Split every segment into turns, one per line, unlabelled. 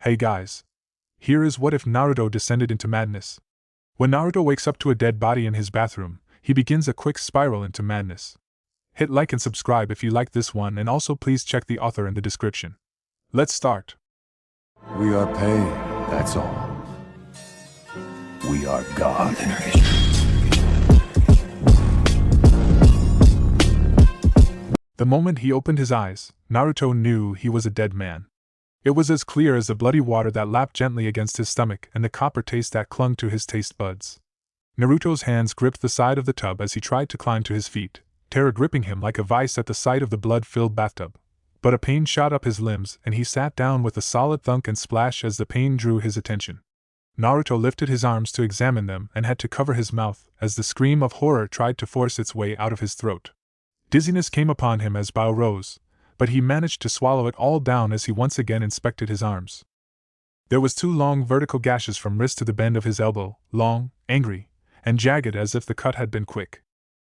Hey guys. Here is what if Naruto descended into madness. When Naruto wakes up to a dead body in his bathroom, he begins a quick spiral into madness. Hit like and subscribe if you like this one, and also please check the author in the description. Let's start.
We are pain, that's all. We are God.
The moment he opened his eyes, Naruto knew he was a dead man. It was as clear as the bloody water that lapped gently against his stomach and the copper taste that clung to his taste buds. Naruto's hands gripped the side of the tub as he tried to climb to his feet, terror gripping him like a vice at the sight of the blood-filled bathtub. But a pain shot up his limbs and he sat down with a solid thunk and splash as the pain drew his attention. Naruto lifted his arms to examine them and had to cover his mouth as the scream of horror tried to force its way out of his throat. Dizziness came upon him as Bao rose, but he managed to swallow it all down as he once again inspected his arms. There was 2 long vertical gashes from wrist to the bend of his elbow, long, angry, and jagged as if the cut had been quick.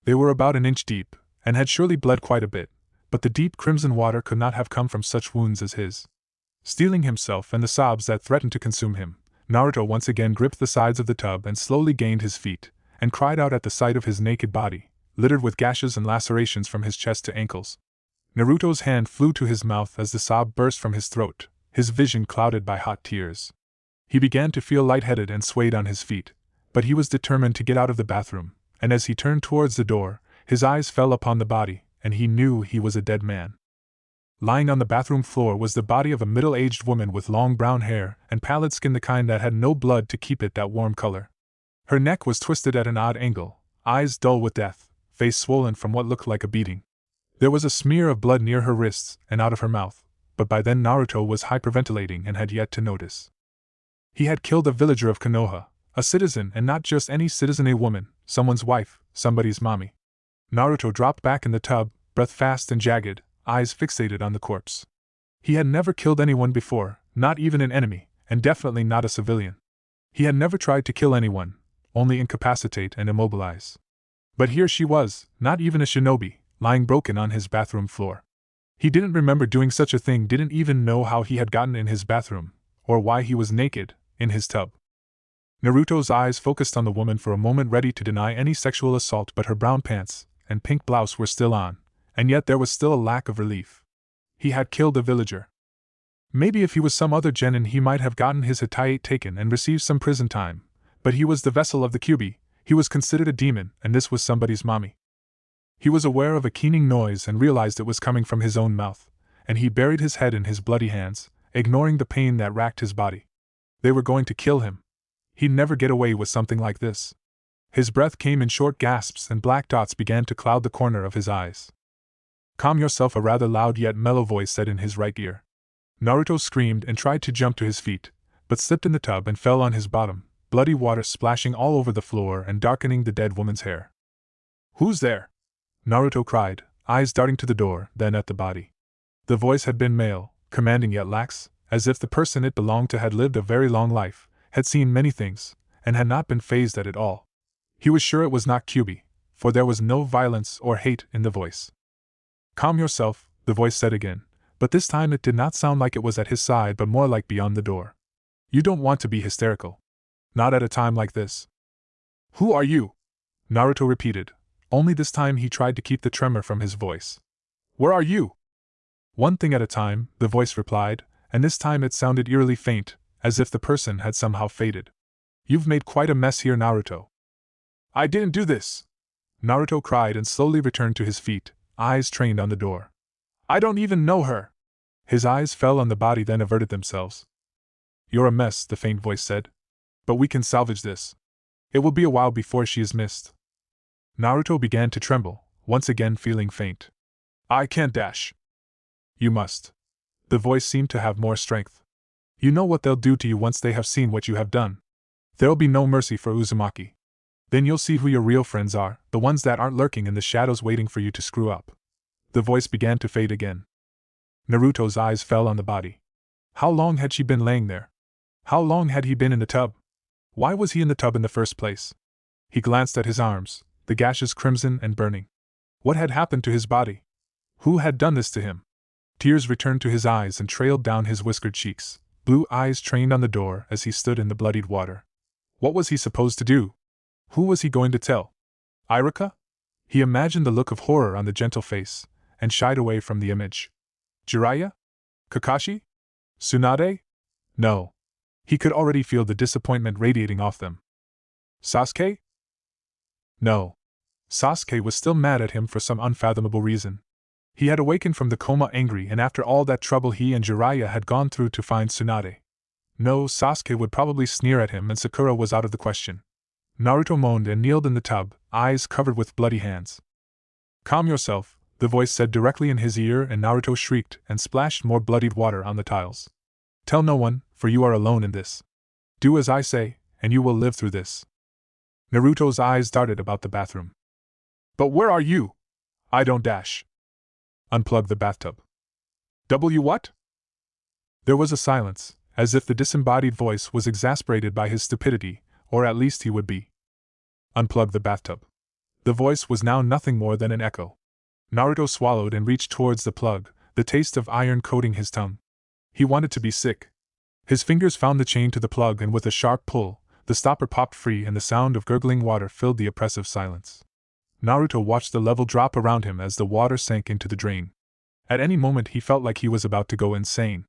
They were about an inch deep, and had surely bled quite a bit, but the deep crimson water could not have come from such wounds as his. Steeling himself and the sobs that threatened to consume him, Naruto once again gripped the sides of the tub and slowly gained his feet, and cried out at the sight of his naked body, littered with gashes and lacerations from his chest to ankles. Naruto's hand flew to his mouth as the sob burst from his throat, his vision clouded by hot tears. He began to feel lightheaded and swayed on his feet, but he was determined to get out of the bathroom, and as he turned towards the door, his eyes fell upon the body, and he knew he was a dead man. Lying on the bathroom floor was the body of a middle-aged woman with long brown hair and pallid skin, the kind that had no blood to keep it that warm color. Her neck was twisted at an odd angle, eyes dull with death, face swollen from what looked like a beating. There was a smear of blood near her wrists and out of her mouth, but by then Naruto was hyperventilating and had yet to notice. He had killed a villager of Konoha, a citizen, and not just any citizen, a woman, someone's wife, somebody's mommy. Naruto dropped back in the tub, breath fast and jagged, eyes fixated on the corpse. He had never killed anyone before, not even an enemy, and definitely not a civilian. He had never tried to kill anyone, only incapacitate and immobilize. But here she was, not even a shinobi, lying broken on his bathroom floor. He didn't remember doing such a thing, didn't even know how he had gotten in his bathroom, or why he was naked, in his tub. Naruto's eyes focused on the woman for a moment, ready to deny any sexual assault, but her brown pants and pink blouse were still on, and yet there was still a lack of relief. He had killed a villager. Maybe if he was some other genin he might have gotten his Hitaite taken and received some prison time, but he was the vessel of the Kyuubi, he was considered a demon, and this was somebody's mommy. He was aware of a keening noise and realized it was coming from his own mouth, and he buried his head in his bloody hands, ignoring the pain that racked his body. They were going to kill him. He'd never get away with something like this. His breath came in short gasps and black dots began to cloud the corner of his eyes. "Calm yourself," a rather loud yet mellow voice said in his right ear. Naruto screamed and tried to jump to his feet, but slipped in the tub and fell on his bottom, bloody water splashing all over the floor and darkening the dead woman's hair. "Who's there?" Naruto cried, eyes darting to the door, then at the body. The voice had been male, commanding yet lax, as if the person it belonged to had lived a very long life, had seen many things, and had not been fazed at it all. He was sure it was not Kyuubi, for there was no violence or hate in the voice. "Calm yourself," the voice said again, but this time it did not sound like it was at his side but more like beyond the door. "You don't want to be hysterical. Not at a time like this." "Who are you?" Naruto repeated, only this time he tried to keep the tremor from his voice. "Where are you?" "One thing at a time," the voice replied, and this time it sounded eerily faint, as if the person had somehow faded. "You've made quite a mess here, Naruto." "I didn't do this!" Naruto cried and slowly returned to his feet, eyes trained on the door. "I don't even know her!" His eyes fell on the body, then averted themselves. "You're a mess," the faint voice said. "But we can salvage this. It will be a while before she is missed." Naruto began to tremble, once again feeling faint. "I can't dash." "You must." The voice seemed to have more strength. "You know what they'll do to you once they have seen what you have done. There'll be no mercy for Uzumaki. Then you'll see who your real friends are, the ones that aren't lurking in the shadows waiting for you to screw up." The voice began to fade again. Naruto's eyes fell on the body. How long had she been laying there? How long had he been in the tub? Why was he in the tub in the first place? He glanced at his arms, the gashes crimson and burning. What had happened to his body? Who had done this to him? Tears returned to his eyes and trailed down his whiskered cheeks, blue eyes trained on the door as he stood in the bloodied water. What was he supposed to do? Who was he going to tell? Iruka? He imagined the look of horror on the gentle face, and shied away from the image. Jiraiya? Kakashi? Tsunade? No. He could already feel the disappointment radiating off them. Sasuke? No. Sasuke was still mad at him for some unfathomable reason. He had awakened from the coma angry, and after all that trouble he and Jiraiya had gone through to find Tsunade. No, Sasuke would probably sneer at him, and Sakura was out of the question. Naruto moaned and kneeled in the tub, eyes covered with bloody hands. Calm yourself, the voice said directly in his ear, and Naruto shrieked and splashed more bloodied water on the tiles. Tell no one, for you are alone in this. Do as I say, and you will live through this. Naruto's eyes darted about the bathroom. But where are you? I don't dash. Unplug the bathtub. What? There was a silence, as if the disembodied voice was exasperated by his stupidity, or at least he would be. Unplug the bathtub. The voice was now nothing more than an echo. Naruto swallowed and reached towards the plug, the taste of iron coating his tongue. He wanted to be sick. His fingers found the chain to the plug, and with a sharp pull, the stopper popped free and the sound of gurgling water filled the oppressive silence. Naruto watched the level drop around him as the water sank into the drain. At any moment he felt like he was about to go insane.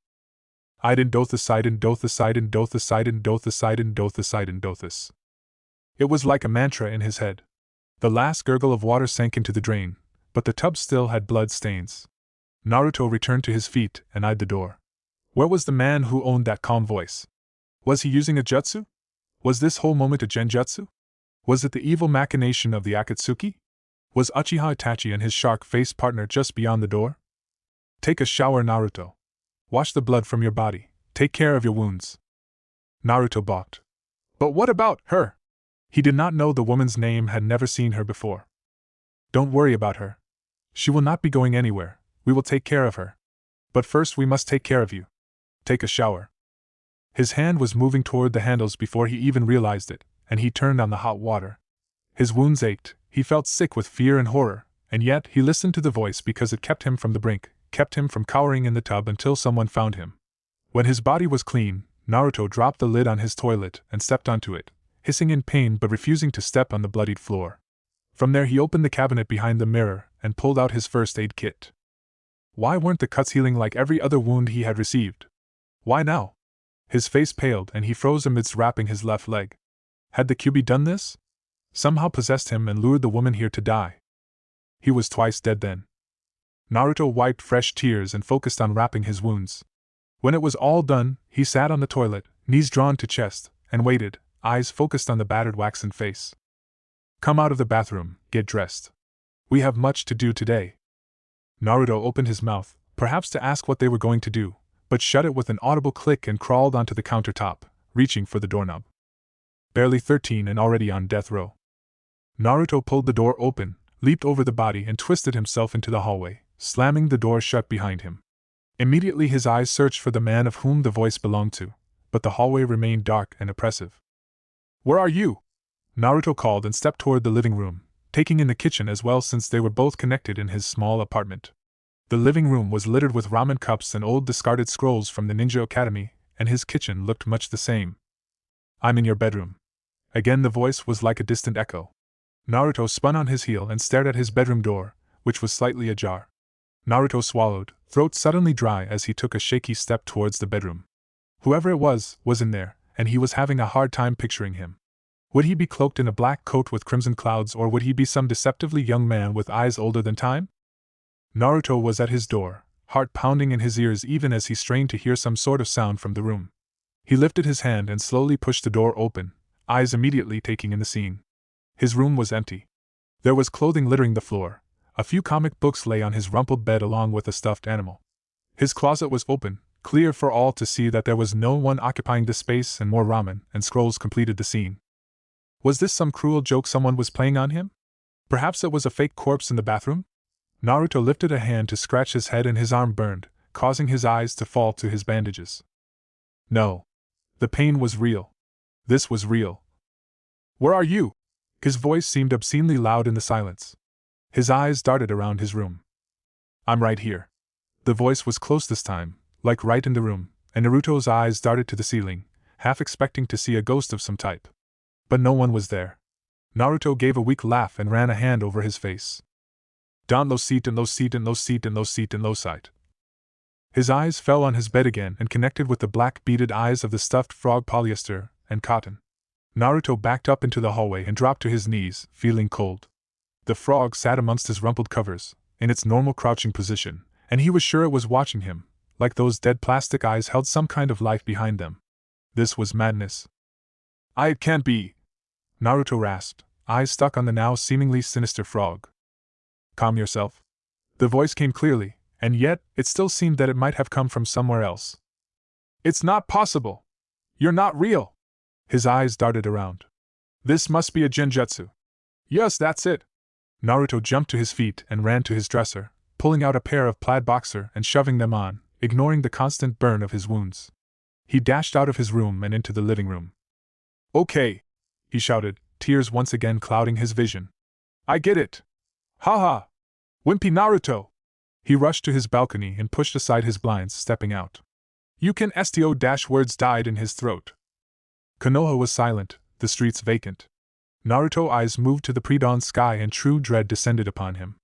Dothus. It was like a mantra in his head. The last gurgle of water sank into the drain, but the tub still had blood stains. Naruto returned to his feet and eyed the door. Where was the man who owned that calm voice? Was he using a jutsu? Was this whole moment a genjutsu? Was it the evil machination of the Akatsuki? Was Uchiha Itachi and his shark-faced partner just beyond the door? Take a shower, Naruto. Wash the blood from your body. Take care of your wounds. Naruto balked. But what about her? He did not know the woman's name, had never seen her before. Don't worry about her. She will not be going anywhere. We will take care of her. But first we must take care of you. Take a shower. His hand was moving toward the handles before he even realized it, and he turned on the hot water. His wounds ached, he felt sick with fear and horror, and yet he listened to the voice because it kept him from the brink, kept him from cowering in the tub until someone found him. When his body was clean, Naruto dropped the lid on his toilet and stepped onto it, hissing in pain but refusing to step on the bloodied floor. From there he opened the cabinet behind the mirror and pulled out his first aid kit. Why weren't the cuts healing like every other wound he had received? Why now? His face paled and he froze amidst wrapping his left leg. Had the Kyuubi done this? Somehow possessed him and lured the woman here to die. He was twice dead then. Naruto wiped fresh tears and focused on wrapping his wounds. When it was all done, he sat on the toilet, knees drawn to chest, and waited, eyes focused on the battered waxen face. Come out of the bathroom, get dressed. We have much to do today. Naruto opened his mouth, perhaps to ask what they were going to do, but shut it with an audible click and crawled onto the countertop, reaching for the doorknob. Barely 13 and already on death row. Naruto pulled the door open, leaped over the body and twisted himself into the hallway, slamming the door shut behind him. Immediately his eyes searched for the man of whom the voice belonged to, but the hallway remained dark and oppressive. Where are you? Naruto called and stepped toward the living room, taking in the kitchen as well since they were both connected in his small apartment. The living room was littered with ramen cups and old discarded scrolls from the Ninja Academy, and his kitchen looked much the same. I'm in your bedroom. Again the voice was like a distant echo. Naruto spun on his heel and stared at his bedroom door, which was slightly ajar. Naruto swallowed, throat suddenly dry as he took a shaky step towards the bedroom. Whoever it was in there, and he was having a hard time picturing him. Would he be cloaked in a black coat with crimson clouds, or would he be some deceptively young man with eyes older than time? Naruto was at his door, heart pounding in his ears even as he strained to hear some sort of sound from the room. He lifted his hand and slowly pushed the door open, eyes immediately taking in the scene. His room was empty. There was clothing littering the floor. A few comic books lay on his rumpled bed along with a stuffed animal. His closet was open, clear for all to see that there was no one occupying the space, and more ramen and scrolls completed the scene. Was this some cruel joke someone was playing on him? Perhaps it was a fake corpse in the bathroom? Naruto lifted a hand to scratch his head and his arm burned, causing his eyes to fall to his bandages. No. The pain was real. This was real. Where are you? His voice seemed obscenely loud in the silence. His eyes darted around his room. I'm right here. The voice was close this time, like right in the room, and Naruto's eyes darted to the ceiling, half expecting to see a ghost of some type. But no one was there. Naruto gave a weak laugh and ran a hand over his face. Don lo seat and lo seat and lo seat and lo seat and lo sight. His eyes fell on his bed again and connected with the black beaded eyes of the stuffed frog polyester and cotton. Naruto backed up into the hallway and dropped to his knees, feeling cold. The frog sat amongst his rumpled covers, in its normal crouching position, and he was sure it was watching him, like those dead plastic eyes held some kind of life behind them. This was madness. It can't be, Naruto rasped, eyes stuck on the now seemingly sinister frog. Calm yourself. The voice came clearly, and yet it still seemed that it might have come from somewhere else. It's not possible. You're not real. His eyes darted around. This must be a genjutsu. Yes, that's it. Naruto jumped to his feet and ran to his dresser, pulling out a pair of plaid boxer and shoving them on, ignoring the constant burn of his wounds. He dashed out of his room and into the living room. Okay, he shouted, tears once again clouding his vision. I get it. Ha ha! Wimpy Naruto! He rushed to his balcony and pushed aside his blinds, stepping out. You can sto - words died in his throat. Konoha was silent, the streets vacant. Naruto's eyes moved to the pre-dawn sky and true dread descended upon him.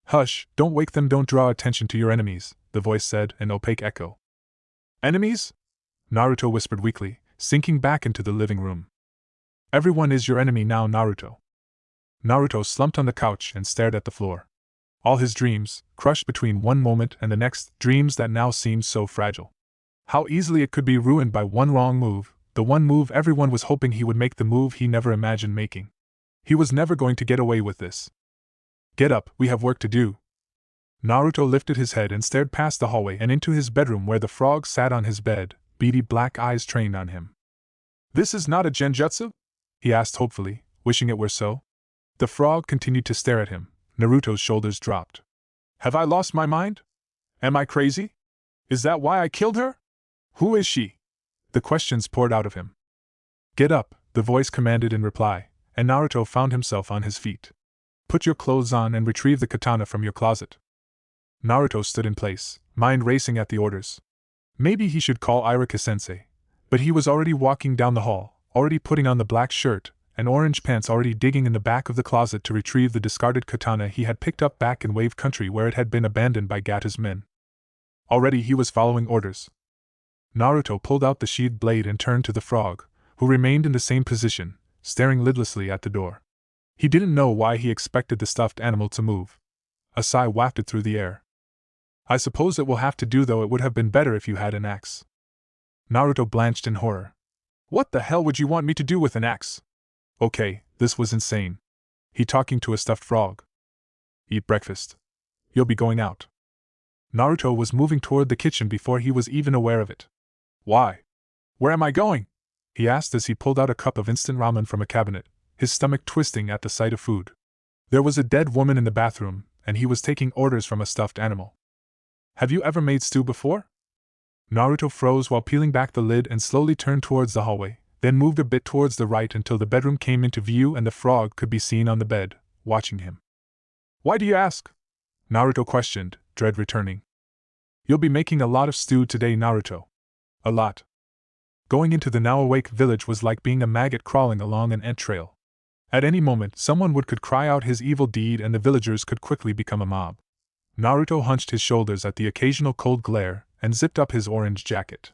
Hush, don't wake them, don't draw attention to your enemies, the voice said, an opaque echo. Enemies? Naruto whispered weakly, sinking back into the living room. Everyone is your enemy now, Naruto. Naruto slumped on the couch and stared at the floor. All his dreams, crushed between one moment and the next, dreams that now seemed so fragile. How easily it could be ruined by one wrong move, the one move everyone was hoping he would make, the move he never imagined making. He was never going to get away with this. Get up, we have work to do. Naruto lifted his head and stared past the hallway and into his bedroom where the frog sat on his bed, beady black eyes trained on him. This is not a genjutsu? He asked hopefully, wishing it were so. The frog continued to stare at him. Naruto's shoulders dropped. Have I lost my mind? Am I crazy? Is that why I killed her? Who is she? The questions poured out of him. Get up, the voice commanded in reply, and Naruto found himself on his feet. Put your clothes on and retrieve the katana from your closet. Naruto stood in place, mind racing at the orders. Maybe he should call Iruka-sensei. But he was already walking down the hall, already putting on the black shirt and orange pants, already digging in the back of the closet to retrieve the discarded katana he had picked up back in Wave Country where it had been abandoned by Gata's men. Already he was following orders. Naruto pulled out the sheathed blade and turned to the frog, who remained in the same position, staring lidlessly at the door. He didn't know why he expected the stuffed animal to move. A sigh wafted through the air. I suppose it will have to do, though it would have been better if you had an axe. Naruto blanched in horror. What the hell would you want me to do with an axe? Okay, this was insane. He talking to a stuffed frog. Eat breakfast. You'll be going out. Naruto was moving toward the kitchen before he was even aware of it. Why? Where am I going? He asked as he pulled out a cup of instant ramen from a cabinet, his stomach twisting at the sight of food. There was a dead woman in the bathroom, and he was taking orders from a stuffed animal. Have you ever made stew before? Naruto froze while peeling back the lid and slowly turned towards the hallway, then moved a bit towards the right until the bedroom came into view and the frog could be seen on the bed, watching him. Why do you ask? Naruto questioned, dread returning. You'll be making a lot of stew today, Naruto. A lot. Going into the now-awake village was like being a maggot crawling along an ant trail. At any moment, someone could cry out his evil deed and the villagers could quickly become a mob. Naruto hunched his shoulders at the occasional cold glare and zipped up his orange jacket.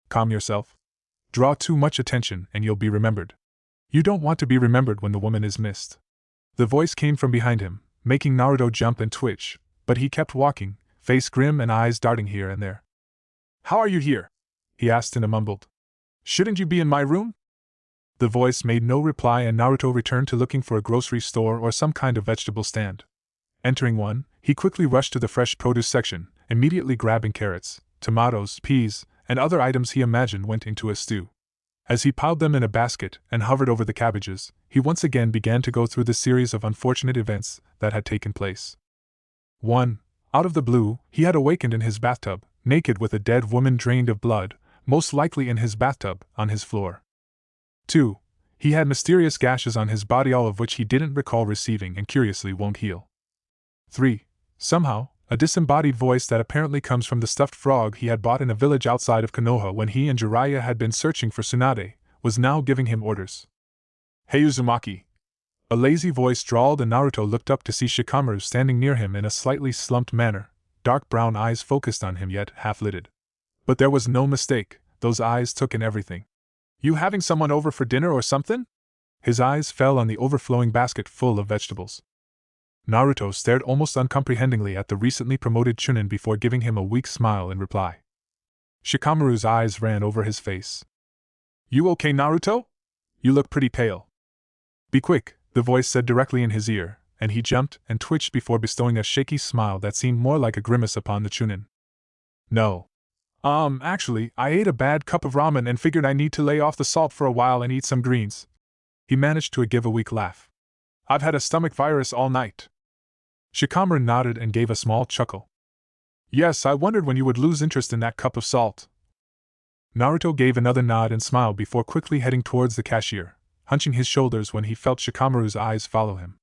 Calm yourself. Draw too much attention and you'll be remembered. You don't want to be remembered when the woman is missed. The voice came from behind him, making Naruto jump and twitch, but he kept walking, face grim and eyes darting here and there. How are you here? He asked in a mumbled. Shouldn't you be in my room? The voice made no reply and Naruto returned to looking for a grocery store or some kind of vegetable stand. Entering one, he quickly rushed to the fresh produce section, immediately grabbing carrots, tomatoes, peas, and other items he imagined went into a stew. As he piled them in a basket and hovered over the cabbages, he once again began to go through the series of unfortunate events that had taken place. 1. Out of the blue, he had awakened in his bathtub, naked with a dead woman drained of blood, most likely in his bathtub, on his floor. 2. He had mysterious gashes on his body, all of which he didn't recall receiving and curiously won't heal. 3. Somehow, a disembodied voice that apparently comes from the stuffed frog he had bought in a village outside of Konoha when he and Jiraiya had been searching for Tsunade, was now giving him orders. "Hey Uzumaki!" A lazy voice drawled, and Naruto looked up to see Shikamaru standing near him in a slightly slumped manner, dark brown eyes focused on him yet half-lidded. But there was no mistake, those eyes took in everything. "You having someone over for dinner or something?" His eyes fell on the overflowing basket full of vegetables. Naruto stared almost uncomprehendingly at the recently promoted Chunin before giving him a weak smile in reply. Shikamaru's eyes ran over his face. "You okay, Naruto? You look pretty pale." "Be quick," the voice said directly in his ear, and he jumped and twitched before bestowing a shaky smile that seemed more like a grimace upon the Chunin. "No. Actually, I ate a bad cup of ramen and figured I need to lay off the salt for a while and eat some greens." He managed to give a weak laugh. "I've had a stomach virus all night." Shikamaru nodded and gave a small chuckle. "Yes, I wondered when you would lose interest in that cup of salt." Naruto gave another nod and smile before quickly heading towards the cashier, hunching his shoulders when he felt Shikamaru's eyes follow him.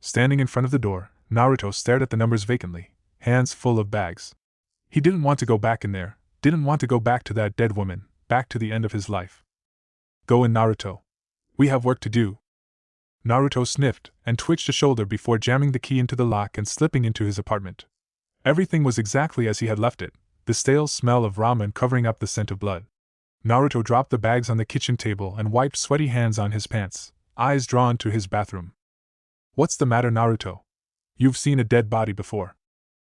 Standing in front of the door, Naruto stared at the numbers vacantly, hands full of bags. He didn't want to go back in there, didn't want to go back to that dead woman, back to the end of his life. "Go in, Naruto. We have work to do." Naruto sniffed and twitched a shoulder before jamming the key into the lock and slipping into his apartment. Everything was exactly as he had left it, the stale smell of ramen covering up the scent of blood. Naruto dropped the bags on the kitchen table and wiped sweaty hands on his pants, eyes drawn to his bathroom. "What's the matter, Naruto? You've seen a dead body before.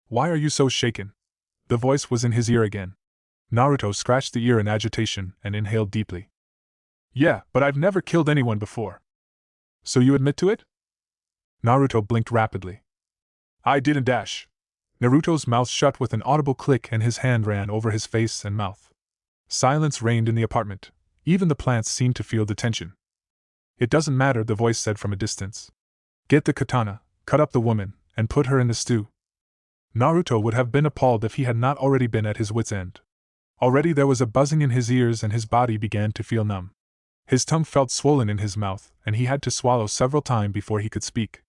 Why are you so shaken?" The voice was in his ear again. Naruto scratched the ear in agitation and inhaled deeply. "Yeah, but I've never killed anyone before." "So you admit to it?" Naruto blinked rapidly. "I didn't dash." Naruto's mouth shut with an audible click and his hand ran over his face and mouth. Silence reigned in the apartment. Even the plants seemed to feel the tension. "It doesn't matter," the voice said from a distance. "Get the katana, cut up the woman, and put her in the stew." Naruto would have been appalled if he had not already been at his wits' end. Already there was a buzzing in his ears and his body began to feel numb. His tongue felt swollen in his mouth, and he had to swallow several times before he could speak.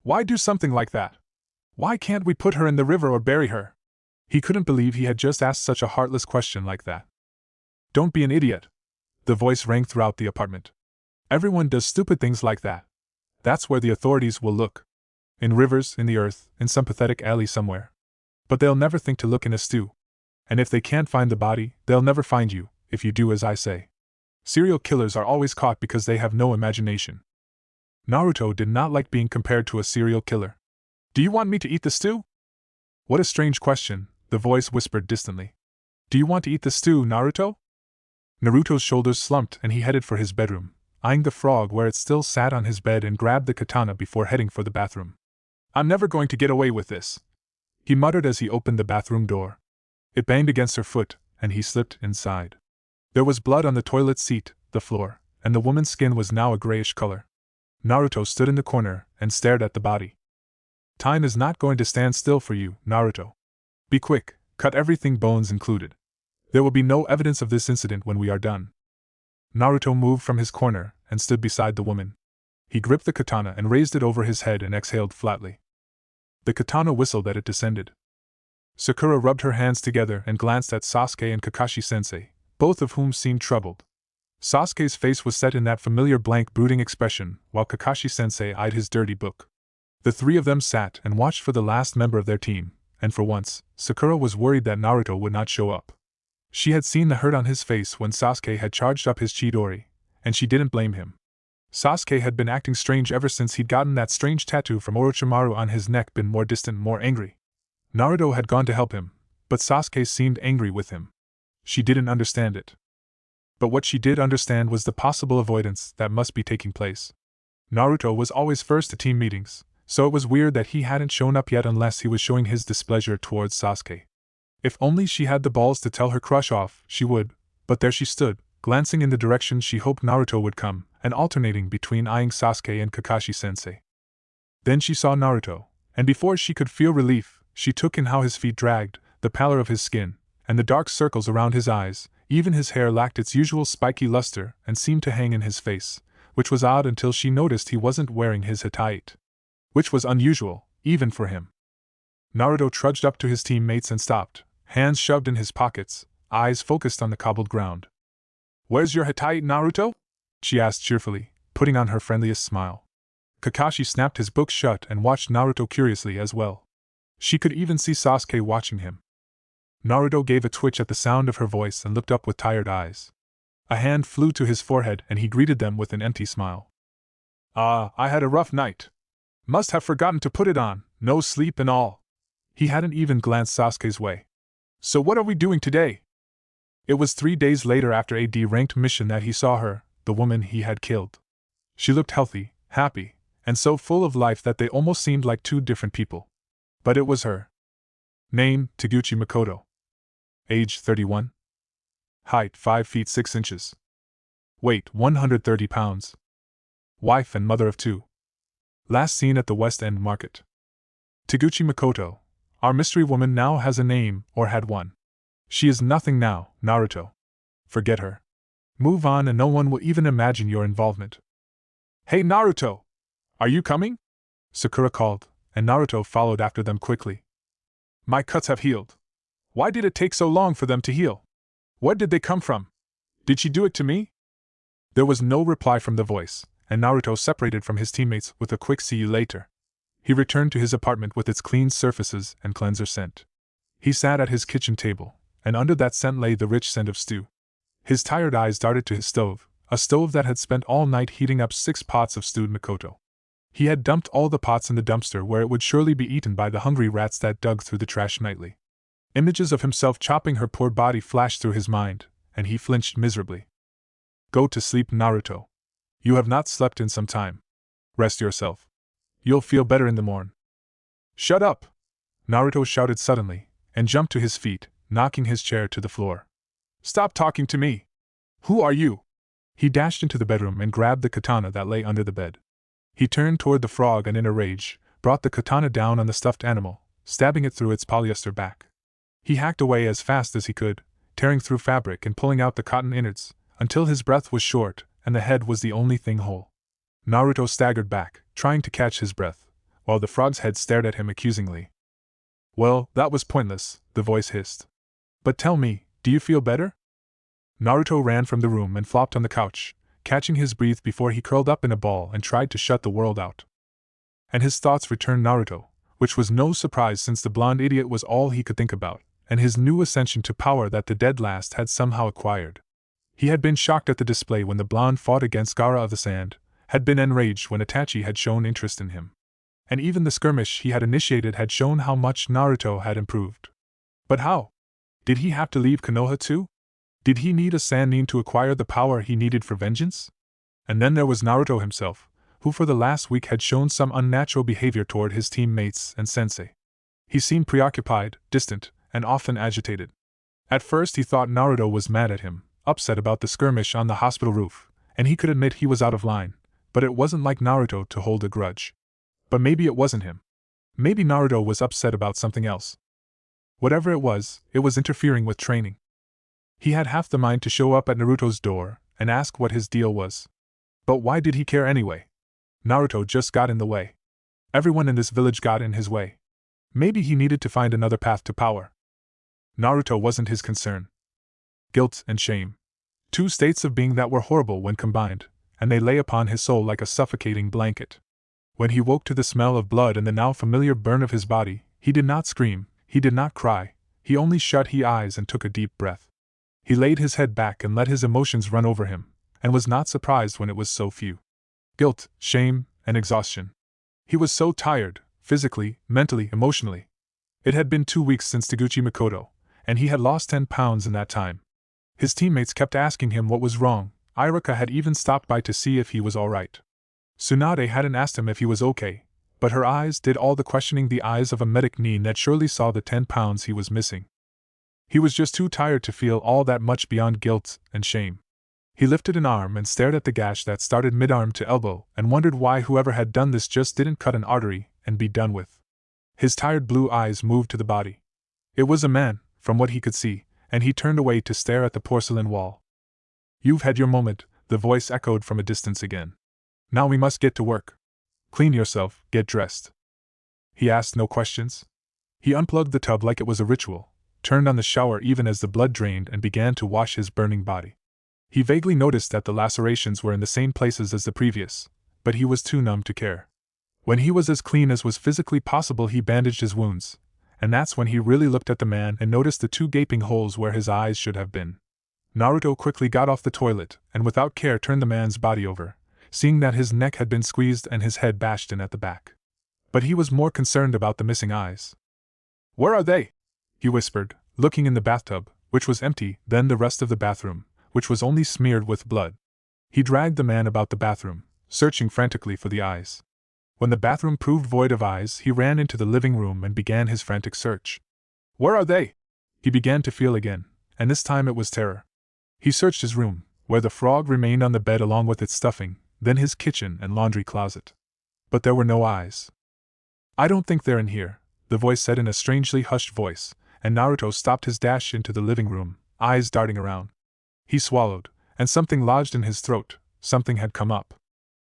"Why do something like that? Why can't we put her in the river or bury her?" He couldn't believe he had just asked such a heartless question like that. "Don't be an idiot." The voice rang throughout the apartment. "Everyone does stupid things like that. That's where the authorities will look. In rivers, in the earth, in some pathetic alley somewhere. But they'll never think to look in a stew. And if they can't find the body, they'll never find you, if you do as I say. Serial killers are always caught because they have no imagination." Naruto did not like being compared to a serial killer. "Do you want me to eat the stew?" "What a strange question," the voice whispered distantly. "Do you want to eat the stew, Naruto?" Naruto's shoulders slumped and he headed for his bedroom, eyeing the frog where it still sat on his bed, and grabbed the katana before heading for the bathroom. "I'm never going to get away with this," he muttered as he opened the bathroom door. It banged against her foot, and he slipped inside. There was blood on the toilet seat, the floor, and the woman's skin was now a grayish color. Naruto stood in the corner and stared at the body. "Time is not going to stand still for you, Naruto. Be quick, cut everything, bones included. There will be no evidence of this incident when we are done." Naruto moved from his corner and stood beside the woman. He gripped the katana and raised it over his head and exhaled flatly. The katana whistled as it descended. Sakura rubbed her hands together and glanced at Sasuke and Kakashi-sensei, both of whom seemed troubled. Sasuke's face was set in that familiar blank brooding expression, while Kakashi-sensei eyed his dirty book. The three of them sat and watched for the last member of their team, and for once, Sakura was worried that Naruto would not show up. She had seen the hurt on his face when Sasuke had charged up his Chidori, and she didn't blame him. Sasuke had been acting strange ever since he'd gotten that strange tattoo from Orochimaru on his neck, been more distant, more angry. Naruto had gone to help him, but Sasuke seemed angry with him. She didn't understand it. But what she did understand was the possible avoidance that must be taking place. Naruto was always first at team meetings, so it was weird that he hadn't shown up yet unless he was showing his displeasure towards Sasuke. If only she had the balls to tell her crush off, she would, but there she stood, glancing in the direction she hoped Naruto would come, and alternating between eyeing Sasuke and Kakashi-sensei. Then she saw Naruto, and before she could feel relief, she took in how his feet dragged, the pallor of his skin, and the dark circles around his eyes. Even his hair lacked its usual spiky luster and seemed to hang in his face, which was odd until she noticed he wasn't wearing his hatite. Which was unusual, even for him. Naruto trudged up to his teammates and stopped, hands shoved in his pockets, eyes focused on the cobbled ground. "Where's your Hittite, Naruto?" she asked cheerfully, putting on her friendliest smile. Kakashi snapped his book shut and watched Naruto curiously as well. She could even see Sasuke watching him. Naruto gave a twitch at the sound of her voice and looked up with tired eyes. A hand flew to his forehead and he greeted them with an empty smile. I had a rough night. Must have forgotten to put it on, no sleep and all." He hadn't even glanced Sasuke's way. "So what are we doing today?" It was 3 days later after a D-ranked mission that he saw her, the woman he had killed. She looked healthy, happy, and so full of life that they almost seemed like two different people. But it was her. Name, Taguchi Makoto. Age, 31. Height, 5 feet 6 inches. Weight, 130 pounds. Wife and mother of 2. Last seen at the West End Market. Taguchi Makoto, our mystery woman, now has a name, or had one. She is nothing now, Naruto. Forget her. Move on and no one will even imagine your involvement. "Hey Naruto! Are you coming?" Sakura called, and Naruto followed after them quickly. "My cuts have healed. Why did it take so long for them to heal? Where did they come from? Did she do it to me?" There was no reply from the voice, and Naruto separated from his teammates with a quick "see you later." He returned to his apartment with its clean surfaces and cleanser scent. He sat at his kitchen table, and under that scent lay the rich scent of stew. His tired eyes darted to his stove, a stove that had spent all night heating up 6 pots of stewed Makoto. He had dumped all the pots in the dumpster where it would surely be eaten by the hungry rats that dug through the trash nightly. Images of himself chopping her poor body flashed through his mind, and he flinched miserably. "Go to sleep, Naruto. You have not slept in some time. Rest yourself. You'll feel better in the morn." "Shut up!" Naruto shouted suddenly, and jumped to his feet, knocking his chair to the floor. "Stop talking to me! Who are you?" He dashed into the bedroom and grabbed the katana that lay under the bed. He turned toward the frog and in a rage, brought the katana down on the stuffed animal, stabbing it through its polyester back. He hacked away as fast as he could, tearing through fabric and pulling out the cotton innards, until his breath was short and the head was the only thing whole. Naruto staggered back, trying to catch his breath, while the frog's head stared at him accusingly. "Well, that was pointless," the voice hissed. "But tell me, do you feel better?" Naruto ran from the room and flopped on the couch, catching his breath before he curled up in a ball and tried to shut the world out. And his thoughts returned Naruto, which was no surprise since the blonde idiot was all he could think about, and his new ascension to power that the dead last had somehow acquired. He had been shocked at the display when the blonde fought against Gaara of the Sand, had been enraged when Itachi had shown interest in him. And even the skirmish he had initiated had shown how much Naruto had improved. But how? Did he have to leave Konoha too? Did he need a Sannin to acquire the power he needed for vengeance? And then there was Naruto himself, who for the last week had shown some unnatural behavior toward his teammates and sensei. He seemed preoccupied, distant, and often agitated. At first he thought Naruto was mad at him, upset about the skirmish on the hospital roof, and he could admit he was out of line, but it wasn't like Naruto to hold a grudge. But maybe it wasn't him. Maybe Naruto was upset about something else. Whatever it was interfering with training. He had half the mind to show up at Naruto's door and ask what his deal was. But why did he care anyway? Naruto just got in the way. Everyone in this village got in his way. Maybe he needed to find another path to power. Naruto wasn't his concern. Guilt and shame. 2 states of being that were horrible when combined, and they lay upon his soul like a suffocating blanket. When he woke to the smell of blood and the now familiar burn of his body, he did not scream, he did not cry, he only shut his eyes and took a deep breath. He laid his head back and let his emotions run over him, and was not surprised when it was so few. Guilt, shame, and exhaustion. He was so tired, physically, mentally, emotionally. It had been 2 weeks since Taguchi Makoto, and he had lost 10 pounds in that time. His teammates kept asking him what was wrong. Iruka had even stopped by to see if he was alright. Tsunade hadn't asked him if he was okay, but her eyes did all the questioning, the eyes of a medic need that surely saw the 10 pounds he was missing. He was just too tired to feel all that much beyond guilt and shame. He lifted an arm and stared at the gash that started mid-arm to elbow and wondered why whoever had done this just didn't cut an artery and be done with. His tired blue eyes moved to the body. It was a man, from what he could see, and he turned away to stare at the porcelain wall. "You've had your moment," the voice echoed from a distance again. "Now we must get to work. Clean yourself, get dressed." He asked no questions. He unplugged the tub like it was a ritual, turned on the shower even as the blood drained, and began to wash his burning body. He vaguely noticed that the lacerations were in the same places as the previous, but he was too numb to care. When he was as clean as was physically possible, he bandaged his wounds, and that's when he really looked at the man and noticed the 2 gaping holes where his eyes should have been. Naruto quickly got off the toilet and without care turned the man's body over, seeing that his neck had been squeezed and his head bashed in at the back. But he was more concerned about the missing eyes. "Where are they?" he whispered, looking in the bathtub, which was empty, then the rest of the bathroom, which was only smeared with blood. He dragged the man about the bathroom, searching frantically for the eyes. When the bathroom proved void of eyes, he ran into the living room and began his frantic search. "Where are they?" He began to feel again, and this time it was terror. He searched his room, where the frog remained on the bed along with its stuffing, then his kitchen and laundry closet. But there were no eyes. "I don't think they're in here," the voice said in a strangely hushed voice, and Naruto stopped his dash into the living room, eyes darting around. He swallowed, and something lodged in his throat. Something had come up.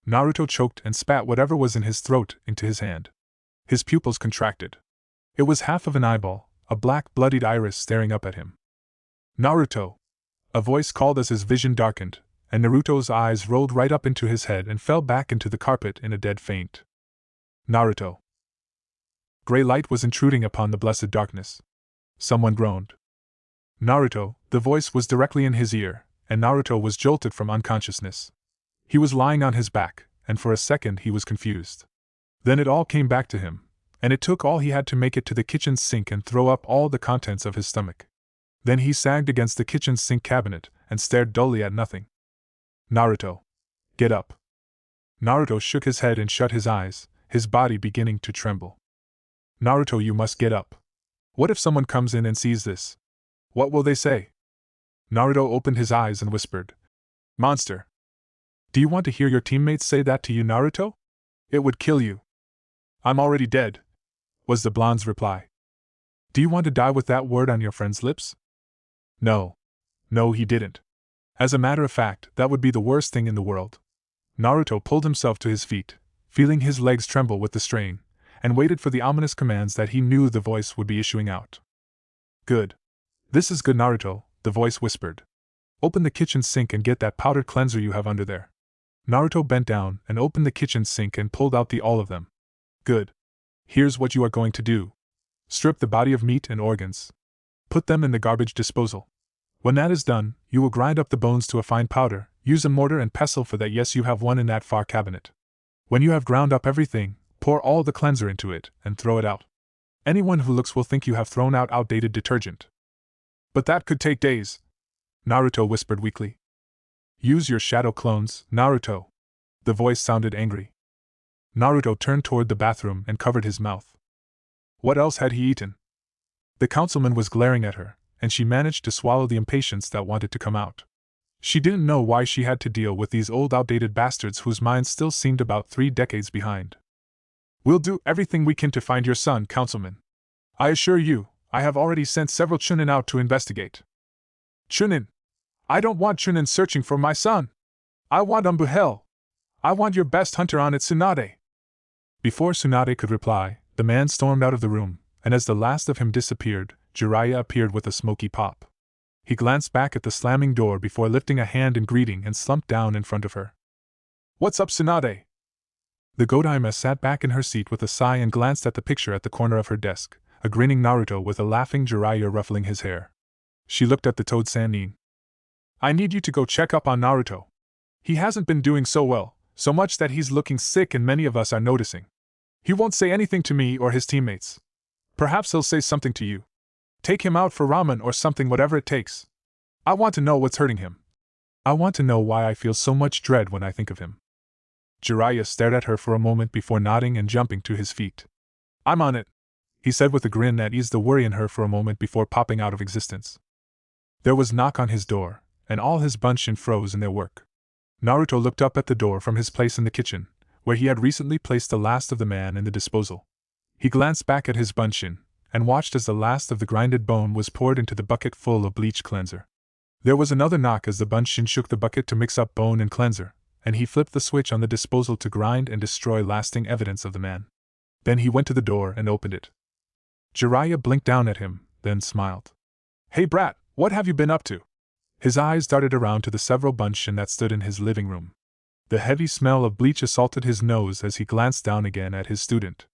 Naruto choked and spat whatever was in his throat into his hand. His pupils contracted. It was half of an eyeball, a black bloodied iris staring up at him. "Naruto!" A voice called as his vision darkened, and Naruto's eyes rolled right up into his head and fell back into the carpet in a dead faint. "Naruto!" Gray light was intruding upon the blessed darkness. Someone groaned. "Naruto!" The voice was directly in his ear, and Naruto was jolted from unconsciousness. He was lying on his back, and for a second he was confused. Then it all came back to him, and it took all he had to make it to the kitchen sink and throw up all the contents of his stomach. Then he sagged against the kitchen sink cabinet and stared dully at nothing. "Naruto! Get up!" Naruto shook his head and shut his eyes, his body beginning to tremble. "Naruto, you must get up. What if someone comes in and sees this? What will they say?" Naruto opened his eyes and whispered, "Monster! Do you want to hear your teammates say that to you, Naruto? It would kill you." "I'm already dead," was the blonde's reply. "Do you want to die with that word on your friend's lips?" No. No, he didn't. As a matter of fact, that would be the worst thing in the world. Naruto pulled himself to his feet, feeling his legs tremble with the strain, and waited for the ominous commands that he knew the voice would be issuing out. "Good. This is good, Naruto," the voice whispered. "Open the kitchen sink and get that powdered cleanser you have under there." Naruto bent down and opened the kitchen sink and pulled out all of them. "Good. Here's what you are going to do. Strip the body of meat and organs. Put them in the garbage disposal. When that is done, you will grind up the bones to a fine powder. Use a mortar and pestle for that. Yes, you have one in that far cabinet. When you have ground up everything, pour all the cleanser into it and throw it out. Anyone who looks will think you have thrown out outdated detergent." "But that could take days," Naruto whispered weakly. "Use your shadow clones, Naruto." The voice sounded angry. Naruto turned toward the bathroom and covered his mouth. What else had he eaten? The councilman was glaring at her, and she managed to swallow the impatience that wanted to come out. She didn't know why she had to deal with these old outdated bastards whose minds still seemed about 3 decades behind. "We'll do everything we can to find your son, councilman. I assure you, I have already sent several Chunin out to investigate." "Chunin? I don't want Chunin searching for my son. I want Umbuhel. I want your best hunter on it, Tsunade." Before Tsunade could reply, the man stormed out of the room, and as the last of him disappeared, Jiraiya appeared with a smoky pop. He glanced back at the slamming door before lifting a hand in greeting and slumped down in front of her. "What's up, Tsunade?" The Godaima sat back in her seat with a sigh and glanced at the picture at the corner of her desk, a grinning Naruto with a laughing Jiraiya ruffling his hair. She looked at the toad Sannin. "I need you to go check up on Naruto. He hasn't been doing so well, so much that he's looking sick and many of us are noticing. He won't say anything to me or his teammates. Perhaps he'll say something to you. Take him out for ramen or something, whatever it takes. I want to know what's hurting him. I want to know why I feel so much dread when I think of him." Jiraiya stared at her for a moment before nodding and jumping to his feet. "I'm on it," he said with a grin that eased the worry in her for a moment before popping out of existence. There was a knock on his door, and all his bunshin froze in their work. Naruto looked up at the door from his place in the kitchen, where he had recently placed the last of the man in the disposal. He glanced back at his bunshin, and watched as the last of the grinded bone was poured into the bucket full of bleach cleanser. There was another knock as the bunshin shook the bucket to mix up bone and cleanser, and he flipped the switch on the disposal to grind and destroy lasting evidence of the man. Then he went to the door and opened it. Jiraiya blinked down at him, then smiled. Hey brat, what have you been up to? His eyes darted around to the several bunchen that stood in his living room. The heavy smell of bleach assaulted his nose as he glanced down again at his student.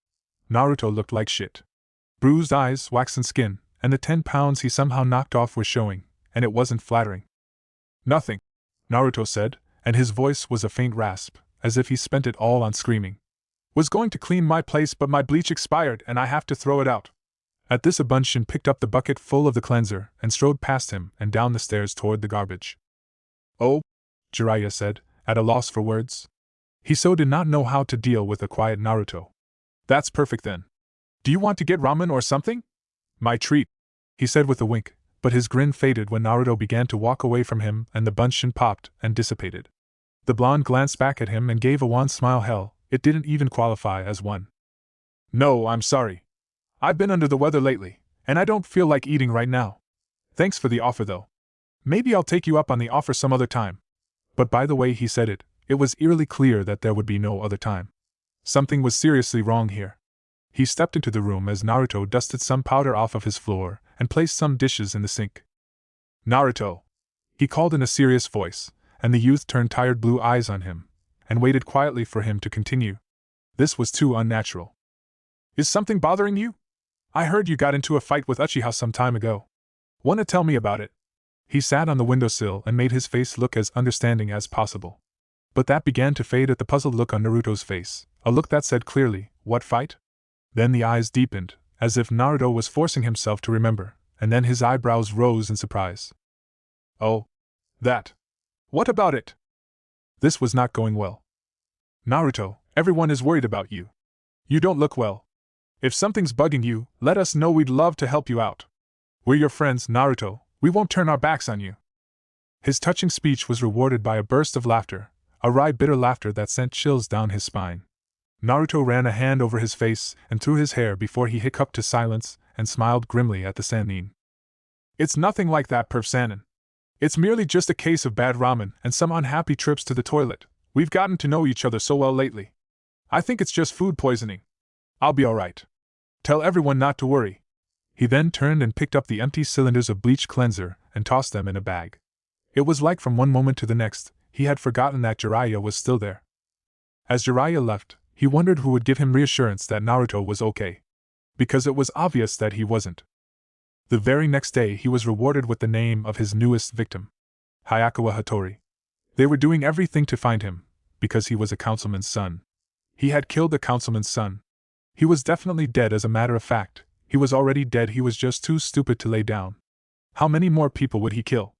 Naruto looked like shit. Bruised eyes, waxen skin, and the 10 pounds he somehow knocked off were showing, and it wasn't flattering. Nothing, Naruto said, and his voice was a faint rasp, as if he spent it all on screaming. Was going to clean my place but my bleach expired and I have to throw it out. At this a bunchen picked up the bucket full of the cleanser and strode past him and down the stairs toward the garbage. Oh, Jiraiya said, at a loss for words. He so did not know how to deal with a quiet Naruto. That's perfect then. Do you want to get ramen or something? My treat, he said with a wink, but his grin faded when Naruto began to walk away from him and the bunchen popped and dissipated. The blonde glanced back at him and gave a wan smile. Hell, it didn't even qualify as one. No, I'm sorry. I've been under the weather lately, and I don't feel like eating right now. Thanks for the offer though. Maybe I'll take you up on the offer some other time. But by the way he said it, it was eerily clear that there would be no other time. Something was seriously wrong here. He stepped into the room as Naruto dusted some powder off of his floor and placed some dishes in the sink. Naruto, he called in a serious voice, and the youth turned tired blue eyes on him, and waited quietly for him to continue. This was too unnatural. Is something bothering you? I heard you got into a fight with Uchiha some time ago. Wanna tell me about it? He sat on the windowsill and made his face look as understanding as possible. But that began to fade at the puzzled look on Naruto's face, a look that said clearly, what fight? Then the eyes deepened, as if Naruto was forcing himself to remember, and then his eyebrows rose in surprise. Oh. That. What about it? This was not going well. Naruto, everyone is worried about you. You don't look well. If something's bugging you, let us know, we'd love to help you out. We're your friends, Naruto, we won't turn our backs on you. His touching speech was rewarded by a burst of laughter, a wry bitter laughter that sent chills down his spine. Naruto ran a hand over his face and through his hair before he hiccuped to silence and smiled grimly at the Sannin. It's nothing like that, Perf Sannin. It's merely just a case of bad ramen and some unhappy trips to the toilet. We've gotten to know each other so well lately. I think it's just food poisoning. I'll be alright. Tell everyone not to worry. He then turned and picked up the empty cylinders of bleach cleanser and tossed them in a bag. It was like from one moment to the next, he had forgotten that Jiraiya was still there. As Jiraiya left, he wondered who would give him reassurance that Naruto was okay. Because it was obvious that he wasn't. The very next day he was rewarded with the name of his newest victim. Hayakawa Hattori. They were doing everything to find him, because he was a councilman's son. He had killed the councilman's son. He was definitely dead. As a matter of fact, he was already dead. He was just too stupid to lay down. How many more people would he kill?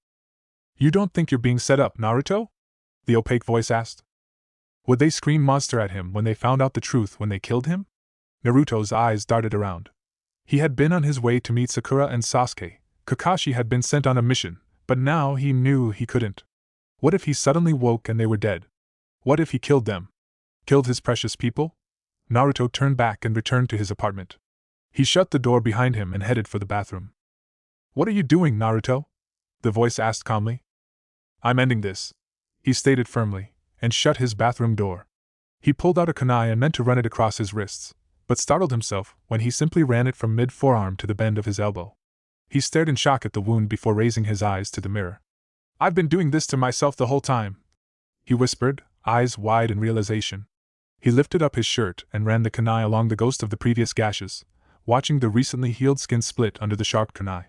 You don't think you're being set up, Naruto? The opaque voice asked. Would they scream monster at him when they found out the truth when they killed him? Naruto's eyes darted around. He had been on his way to meet Sakura and Sasuke. Kakashi had been sent on a mission, but now he knew he couldn't. What if he suddenly woke and they were dead? What if he killed them? Killed his precious people? Naruto turned back and returned to his apartment. He shut the door behind him and headed for the bathroom. What are you doing, Naruto? The voice asked calmly. I'm ending this, he stated firmly, and shut his bathroom door. He pulled out a kunai and meant to run it across his wrists, but startled himself when he simply ran it from mid-forearm to the bend of his elbow. He stared in shock at the wound before raising his eyes to the mirror. I've been doing this to myself the whole time, he whispered, eyes wide in realization. He lifted up his shirt and ran the kunai along the ghost of the previous gashes, watching the recently healed skin split under the sharp kunai.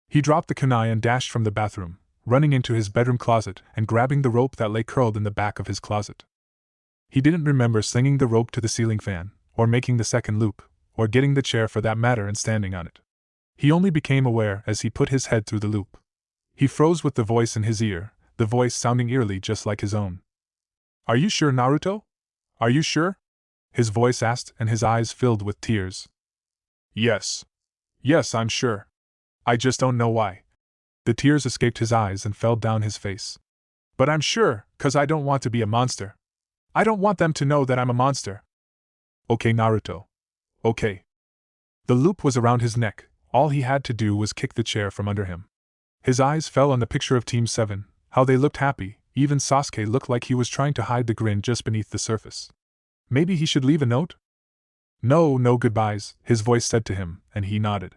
He dropped the kunai and dashed from the bathroom, running into his bedroom closet and grabbing the rope that lay curled in the back of his closet. He didn't remember slinging the rope to the ceiling fan, or making the second loop, or getting the chair for that matter and standing on it. He only became aware as he put his head through the loop. He froze with the voice in his ear, the voice sounding eerily just like his own. Are you sure, Naruto? Are you sure? His voice asked, and his eyes filled with tears. Yes. Yes, I'm sure. I just don't know why. The tears escaped his eyes and fell down his face. But I'm sure, 'cause I don't want to be a monster. I don't want them to know that I'm a monster. Okay, Naruto. Okay. The loop was around his neck. All he had to do was kick the chair from under him. His eyes fell on the picture of Team 7, how they looked happy. Even Sasuke looked like he was trying to hide the grin just beneath the surface. Maybe he should leave a note? No, no goodbyes, his voice said to him, and he nodded.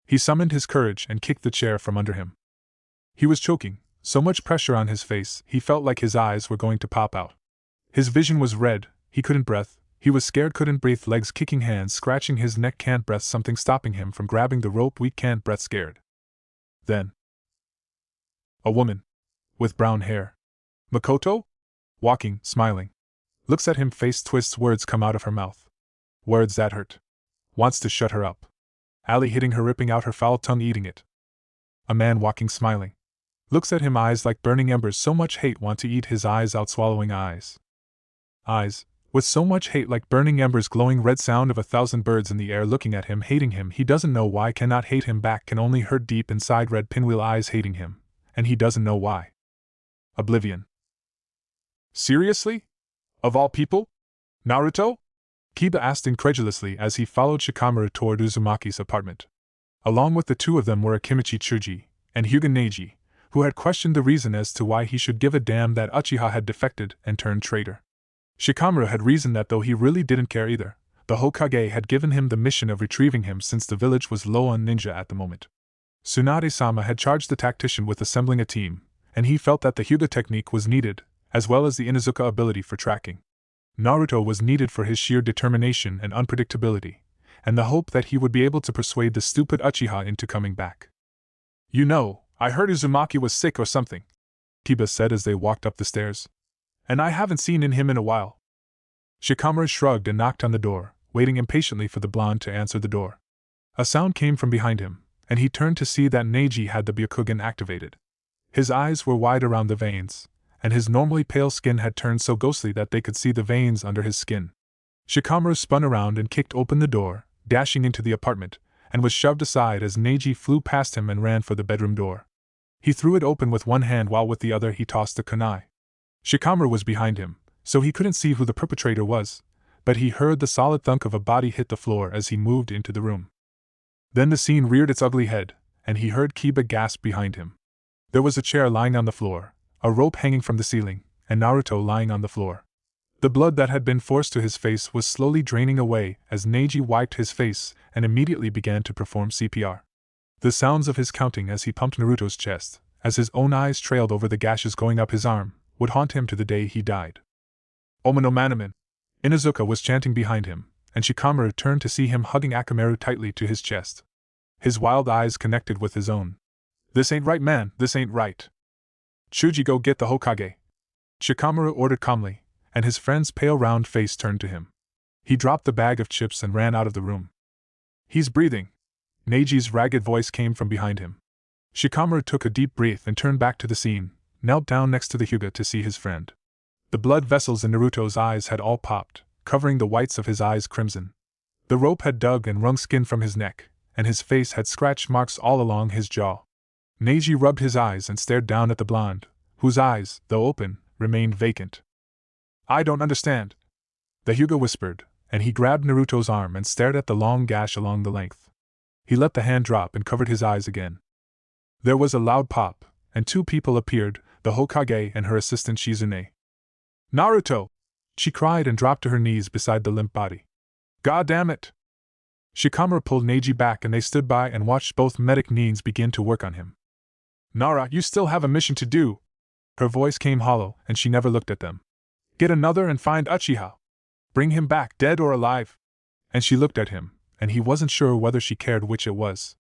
He summoned his courage and kicked the chair from under him. He was choking, so much pressure on his face, he felt like his eyes were going to pop out. His vision was red, he couldn't breath, he was scared, couldn't breathe, legs kicking, hands scratching his neck, can't breath, something stopping him from grabbing the rope, weak, can't breath, scared. Then, a woman. With brown hair. Makoto? Walking, smiling. Looks at him, face twists, words come out of her mouth. Words that hurt. Wants to shut her up. Ali hitting her, ripping out her foul tongue, eating it. A man walking, smiling. Looks at him, eyes like burning embers, so much hate, want to eat his eyes out, swallowing eyes. Eyes, with so much hate like burning embers, glowing red, sound of 1,000 birds in the air looking at him, hating him, he doesn't know why, cannot hate him back, can only hurt deep inside, red pinwheel eyes hating him, and he doesn't know why. Oblivion. Seriously? Of all people? Naruto? Kiba asked incredulously as he followed Shikamaru toward Uzumaki's apartment. Along with the two of them were Akimichi Tsuji and Hyuga Neji, who had questioned the reason as to why he should give a damn that Uchiha had defected and turned traitor. Shikamaru had reasoned that though he really didn't care either, the Hokage had given him the mission of retrieving him since the village was low on ninja at the moment. Tsunade-sama had charged the tactician with assembling a team, and he felt that the Hyuga technique was needed, as well as the Inuzuka ability for tracking. Naruto was needed for his sheer determination and unpredictability, and the hope that he would be able to persuade the stupid Uchiha into coming back. You know, I heard Uzumaki was sick or something, Kiba said as they walked up the stairs. And I haven't seen him in a while. Shikamaru shrugged and knocked on the door, waiting impatiently for the blonde to answer the door. A sound came from behind him, and he turned to see that Neji had the Byakugan activated. His eyes were wide around the veins, and his normally pale skin had turned so ghostly that they could see the veins under his skin. Shikamaru spun around and kicked open the door, dashing into the apartment, and was shoved aside as Neji flew past him and ran for the bedroom door. He threw it open with one hand while with the other he tossed the kunai. Shikamaru was behind him, so he couldn't see who the perpetrator was, but he heard the solid thunk of a body hit the floor as he moved into the room. Then the scene reared its ugly head, and he heard Kiba gasp behind him. There was a chair lying on the floor, a rope hanging from the ceiling, and Naruto lying on the floor. The blood that had been forced to his face was slowly draining away as Neji wiped his face and immediately began to perform CPR. The sounds of his counting as he pumped Naruto's chest, as his own eyes trailed over the gashes going up his arm, would haunt him to the day he died. Omano Manaman! Inuzuka was chanting behind him, and Shikamaru turned to see him hugging Akamaru tightly to his chest. His wild eyes connected with his own. This ain't right, man, this ain't right. Tsuji, go get the Hokage. Shikamaru ordered calmly, and his friend's pale round face turned to him. He dropped the bag of chips and ran out of the room. He's breathing. Neji's ragged voice came from behind him. Shikamaru took a deep breath and turned back to the scene, knelt down next to the Hyuga to see his friend. The blood vessels in Naruto's eyes had all popped, covering the whites of his eyes crimson. The rope had dug and wrung skin from his neck, and his face had scratch marks all along his jaw. Neji rubbed his eyes and stared down at the blonde, whose eyes, though open, remained vacant. I don't understand, the Hyuga whispered, and he grabbed Naruto's arm and stared at the long gash along the length. He let the hand drop and covered his eyes again. There was a loud pop, and two people appeared, the Hokage and her assistant Shizune. Naruto! She cried and dropped to her knees beside the limp body. God damn it! Shikamaru pulled Neji back and they stood by and watched both medic needs begin to work on him. Nara, you still have a mission to do. Her voice came hollow, and she never looked at them. Get another and find Uchiha. Bring him back, dead or alive. And she looked at him, and he wasn't sure whether she cared which it was.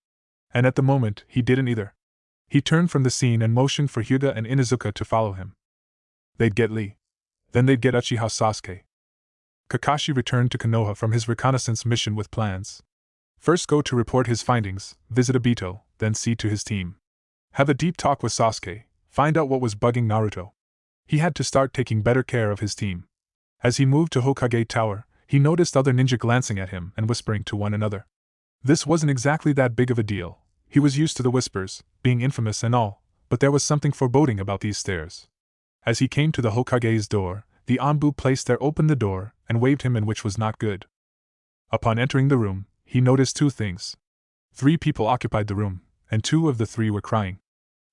And at the moment, he didn't either. He turned from the scene and motioned for Hyuga and Inuzuka to follow him. They'd get Lee. Then they'd get Uchiha Sasuke. Kakashi returned to Konoha from his reconnaissance mission with plans. First go to report his findings, visit Obito, then see to his team. Have a deep talk with Sasuke, find out what was bugging Naruto. He had to start taking better care of his team. As he moved to Hokage Tower, he noticed other ninja glancing at him and whispering to one another. This wasn't exactly that big of a deal. He was used to the whispers, being infamous and all, but there was something foreboding about these stairs. As he came to the Hokage's door, the Anbu placed there opened the door and waved him in, which was not good. Upon entering the room, he noticed two things. 3 people occupied the room, and 2 of the 3 were crying.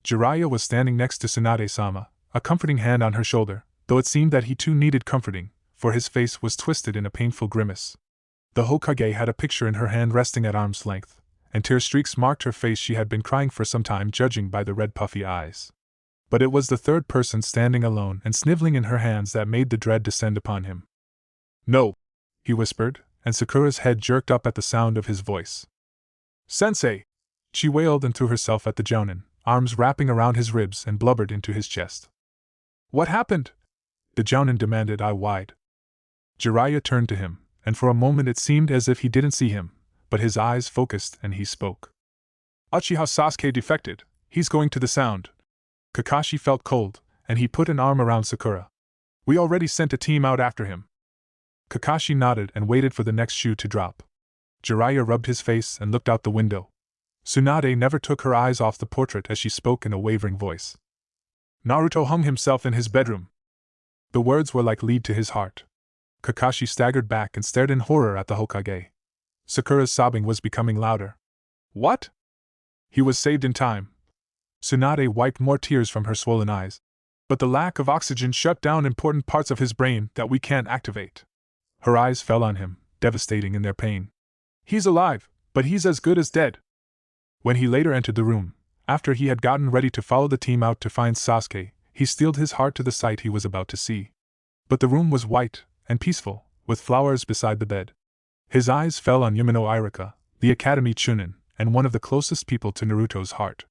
Jiraiya was standing next to Tsunade-sama, a comforting hand on her shoulder, though it seemed that he too needed comforting, for his face was twisted in a painful grimace. The Hokage had a picture in her hand resting at arm's length, and tear streaks marked her face. She had been crying for some time, judging by the red puffy eyes. But it was the third person standing alone and sniveling in her hands that made the dread descend upon him. "No," he whispered, and Sakura's head jerked up at the sound of his voice. "Sensei!" She wailed and threw herself at the Jounin, arms wrapping around his ribs, and blubbered into his chest. "What happened?" the Jounin demanded, eye-wide. Jiraiya turned to him, and for a moment it seemed as if he didn't see him, but his eyes focused and he spoke. "Uchiha Sasuke defected. He's going to the Sound." Kakashi felt cold, and he put an arm around Sakura. "We already sent a team out after him." Kakashi nodded and waited for the next shoe to drop. Jiraiya rubbed his face and looked out the window. Tsunade never took her eyes off the portrait as she spoke in a wavering voice. "Naruto hung himself in his bedroom." The words were like lead to his heart. Kakashi staggered back and stared in horror at the Hokage. Sakura's sobbing was becoming louder. "What?" "He was saved in time." Tsunade wiped more tears from her swollen eyes. "But the lack of oxygen shut down important parts of his brain that we can't activate." Her eyes fell on him, devastating in their pain. "He's alive, but he's as good as dead." When he later entered the room, after he had gotten ready to follow the team out to find Sasuke, he steeled his heart to the sight he was about to see. But the room was white and peaceful, with flowers beside the bed. His eyes fell on Yumino Irika, the Academy Chunin, and one of the closest people to Naruto's heart.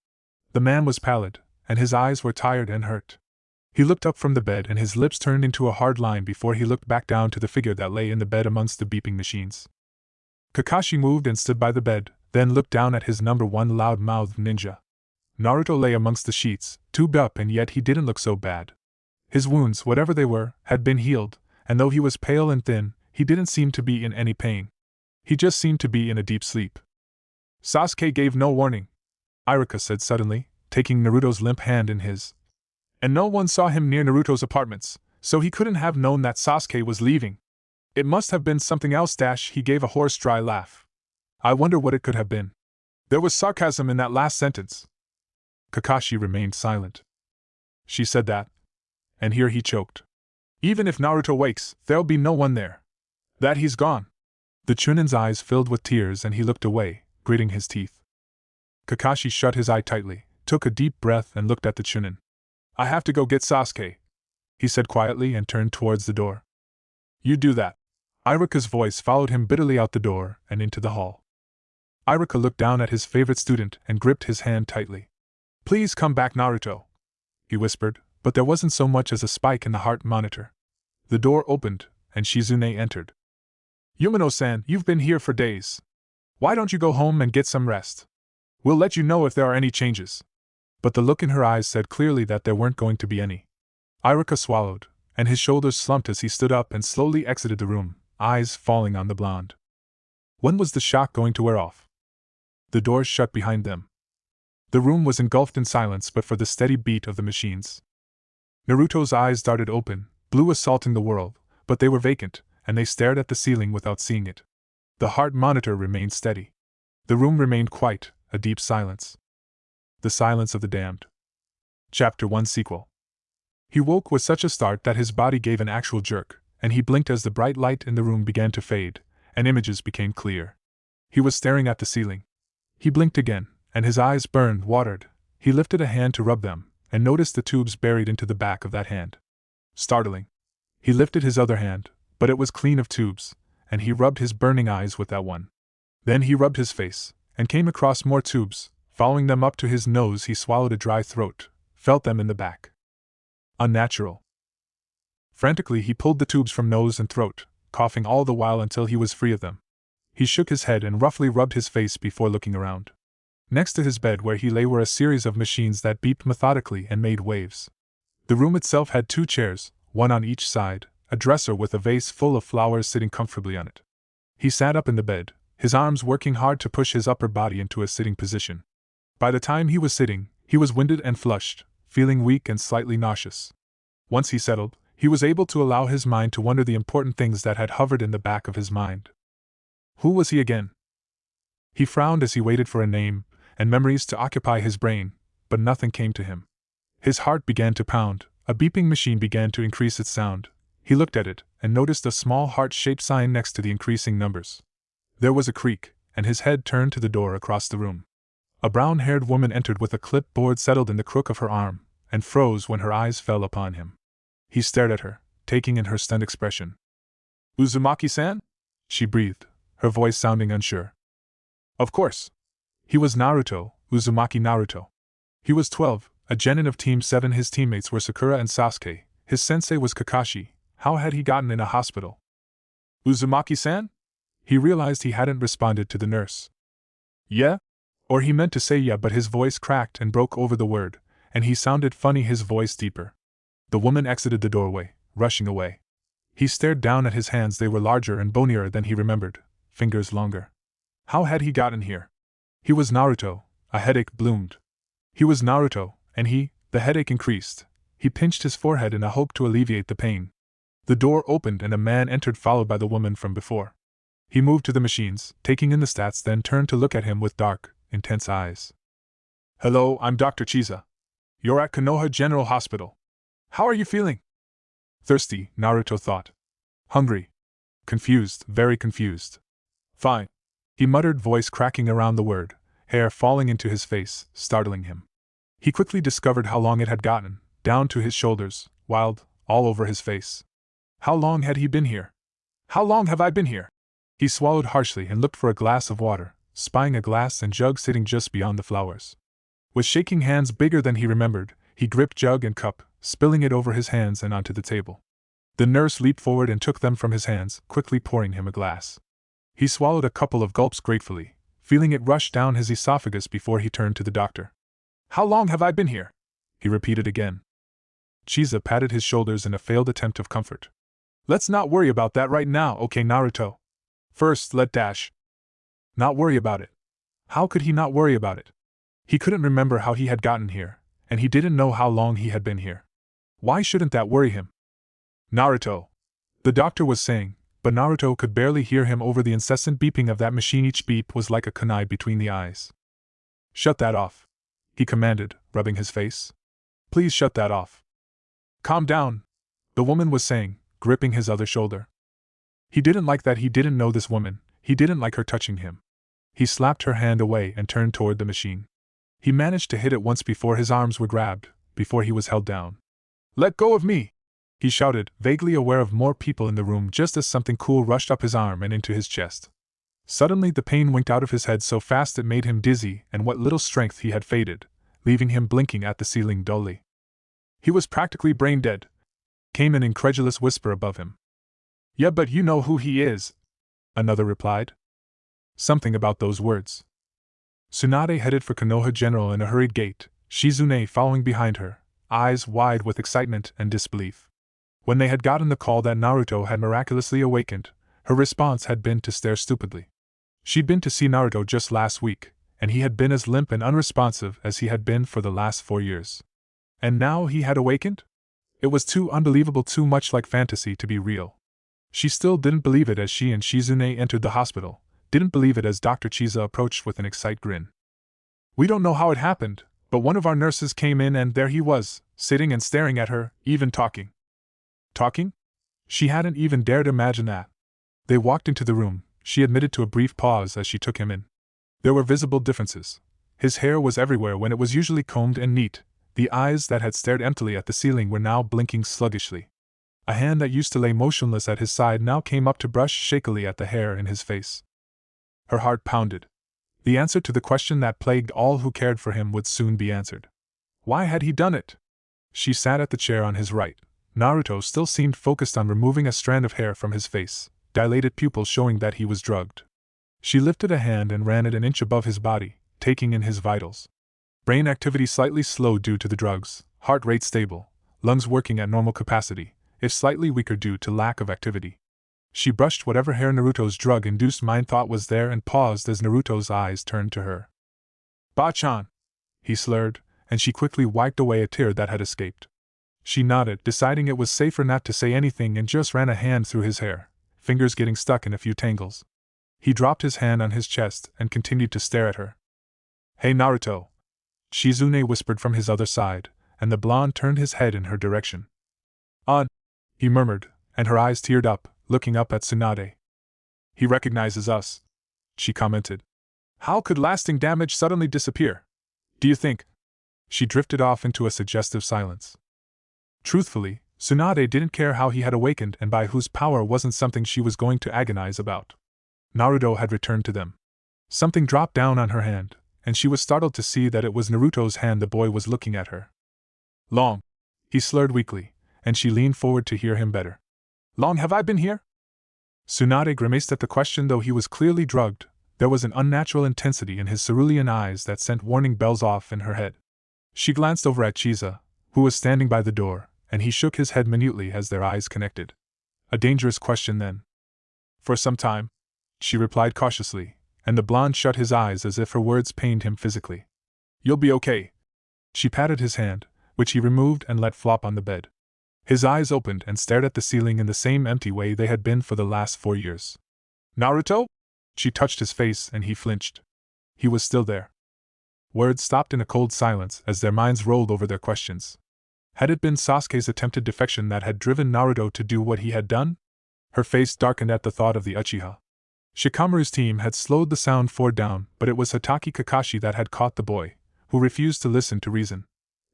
The man was pallid, and his eyes were tired and hurt. He looked up from the bed and his lips turned into a hard line before he looked back down to the figure that lay in the bed amongst the beeping machines. Kakashi moved and stood by the bed, then looked down at his number one loud-mouthed ninja. Naruto lay amongst the sheets, tubed up, and yet he didn't look so bad. His wounds, whatever they were, had been healed, and though he was pale and thin, he didn't seem to be in any pain. He just seemed to be in a deep sleep. "Sasuke gave no warning," Irika said suddenly, taking Naruto's limp hand in his. "And no one saw him near Naruto's apartments, so he couldn't have known that Sasuke was leaving. It must have been something else." He gave a hoarse, dry laugh. "I wonder what it could have been." There was sarcasm in that last sentence. Kakashi remained silent. "She said that." And here he choked. "Even if Naruto wakes, there'll be no one there. That he's gone." The Chunin's eyes filled with tears and he looked away, gritting his teeth. Kakashi shut his eye tightly, took a deep breath and looked at the Chunin. "I have to go get Sasuke," he said quietly and turned towards the door. "You do that." Irika's voice followed him bitterly out the door and into the hall. Irika looked down at his favorite student and gripped his hand tightly. "Please come back, Naruto," he whispered, but there wasn't so much as a spike in the heart monitor. The door opened, and Shizune entered. "Yumino-san, you've been here for days. Why don't you go home and get some rest? We'll let you know if there are any changes." But the look in her eyes said clearly that there weren't going to be any. Irika swallowed, and his shoulders slumped as he stood up and slowly exited the room, eyes falling on the blonde. When was the shock going to wear off? The doors shut behind them. The room was engulfed in silence but for the steady beat of the machines. Naruto's eyes darted open, blue assaulting the world, but they were vacant, and they stared at the ceiling without seeing it. The heart monitor remained steady. The room remained quiet, a deep silence. The silence of the damned. Chapter 1 Sequel. He woke with such a start that his body gave an actual jerk, and he blinked as the bright light in the room began to fade, and images became clear. He was staring at the ceiling. He blinked again, and his eyes burned, watered. He lifted a hand to rub them, and noticed the tubes buried into the back of that hand. Startling. He lifted his other hand, but it was clean of tubes, and he rubbed his burning eyes with that one. Then he rubbed his face, and came across more tubes. Following them up to his nose, he swallowed a dry throat, felt them in the back. Unnatural. Frantically he pulled the tubes from nose and throat, coughing all the while until he was free of them. He shook his head and roughly rubbed his face before looking around. Next to his bed where he lay were a series of machines that beeped methodically and made waves. The room itself had 2 chairs, one on each side, a dresser with a vase full of flowers sitting comfortably on it. He sat up in the bed, his arms working hard to push his upper body into a sitting position. By the time he was sitting, he was winded and flushed, feeling weak and slightly nauseous. Once he settled, he was able to allow his mind to wonder the important things that had hovered in the back of his mind. Who was he again? He frowned as he waited for a name and memories to occupy his brain, but nothing came to him. His heart began to pound, a beeping machine began to increase its sound. He looked at it and noticed a small heart-shaped sign next to the increasing numbers. There was a creak, and his head turned to the door across the room. A brown-haired woman entered with a clipboard settled in the crook of her arm, and froze when her eyes fell upon him. He stared at her, taking in her stunned expression. "Uzumaki-san?" she breathed, her voice sounding unsure. Of course. He was Naruto, Uzumaki Naruto. He was 12, a genin of Team 7. His teammates were Sakura and Sasuke. His sensei was Kakashi. How had he gotten in a hospital? "Uzumaki-san?" He realized he hadn't responded to the nurse. "Yeah?" Or he meant to say yeah, but his voice cracked and broke over the word, and he sounded funny, his voice deeper. The woman exited the doorway, rushing away. He stared down at his hands. They were larger and bonier than he remembered, fingers longer. How had he gotten here? He was Naruto. A headache bloomed. He was Naruto, and the headache increased. He pinched his forehead in a hope to alleviate the pain. The door opened and a man entered, followed by the woman from before. He moved to the machines, taking in the stats, then turned to look at him with dark, intense eyes. "Hello, I'm Dr. Chiza. You're at Konoha General Hospital. How are you feeling?" Thirsty, Naruto thought. Hungry. Confused, very confused. "Fine," he muttered, voice cracking around the word, hair falling into his face, startling him. He quickly discovered how long it had gotten, down to his shoulders, wild, all over his face. How long had he been here? "How long have I been here?" He swallowed harshly and looked for a glass of water, spying a glass and jug sitting just beyond the flowers. With shaking hands bigger than he remembered, he gripped jug and cup, spilling it over his hands and onto the table. The nurse leaped forward and took them from his hands, quickly pouring him a glass. He swallowed a couple of gulps gratefully, feeling it rush down his esophagus before he turned to the doctor. "How long have I been here?" he repeated again. Chiza patted his shoulders in a failed attempt of comfort. "Let's not worry about that right now, okay, Naruto? First, let Dash not worry about it." How could he not worry about it? He couldn't remember how he had gotten here, and he didn't know how long he had been here. Why shouldn't that worry him? "Naruto," the doctor was saying, but Naruto could barely hear him over the incessant beeping of that machine. Each beep was like a kunai between the eyes. "Shut that off," he commanded, rubbing his face. "Please shut that off." "Calm down," the woman was saying, gripping his other shoulder. He didn't like that. He didn't know this woman. He didn't like her touching him. He slapped her hand away and turned toward the machine. He managed to hit it once before his arms were grabbed, before he was held down. "Let go of me!" he shouted, vaguely aware of more people in the room just as something cool rushed up his arm and into his chest. Suddenly the pain winked out of his head so fast it made him dizzy, and what little strength he had faded, leaving him blinking at the ceiling dully. He was practically brain dead, came an incredulous whisper above him. "Yeah, but you know who he is," another replied. Something about those words. Tsunade headed for Konoha General in a hurried gait, Shizune following behind her, eyes wide with excitement and disbelief. When they had gotten the call that Naruto had miraculously awakened, her response had been to stare stupidly. She'd been to see Naruto just last week, and he had been as limp and unresponsive as he had been for the last 4 years. And now he had awakened? It was too unbelievable, too much like fantasy to be real. She still didn't believe it as she and Shizune entered the hospital, didn't believe it as Dr. Chiza approached with an excited grin. "We don't know how it happened, but one of our nurses came in and there he was, sitting and staring at her, even talking." Talking? She hadn't even dared imagine that. They walked into the room, she admitted to a brief pause as she took him in. There were visible differences. His hair was everywhere when it was usually combed and neat. The eyes that had stared emptily at the ceiling were now blinking sluggishly. A hand that used to lay motionless at his side now came up to brush shakily at the hair in his face. Her heart pounded. The answer to the question that plagued all who cared for him would soon be answered. Why had he done it? She sat at the chair on his right. Naruto still seemed focused on removing a strand of hair from his face, dilated pupils showing that he was drugged. She lifted a hand and ran it an inch above his body, taking in his vitals. Brain activity slightly slowed due to the drugs, heart rate stable, lungs working at normal capacity, if slightly weaker due to lack of activity. She brushed whatever hair Naruto's drug-induced mind thought was there and paused as Naruto's eyes turned to her. "Ba-chan," he slurred, and she quickly wiped away a tear that had escaped. She nodded, deciding it was safer not to say anything, and just ran a hand through his hair, fingers getting stuck in a few tangles. He dropped his hand on his chest and continued to stare at her. "Hey Naruto," Shizune whispered from his other side, and the blonde turned his head in her direction. He murmured, and her eyes teared up, looking up at Tsunade. "He recognizes us," she commented. How could lasting damage suddenly disappear? Do you think? She drifted off into a suggestive silence. Truthfully, Tsunade didn't care how he had awakened and by whose power wasn't something she was going to agonize about. Naruto had returned to them. Something dropped down on her hand, and she was startled to see that it was Naruto's hand. The boy was looking at her. Long, he slurred weakly, and she leaned forward to hear him better. Long have I been here? Tsunade grimaced at the question. Though he was clearly drugged, there was an unnatural intensity in his cerulean eyes that sent warning bells off in her head. She glanced over at Chisa, who was standing by the door, and he shook his head minutely as their eyes connected. A dangerous question then. For some time, she replied cautiously, and the blonde shut his eyes as if her words pained him physically. You'll be okay. She patted his hand, which he removed and let flop on the bed. His eyes opened and stared at the ceiling in the same empty way they had been for the last 4 years. Naruto? She touched his face and he flinched. He was still there. Words stopped in a cold silence as their minds rolled over their questions. Had it been Sasuke's attempted defection that had driven Naruto to do what he had done? Her face darkened at the thought of the Uchiha. Shikamaru's team had slowed the sound 4 down, but it was Hatake Kakashi that had caught the boy, who refused to listen to reason.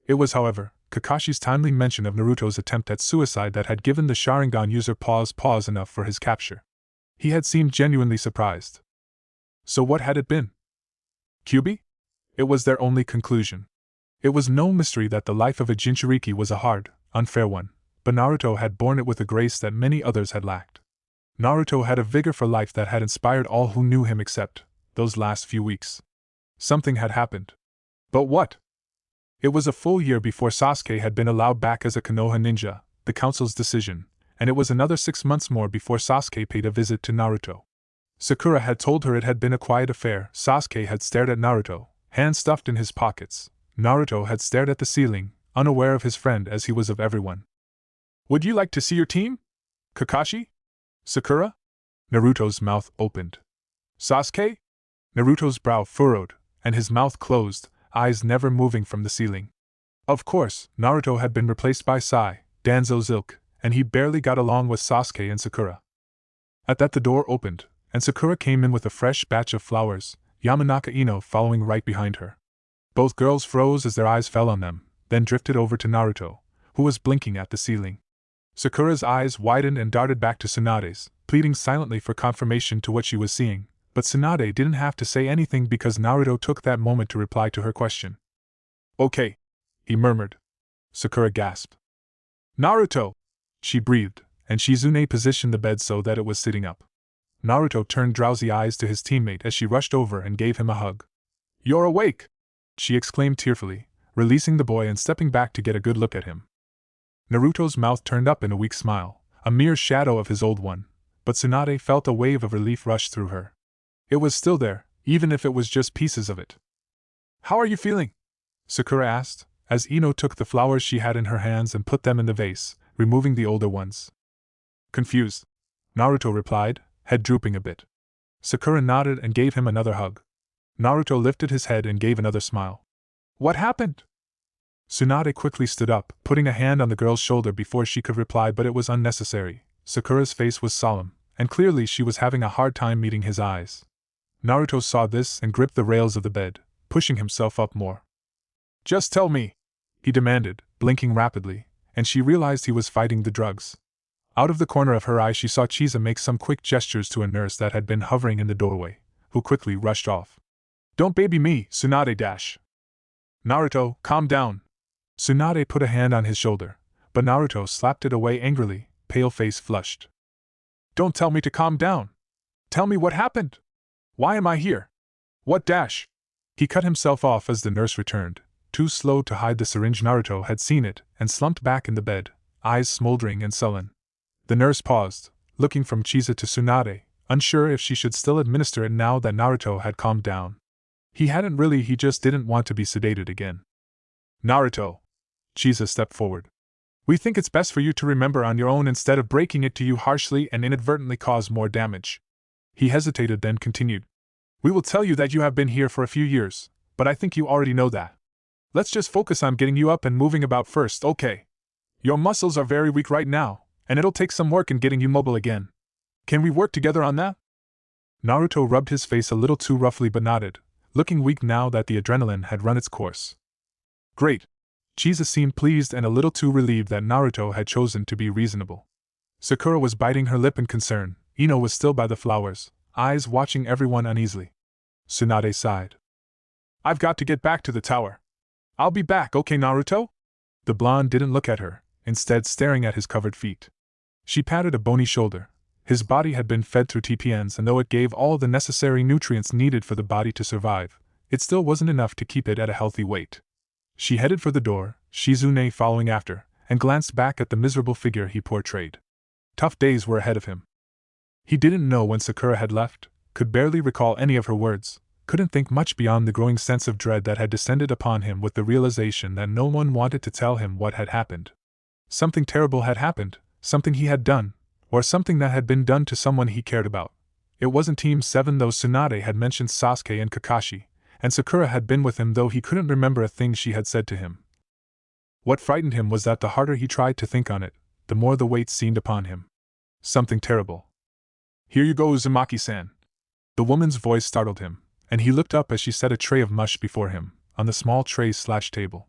It was, however, Kakashi's timely mention of Naruto's attempt at suicide that had given the Sharingan user pause enough for his capture. He had seemed genuinely surprised. So what had it been? Kyuubi? It was their only conclusion. It was no mystery that the life of a Jinchuriki was a hard, unfair one, but Naruto had borne it with a grace that many others had lacked. Naruto had a vigor for life that had inspired all who knew him except those last few weeks. Something had happened. But what? It was a full year before Sasuke had been allowed back as a Konoha ninja, the council's decision, and it was another 6 months more before Sasuke paid a visit to Naruto. Sakura had told her it had been a quiet affair. Sasuke had stared at Naruto, hands stuffed in his pockets. Naruto had stared at the ceiling, unaware of his friend as he was of everyone. Would you like to see your team? Kakashi? Sakura? Naruto's mouth opened. Sasuke? Naruto's brow furrowed, and his mouth closed, eyes never moving from the ceiling. Of course, Naruto had been replaced by Sai, Danzo's ilk, and he barely got along with Sasuke and Sakura. At that the door opened, and Sakura came in with a fresh batch of flowers, Yamanaka Ino following right behind her. Both girls froze as their eyes fell on them, then drifted over to Naruto, who was blinking at the ceiling. Sakura's eyes widened and darted back to Tsunade's, pleading silently for confirmation to what she was seeing, but Tsunade didn't have to say anything because Naruto took that moment to reply to her question. Okay, he murmured. Sakura gasped. Naruto! She breathed, and Shizune positioned the bed so that it was sitting up. Naruto turned drowsy eyes to his teammate as she rushed over and gave him a hug. You're awake! She exclaimed tearfully, releasing the boy and stepping back to get a good look at him. Naruto's mouth turned up in a weak smile, a mere shadow of his old one, but Tsunade felt a wave of relief rush through her. It was still there, even if it was just pieces of it. How are you feeling? Sakura asked, as Ino took the flowers she had in her hands and put them in the vase, removing the older ones. Confused, Naruto replied, head drooping a bit. Sakura nodded and gave him another hug. Naruto lifted his head and gave another smile. What happened? Tsunade quickly stood up, putting a hand on the girl's shoulder before she could reply, but it was unnecessary. Sakura's face was solemn, and clearly she was having a hard time meeting his eyes. Naruto saw this and gripped the rails of the bed, pushing himself up more. Just tell me, he demanded, blinking rapidly, and she realized he was fighting the drugs. Out of the corner of her eye she saw Chisa make some quick gestures to a nurse that had been hovering in the doorway, who quickly rushed off. Don't baby me, Tsunade dash. Naruto, calm down. Tsunade put a hand on his shoulder, but Naruto slapped it away angrily, pale face flushed. Don't tell me to calm down. Tell me what happened. Why am I here? What dash? He cut himself off as the nurse returned, too slow to hide the syringe. Naruto had seen it, and slumped back in the bed, eyes smoldering and sullen. The nurse paused, looking from Chisa to Tsunade, unsure if she should still administer it now that Naruto had calmed down. He hadn't really, he just didn't want to be sedated again. Naruto. Chisa stepped forward. We think it's best for you to remember on your own instead of breaking it to you harshly and inadvertently cause more damage. He hesitated, then continued. We will tell you that you have been here for a few years, but I think you already know that. Let's just focus on getting you up and moving about first, okay? Your muscles are very weak right now, and it'll take some work in getting you mobile again. Can we work together on that? Naruto rubbed his face a little too roughly but nodded, looking weak now that the adrenaline had run its course. Great. Chisa seemed pleased and a little too relieved that Naruto had chosen to be reasonable. Sakura was biting her lip in concern. Ino was still by the flowers, eyes watching everyone uneasily. Tsunade sighed. I've got to get back to the tower. I'll be back, okay, Naruto? The blonde didn't look at her, instead staring at his covered feet. She patted a bony shoulder. His body had been fed through TPNs, and though it gave all the necessary nutrients needed for the body to survive, it still wasn't enough to keep it at a healthy weight. She headed for the door, Shizune following after, and glanced back at the miserable figure he portrayed. Tough days were ahead of him. He didn't know when Sakura had left, could barely recall any of her words, couldn't think much beyond the growing sense of dread that had descended upon him with the realization that no one wanted to tell him what had happened. Something terrible had happened, something he had done, or something that had been done to someone he cared about. It wasn't Team 7 though Tsunade had mentioned Sasuke and Kakashi, and Sakura had been with him though he couldn't remember a thing she had said to him. What frightened him was that the harder he tried to think on it, the more the weight seemed upon him. Something terrible. Here you go, Uzumaki-san. The woman's voice startled him, and he looked up as she set a tray of mush before him, on the small tray/table.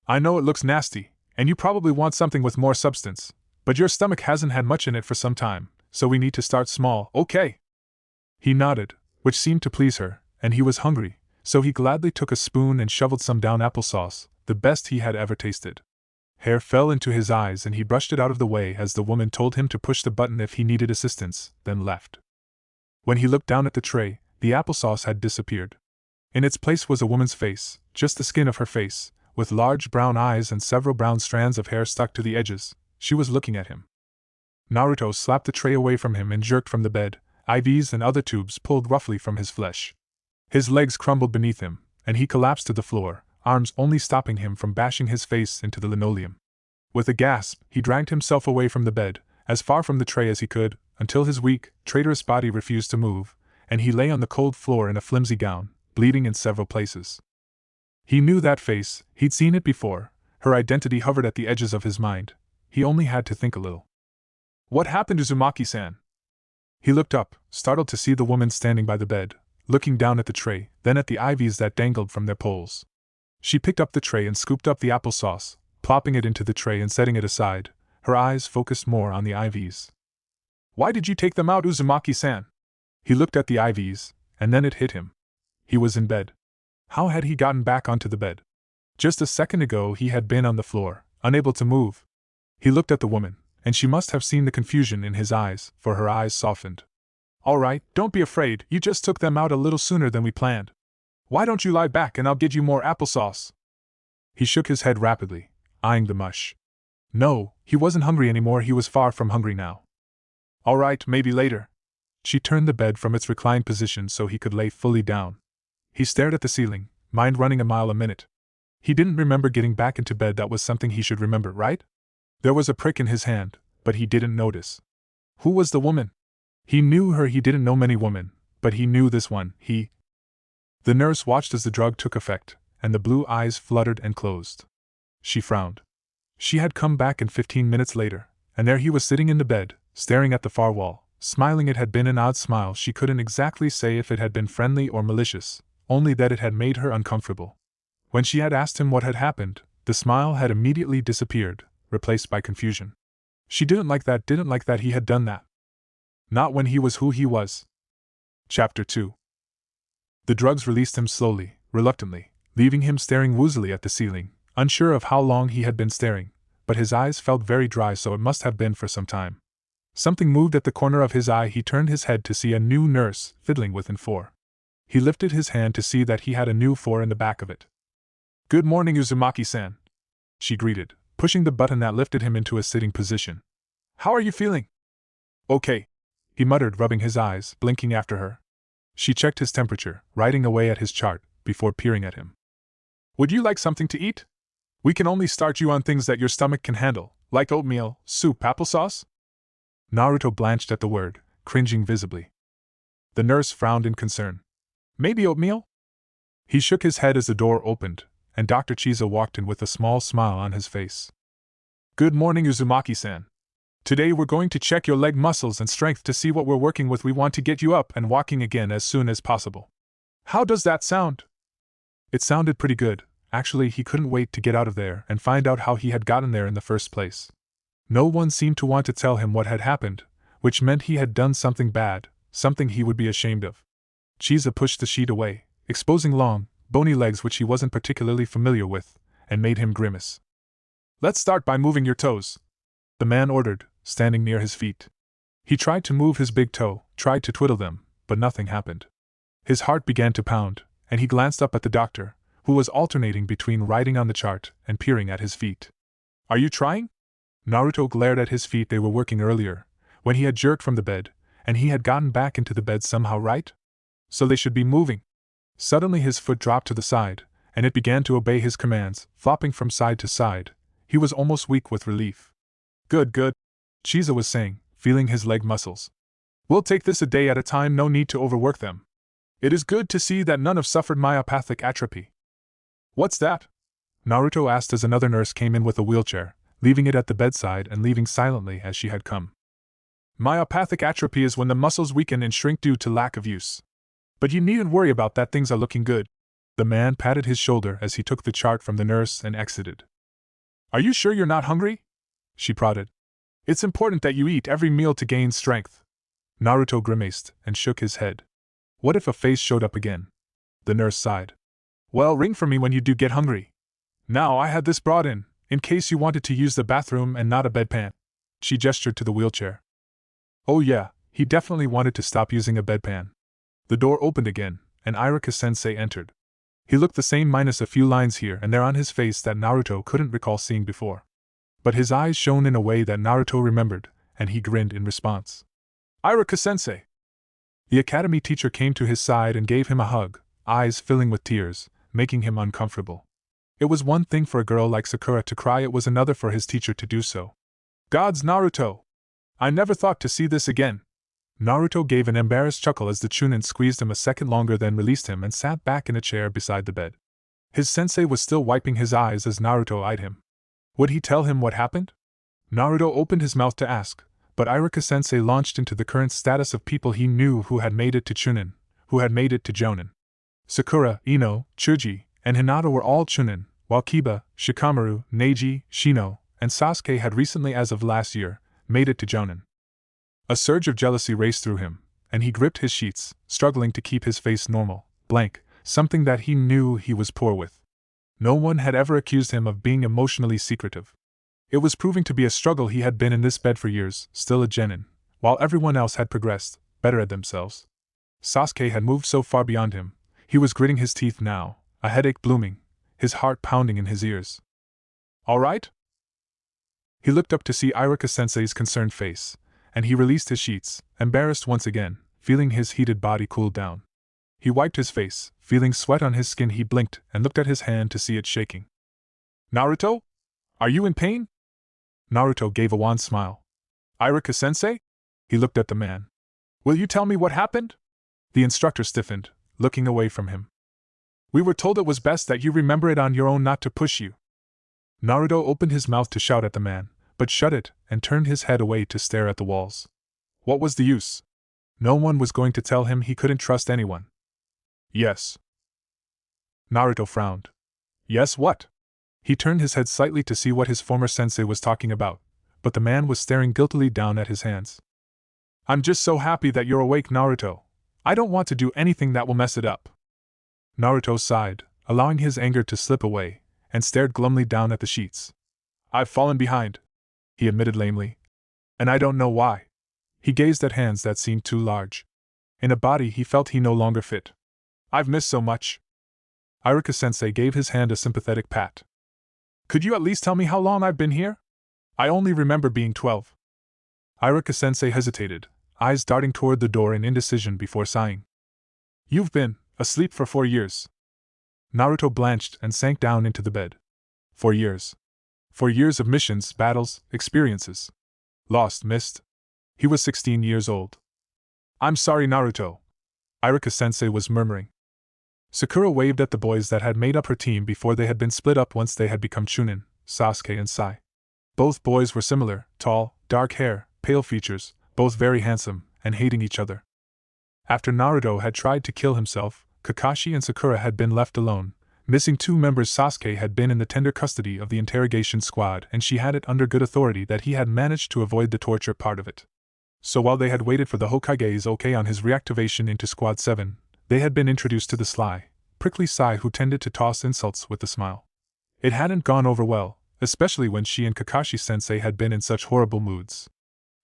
I know it looks nasty, and you probably want something with more substance, but your stomach hasn't had much in it for some time, so we need to start small, okay? He nodded, which seemed to please her, and he was hungry, so he gladly took a spoon and shoveled some down applesauce, the best he had ever tasted. Hair fell into his eyes and he brushed it out of the way as the woman told him to push the button if he needed assistance, then left. When he looked down at the tray, the applesauce had disappeared. In its place was a woman's face, just the skin of her face, with large brown eyes and several brown strands of hair stuck to the edges. She was looking at him. Naruto slapped the tray away from him and jerked from the bed, IVs and other tubes pulled roughly from his flesh. His legs crumbled beneath him, and he collapsed to the floor, arms only stopping him from bashing his face into the linoleum. With a gasp, he dragged himself away from the bed, as far from the tray as he could, until his weak, traitorous body refused to move, and he lay on the cold floor in a flimsy gown, bleeding in several places. He knew that face, he'd seen it before, her identity hovered at the edges of his mind. He only had to think a little. What happened to Uzumaki-san? He looked up, startled to see the woman standing by the bed, looking down at the tray, then at the IVs that dangled from their poles. She picked up the tray and scooped up the applesauce, plopping it into the tray and setting it aside, her eyes focused more on the IVs. Why did you take them out, Uzumaki-san? He looked at the IVs, and then it hit him. He was in bed. How had he gotten back onto the bed? Just a second ago he had been on the floor, unable to move. He looked at the woman, and she must have seen the confusion in his eyes, for her eyes softened. All right, don't be afraid, you just took them out a little sooner than we planned. Why don't you lie back and I'll get you more applesauce? He shook his head rapidly, eyeing the mush. No, he wasn't hungry anymore, he was far from hungry now. All right, maybe later. She turned the bed from its reclined position so he could lay fully down. He stared at the ceiling, mind running a mile a minute. He didn't remember getting back into bed, that was something he should remember, right? There was a prick in his hand, but he didn't notice. Who was the woman? He knew her, he didn't know many women, but he knew this one, The nurse watched as the drug took effect, and the blue eyes fluttered and closed. She frowned. She had come back in 15 minutes later, and there he was sitting in the bed, staring at the far wall, smiling. It had been an odd smile, she couldn't exactly say if it had been friendly or malicious, only that it had made her uncomfortable. When she had asked him what had happened, the smile had immediately disappeared, replaced by confusion. She didn't like that he had done that. Not when he was who he was. Chapter 2. The drugs released him slowly, reluctantly, leaving him staring woozily at the ceiling, unsure of how long he had been staring, but his eyes felt very dry, so it must have been for some time. Something moved at the corner of his eye. He turned his head to see a new nurse fiddling with an 4. He lifted his hand to see that he had a new 4 in the back of it. Good morning, Uzumaki-san, she greeted, pushing the button that lifted him into a sitting position. How are you feeling? Okay, he muttered, rubbing his eyes, blinking after her. She checked his temperature, writing away at his chart, before peering at him. Would you like something to eat? We can only start you on things that your stomach can handle, like oatmeal, soup, applesauce? Naruto blanched at the word, cringing visibly. The nurse frowned in concern. Maybe oatmeal? He shook his head as the door opened, and Dr. Chisa walked in with a small smile on his face. Good morning, Uzumaki-san. Today we're going to check your leg muscles and strength to see what we're working with. We want to get you up and walking again as soon as possible. How does that sound? It sounded pretty good. Actually, he couldn't wait to get out of there and find out how he had gotten there in the first place. No one seemed to want to tell him what had happened, which meant he had done something bad, something he would be ashamed of. Chisa pushed the sheet away, exposing long, bony legs which he wasn't particularly familiar with, and made him grimace. Let's start by moving your toes, the man ordered, standing near his feet. He tried to move his big toe, tried to twiddle them, but nothing happened. His heart began to pound, and he glanced up at the doctor, who was alternating between writing on the chart and peering at his feet. Are you trying? Naruto glared at his feet. They were working earlier, when he had jerked from the bed, and he had gotten back into the bed somehow, right? So they should be moving. Suddenly his foot dropped to the side, and it began to obey his commands, flopping from side to side. He was almost weak with relief. Good, good, Chisa was saying, feeling his leg muscles. We'll take this a day at a time, no need to overwork them. It is good to see that none have suffered myopathic atrophy. What's that? Naruto asked as another nurse came in with a wheelchair, leaving it at the bedside and leaving silently as she had come. Myopathic atrophy is when the muscles weaken and shrink due to lack of use. But you needn't worry about that, things are looking good. The man patted his shoulder as he took the chart from the nurse and exited. Are you sure you're not hungry? She prodded. It's important that you eat every meal to gain strength. Naruto grimaced and shook his head. What if a face showed up again? The nurse sighed. Well, ring for me when you do get hungry. Now I had this brought in case you wanted to use the bathroom and not a bedpan. She gestured to the wheelchair. Oh yeah, he definitely wanted to stop using a bedpan. The door opened again, and Iruka-sensei entered. He looked the same minus a few lines here and there on his face that Naruto couldn't recall seeing before. But his eyes shone in a way that Naruto remembered, and he grinned in response. Iruka-sensei! The academy teacher came to his side and gave him a hug, eyes filling with tears, making him uncomfortable. It was one thing for a girl like Sakura to cry, it was another for his teacher to do so. Gods, Naruto! I never thought to see this again. Naruto gave an embarrassed chuckle as the Chunin squeezed him a second longer, then released him and sat back in a chair beside the bed. His sensei was still wiping his eyes as Naruto eyed him. Would he tell him what happened? Naruto opened his mouth to ask, but Iruka-sensei launched into the current status of people he knew who had made it to Chunin, who had made it to Jonin. Sakura, Ino, Chuji, and Hinata were all Chunin, while Kiba, Shikamaru, Neji, Shino, and Sasuke had recently, as of last year, made it to Jonin. A surge of jealousy raced through him, and he gripped his sheets, struggling to keep his face normal, blank, something that he knew he was poor with. No one had ever accused him of being emotionally secretive. It was proving to be a struggle. He had been in this bed for years, still a genin, while everyone else had progressed, better at themselves. Sasuke had moved so far beyond him. He was gritting his teeth now, a headache blooming, his heart pounding in his ears. All right? He looked up to see Iruka-sensei's concerned face, and he released his sheets, embarrassed once again, feeling his heated body cool down. He wiped his face, feeling sweat on his skin. He blinked and looked at his hand to see it shaking. Naruto? Are you in pain? Naruto gave a wan smile. Iruka-sensei? He looked at the man. Will you tell me what happened? The instructor stiffened, looking away from him. We were told it was best that you remember it on your own, not to push you. Naruto opened his mouth to shout at the man, but shut it and turned his head away to stare at the walls. What was the use? No one was going to tell him. He couldn't trust anyone. Yes. Naruto frowned. Yes, what? He turned his head slightly to see what his former sensei was talking about, but the man was staring guiltily down at his hands. I'm just so happy that you're awake, Naruto. I don't want to do anything that will mess it up. Naruto sighed, allowing his anger to slip away, and stared glumly down at the sheets. I've fallen behind, he admitted lamely. And I don't know why. He gazed at hands that seemed too large. In a body he felt he no longer fit. I've missed so much. Iruka-sensei gave his hand a sympathetic pat. Could you at least tell me how long I've been here? I only remember being 12. Iruka-sensei hesitated, eyes darting toward the door in indecision before sighing. You've been asleep for 4 years. Naruto blanched and sank down into the bed. 4 years. 4 years of missions, battles, experiences. Lost, missed. He was 16 years old. I'm sorry, Naruto. Iruka-sensei was murmuring. Sakura waved at the boys that had made up her team before they had been split up once they had become Chunin, Sasuke and Sai. Both boys were similar, tall, dark hair, pale features, both very handsome, and hating each other. After Naruto had tried to kill himself, Kakashi and Sakura had been left alone. Missing two members, Sasuke had been in the tender custody of the interrogation squad, and she had it under good authority that he had managed to avoid the torture part of it. So while they had waited for the Hokage's okay on his reactivation into Squad 7, they had been introduced to the sly, prickly Sai who tended to toss insults with a smile. It hadn't gone over well, especially when she and Kakashi-sensei had been in such horrible moods.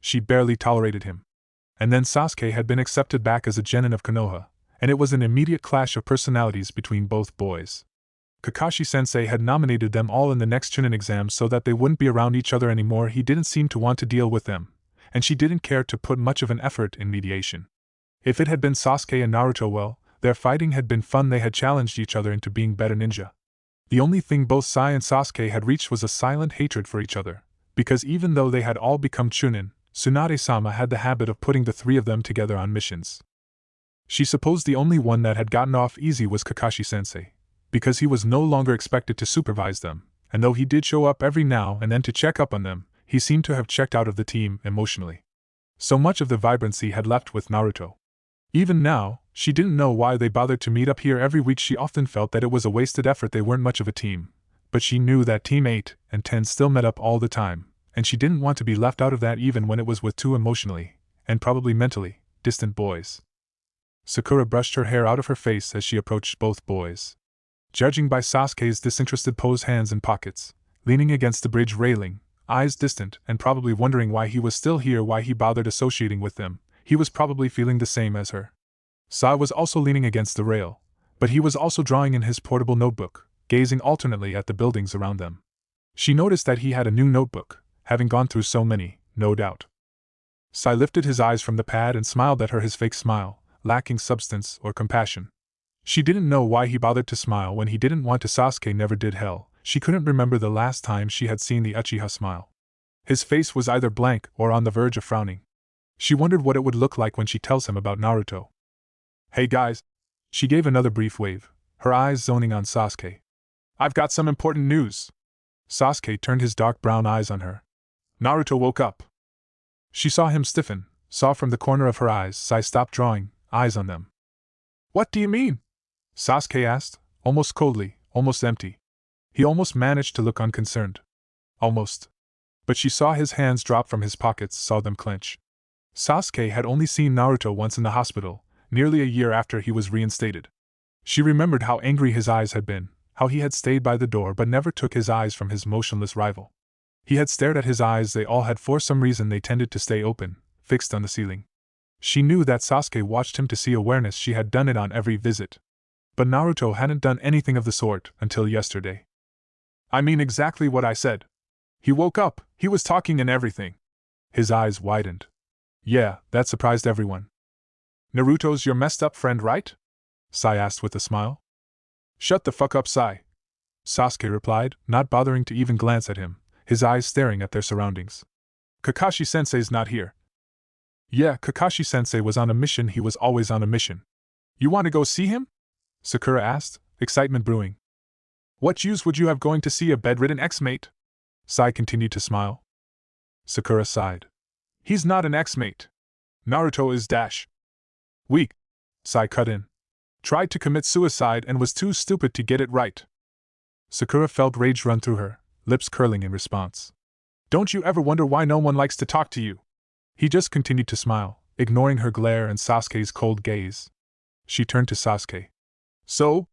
She barely tolerated him. And then Sasuke had been accepted back as a genin of Konoha, and it was an immediate clash of personalities between both boys. Kakashi-sensei had nominated them all in the next Chunin exam so that they wouldn't be around each other anymore. He didn't seem to want to deal with them, and she didn't care to put much of an effort in mediation. If it had been Sasuke and Naruto, well, their fighting had been fun. They had challenged each other into being better ninja. The only thing both Sai and Sasuke had reached was a silent hatred for each other, because even though they had all become Chunin, Tsunade-sama had the habit of putting the three of them together on missions. She supposed the only one that had gotten off easy was Kakashi-sensei, because he was no longer expected to supervise them, and though he did show up every now and then to check up on them, he seemed to have checked out of the team emotionally. So much of the vibrancy had left with Naruto. Even now, she didn't know why they bothered to meet up here every week. She often felt that it was a wasted effort. They weren't much of a team, but she knew that Team 8 and 10 still met up all the time, and she didn't want to be left out of that even when it was with two emotionally, and probably mentally, distant boys. Sakura brushed her hair out of her face as she approached both boys. Judging by Sasuke's disinterested pose, hands in pockets, leaning against the bridge railing, eyes distant and probably wondering why he was still here, why he bothered associating with them, he was probably feeling the same as her. Sai was also leaning against the rail, but he was also drawing in his portable notebook, gazing alternately at the buildings around them. She noticed that he had a new notebook, having gone through so many, no doubt. Sai lifted his eyes from the pad and smiled at her, his fake smile, lacking substance or compassion. She didn't know why he bothered to smile when he didn't want to. Sasuke never did. Hell, she couldn't remember the last time she had seen the Uchiha smile. His face was either blank or on the verge of frowning. She wondered what it would look like when she tells him about Naruto. Hey guys. She gave another brief wave, her eyes zoning on Sasuke. I've got some important news. Sasuke turned his dark brown eyes on her. Naruto woke up. She saw him stiffen, saw from the corner of her eyes. Sai stopped drawing, eyes on them. What do you mean? Sasuke asked, almost coldly, almost empty. He almost managed to look unconcerned. Almost. But she saw his hands drop from his pockets, saw them clench. Sasuke had only seen Naruto once in the hospital, nearly a year after he was reinstated. She remembered how angry his eyes had been, how he had stayed by the door but never took his eyes from his motionless rival. He had stared at his eyes. They all had, for some reason they tended to stay open, fixed on the ceiling. She knew that Sasuke watched him to see awareness. She had done it on every visit. But Naruto hadn't done anything of the sort until yesterday. I mean exactly what I said. He woke up, he was talking and everything. His eyes widened. Yeah, that surprised everyone. Naruto's your messed up friend, right? Sai asked with a smile. Shut the fuck up, Sai. Sasuke replied, not bothering to even glance at him, his eyes staring at their surroundings. Kakashi-sensei's not here. Yeah, Kakashi-sensei was on a mission. He was always on a mission. You want to go see him? Sakura asked, excitement brewing. What use would you have going to see a bedridden ex-mate? Sai continued to smile. Sakura sighed. He's not an ex-mate. Naruto is dash. Weak. Sai cut in. Tried to commit suicide and was too stupid to get it right. Sakura felt rage run through her, lips curling in response. Don't you ever wonder why no one likes to talk to you? He just continued to smile, ignoring her glare and Sasuke's cold gaze. She turned to Sasuke. So?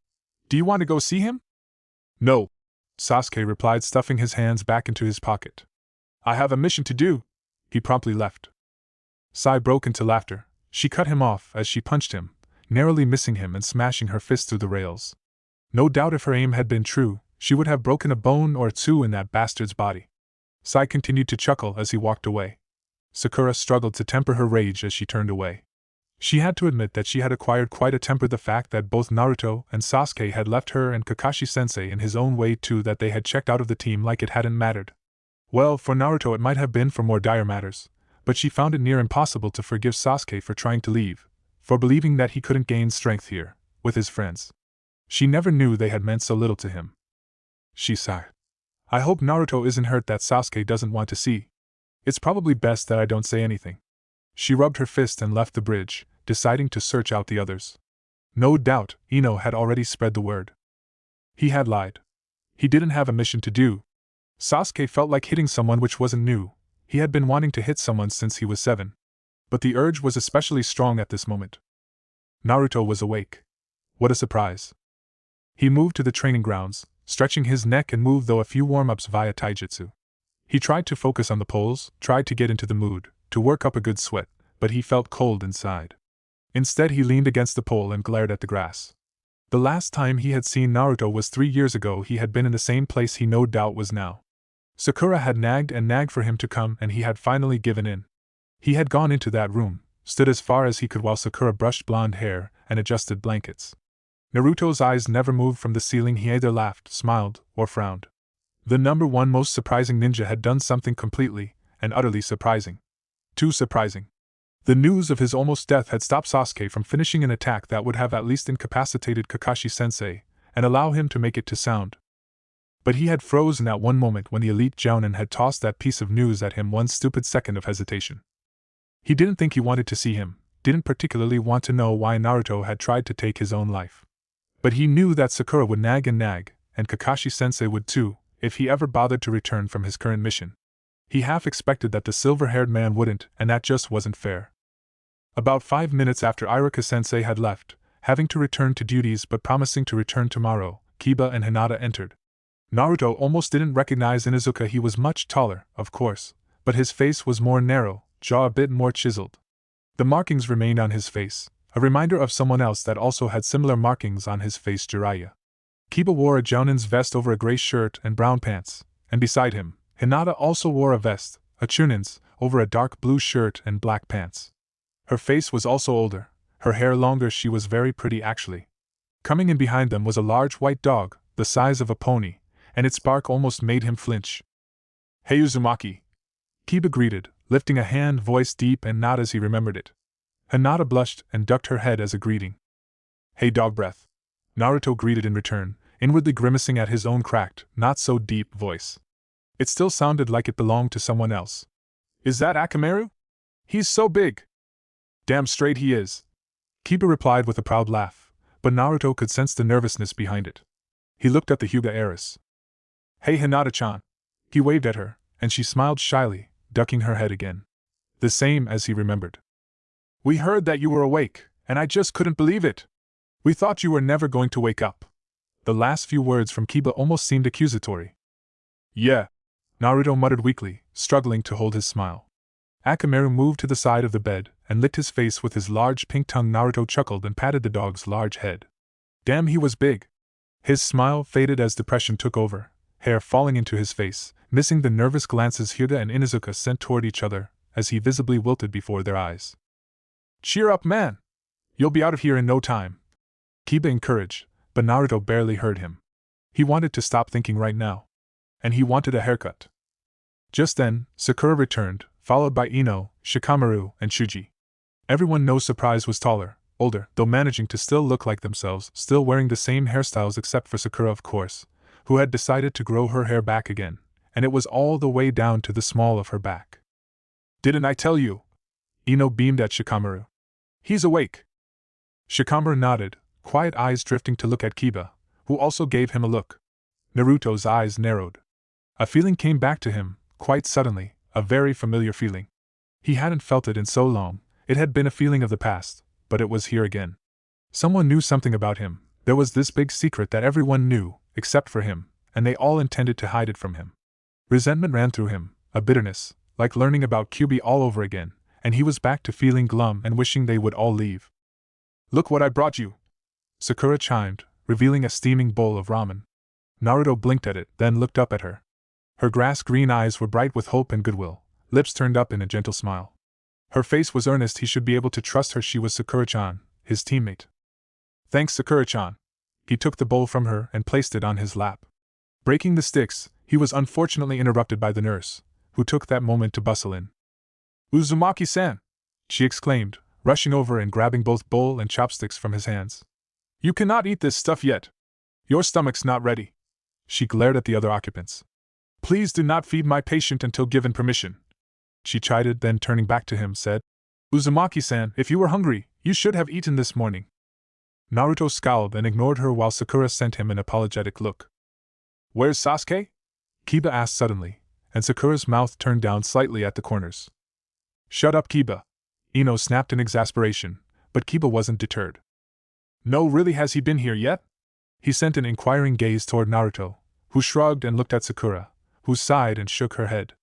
Do you want to go see him? No. Sasuke replied, stuffing his hands back into his pocket. I have a mission to do. He promptly left. Sai broke into laughter. She cut him off as she punched him, narrowly missing him and smashing her fist through the rails. No doubt if her aim had been true, she would have broken a bone or two in that bastard's body. Sai continued to chuckle as he walked away. Sakura struggled to temper her rage as she turned away. She had to admit that she had acquired quite a temper. The fact that both Naruto and Sasuke had left her and Kakashi-sensei in his own way too, that they had checked out of the team like it hadn't mattered. Well, for Naruto it might have been for more dire matters, but she found it near impossible to forgive Sasuke for trying to leave, for believing that he couldn't gain strength here, with his friends. She never knew they had meant so little to him. She sighed. I hope Naruto isn't hurt that Sasuke doesn't want to see. It's probably best that I don't say anything. She rubbed her fist and left the bridge, deciding to search out the others. No doubt, Ino had already spread the word. He had lied. He didn't have a mission to do. Sasuke felt like hitting someone, which wasn't new. He had been wanting to hit someone since he was 7. But the urge was especially strong at this moment. Naruto was awake. What a surprise. He moved to the training grounds, stretching his neck and moved though a few warm-ups via taijutsu. He tried to focus on the poles, tried to get into the mood, to work up a good sweat, but he felt cold inside. Instead he leaned against the pole and glared at the grass. The last time he had seen Naruto was 3 years ago. He had been in the same place he no doubt was now. Sakura had nagged and nagged for him to come, and he had finally given in. He had gone into that room, stood as far as he could while Sakura brushed blonde hair and adjusted blankets. Naruto's eyes never moved from the ceiling. He either laughed, smiled, or frowned. The number one most surprising ninja had done something completely and utterly surprising. Too surprising. The news of his almost death had stopped Sasuke from finishing an attack that would have at least incapacitated Kakashi-sensei and allow him to make it to sound. But he had frozen at one moment when the elite Jounin had tossed that piece of news at him. One stupid second of hesitation. He didn't think he wanted to see him, didn't particularly want to know why Naruto had tried to take his own life. But he knew that Sakura would nag, and Kakashi-sensei would too, if he ever bothered to return from his current mission. He half expected that the silver-haired man wouldn't, and that just wasn't fair. About 5 minutes after Iruka-sensei had left, having to return to duties but promising to return tomorrow, Kiba and Hinata entered. Naruto almost didn't recognize Inuzuka. He was much taller, of course, but his face was more narrow, jaw a bit more chiseled. The markings remained on his face, a reminder of someone else that also had similar markings on his face, Jiraiya. Kiba wore a Jounin's vest over a gray shirt and brown pants, and beside him, Hinata also wore a vest, a Chunin's, over a dark blue shirt and black pants. Her face was also older, her hair longer. She was very pretty actually. Coming in behind them was a large white dog, the size of a pony, and its bark almost made him flinch. "Hey Uzumaki!" Kiba greeted, lifting a hand, voice deep and not as he remembered it. Hinata blushed and ducked her head as a greeting. "Hey dog breath!" Naruto greeted in return, inwardly grimacing at his own cracked, not-so-deep voice. It still sounded like it belonged to someone else. "Is that Akamaru? He's so big!" "Damn straight he is!" Kiba replied with a proud laugh, but Naruto could sense the nervousness behind it. He looked at the Hyuga heiress. "Hey Hinata-chan!" He waved at her, and she smiled shyly, ducking her head again. The same as he remembered. "We heard that you were awake, and I just couldn't believe it. We thought you were never going to wake up." The last few words from Kiba almost seemed accusatory. "Yeah," Naruto muttered weakly, struggling to hold his smile. Akamaru moved to the side of the bed and licked his face with his large pink tongue. Naruto chuckled and patted the dog's large head. Damn, he was big. His smile faded as depression took over, hair falling into his face, missing the nervous glances Hyuga and Inuzuka sent toward each other, as he visibly wilted before their eyes. "Cheer up, man! You'll be out of here in no time," Kiba encouraged, but Naruto barely heard him. He wanted to stop thinking right now. And he wanted a haircut. Just then, Sakura returned, followed by Ino, Shikamaru, and Shuji. Everyone, no surprise, was taller, older, though managing to still look like themselves, still wearing the same hairstyles except for Sakura, of course, who had decided to grow her hair back again, and it was all the way down to the small of her back. "Didn't I tell you?" Ino beamed at Shikamaru. "He's awake." Shikamaru nodded, quiet eyes drifting to look at Kiba, who also gave him a look. Naruto's eyes narrowed. A feeling came back to him, quite suddenly, a very familiar feeling. He hadn't felt it in so long. It had been a feeling of the past, but it was here again. Someone knew something about him. There was this big secret that everyone knew, except for him, and they all intended to hide it from him. Resentment ran through him, a bitterness, like learning about Kyuubi all over again, and he was back to feeling glum and wishing they would all leave. "Look what I brought you!" Sakura chimed, revealing a steaming bowl of ramen. Naruto blinked at it, then looked up at her. Her grass-green eyes were bright with hope and goodwill, lips turned up in a gentle smile. Her face was earnest. He should be able to trust her. She was Sakura-chan, his teammate. "Thanks, Sakura-chan." He took the bowl from her and placed it on his lap. Breaking the sticks, he was unfortunately interrupted by the nurse, who took that moment to bustle in. "Uzumaki-san!" she exclaimed, rushing over and grabbing both bowl and chopsticks from his hands. "You cannot eat this stuff yet. Your stomach's not ready." She glared at the other occupants. "Please do not feed my patient until given permission." she chided, then turning back to him, said, Uzumaki-san, if you were hungry, you should have eaten this morning. Naruto scowled and ignored her while Sakura sent him an apologetic look. Where's Sasuke? Kiba asked suddenly, and Sakura's mouth turned down slightly at the corners. Shut up, Kiba! Ino snapped in exasperation, but Kiba wasn't deterred. No, really, has he been here yet? He sent an inquiring gaze toward Naruto, who shrugged and looked at Sakura, who sighed and shook her head.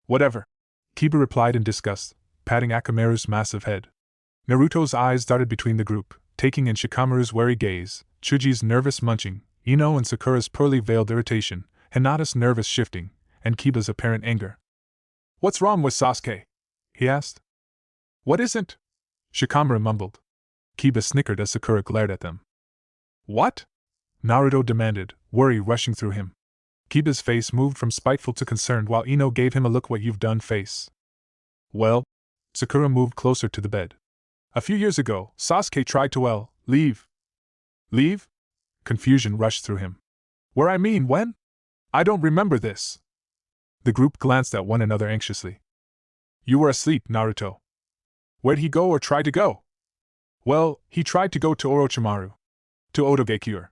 Whatever, Kiba replied in disgust, patting Akamaru's massive head. Naruto's eyes darted between the group, taking in Shikamaru's wary gaze, Chuji's nervous munching, Ino and Sakura's poorly veiled irritation, Hinata's nervous shifting, and Kiba's apparent anger. What's wrong with Sasuke? He asked. What isn't? Shikamaru mumbled. Kiba snickered as Sakura glared at them. What? Naruto demanded, worry rushing through him. Kiba's face moved from spiteful to concerned while Ino gave him a look what you've done face. Well, Sakura moved closer to the bed. A few years ago, Sasuke tried to, leave. Leave? Confusion rushed through him. When? I don't remember this. The group glanced at one another anxiously. You were asleep, Naruto. Where'd he go or try to go? Well, he tried to go to Orochimaru. To Otogekure.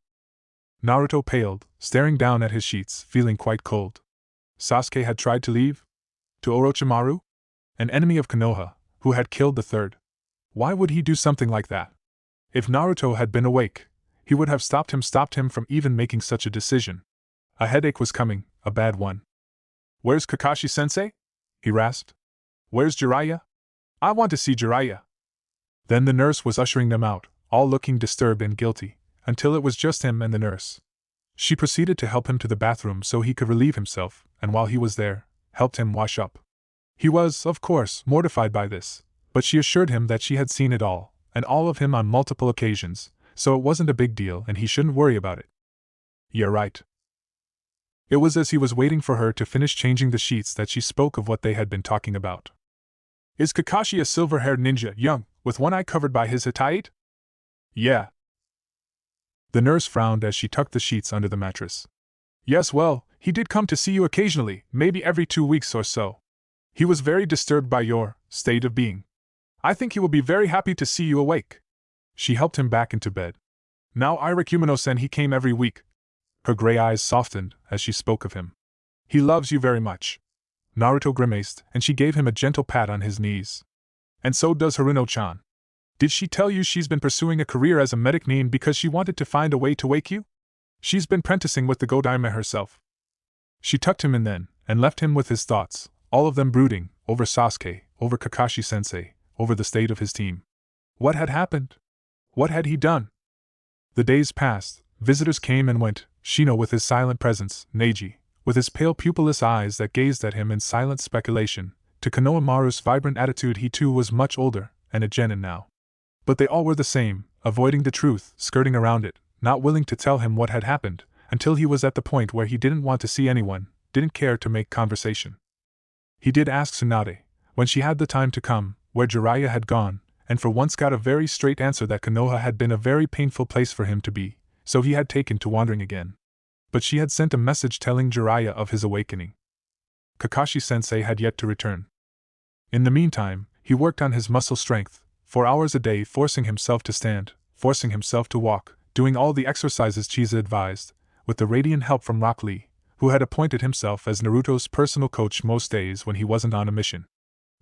Naruto paled, staring down at his sheets, feeling quite cold. Sasuke had tried to leave? To Orochimaru? An enemy of Konoha, who had killed the third. Why would he do something like that? If Naruto had been awake, he would have stopped him from even making such a decision. A headache was coming, a bad one. Where's Kakashi-sensei? He rasped. Where's Jiraiya? I want to see Jiraiya. Then the nurse was ushering them out, all looking disturbed and guilty, until it was just him and the nurse. She proceeded to help him to the bathroom so he could relieve himself, and while he was there, helped him wash up. He was, of course, mortified by this, but she assured him that she had seen it all, and all of him on multiple occasions, so it wasn't a big deal and he shouldn't worry about it. You're right. It was as he was waiting for her to finish changing the sheets that she spoke of what they had been talking about. Is Kakashi a silver-haired ninja, young, with one eye covered by his Hittite? Yeah. The nurse frowned as she tucked the sheets under the mattress. Yes, well, he did come to see you occasionally, maybe every 2 weeks or so. He was very disturbed by your state of being. I think he will be very happy to see you awake. She helped him back into bed. Now Irakumino-sen, he came every week. Her gray eyes softened as she spoke of him. He loves you very much. Naruto grimaced, and she gave him a gentle pat on his knees. And so does Haruno-chan. Did she tell you she's been pursuing a career as a medic nin because she wanted to find a way to wake you? She's been prenticing with the Godaime herself. She tucked him in then, and left him with his thoughts, all of them brooding, over Sasuke, over Kakashi-sensei, over the state of his team. What had happened? What had he done? The days passed, visitors came and went, Shino with his silent presence, Neji, with his pale pupilless eyes that gazed at him in silent speculation, to Konohamaru's vibrant attitude. He too was much older, and a genin now. But they all were the same, avoiding the truth, skirting around it, not willing to tell him what had happened, until he was at the point where he didn't want to see anyone, didn't care to make conversation. He did ask Tsunade, when she had the time to come, where Jiraiya had gone, and for once got a very straight answer that Konoha had been a very painful place for him to be, so he had taken to wandering again. But she had sent a message telling Jiraiya of his awakening. Kakashi-sensei had yet to return. In the meantime, he worked on his muscle strength, 4 hours a day, forcing himself to stand, forcing himself to walk, doing all the exercises Chisa advised, with the radiant help from Rock Lee, who had appointed himself as Naruto's personal coach most days when he wasn't on a mission.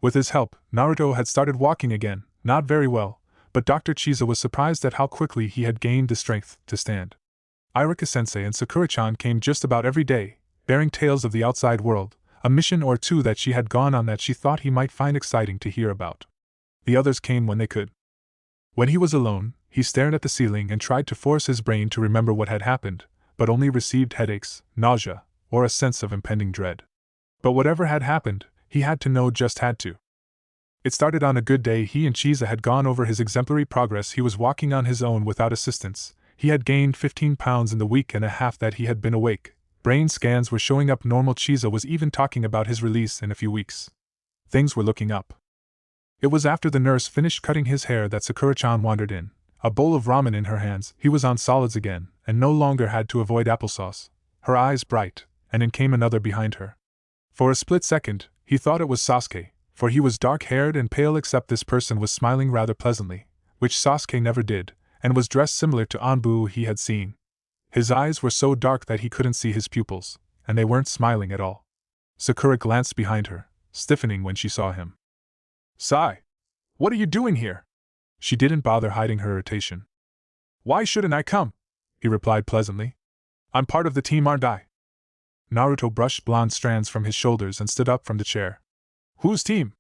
With his help, Naruto had started walking again, not very well, but Dr. Chisa was surprised at how quickly he had gained the strength to stand. Iruka-sensei and Sakura-chan came just about every day, bearing tales of the outside world, a mission or two that she had gone on that she thought he might find exciting to hear about. The others came when they could. When he was alone, he stared at the ceiling and tried to force his brain to remember what had happened, but only received headaches, nausea, or a sense of impending dread. But whatever had happened, he had to know, just had to. It started on a good day. He and Chisa had gone over his exemplary progress. He was walking on his own without assistance. He had gained 15 pounds in the week and a half that he had been awake. Brain scans were showing up normal. Chisa was even talking about his release in a few weeks. Things were looking up. It was after the nurse finished cutting his hair that Sakura-chan wandered in, a bowl of ramen in her hands. He was on solids again, and no longer had to avoid applesauce. Her eyes bright, and in came another behind her. For a split second, he thought it was Sasuke. for he was dark-haired and pale, except this person was smiling rather pleasantly, which Sasuke never did, and was dressed similar to Anbu he had seen. His eyes were so dark that he couldn't see his pupils, and they weren't smiling at all. Sakura glanced behind her, stiffening when she saw him. "Sai! What are you doing here?" She didn't bother hiding her irritation. "Why shouldn't I come?" he replied pleasantly. "I'm part of the team, aren't I?" Naruto brushed blonde strands from his shoulders and stood up from the chair. "Whose team?"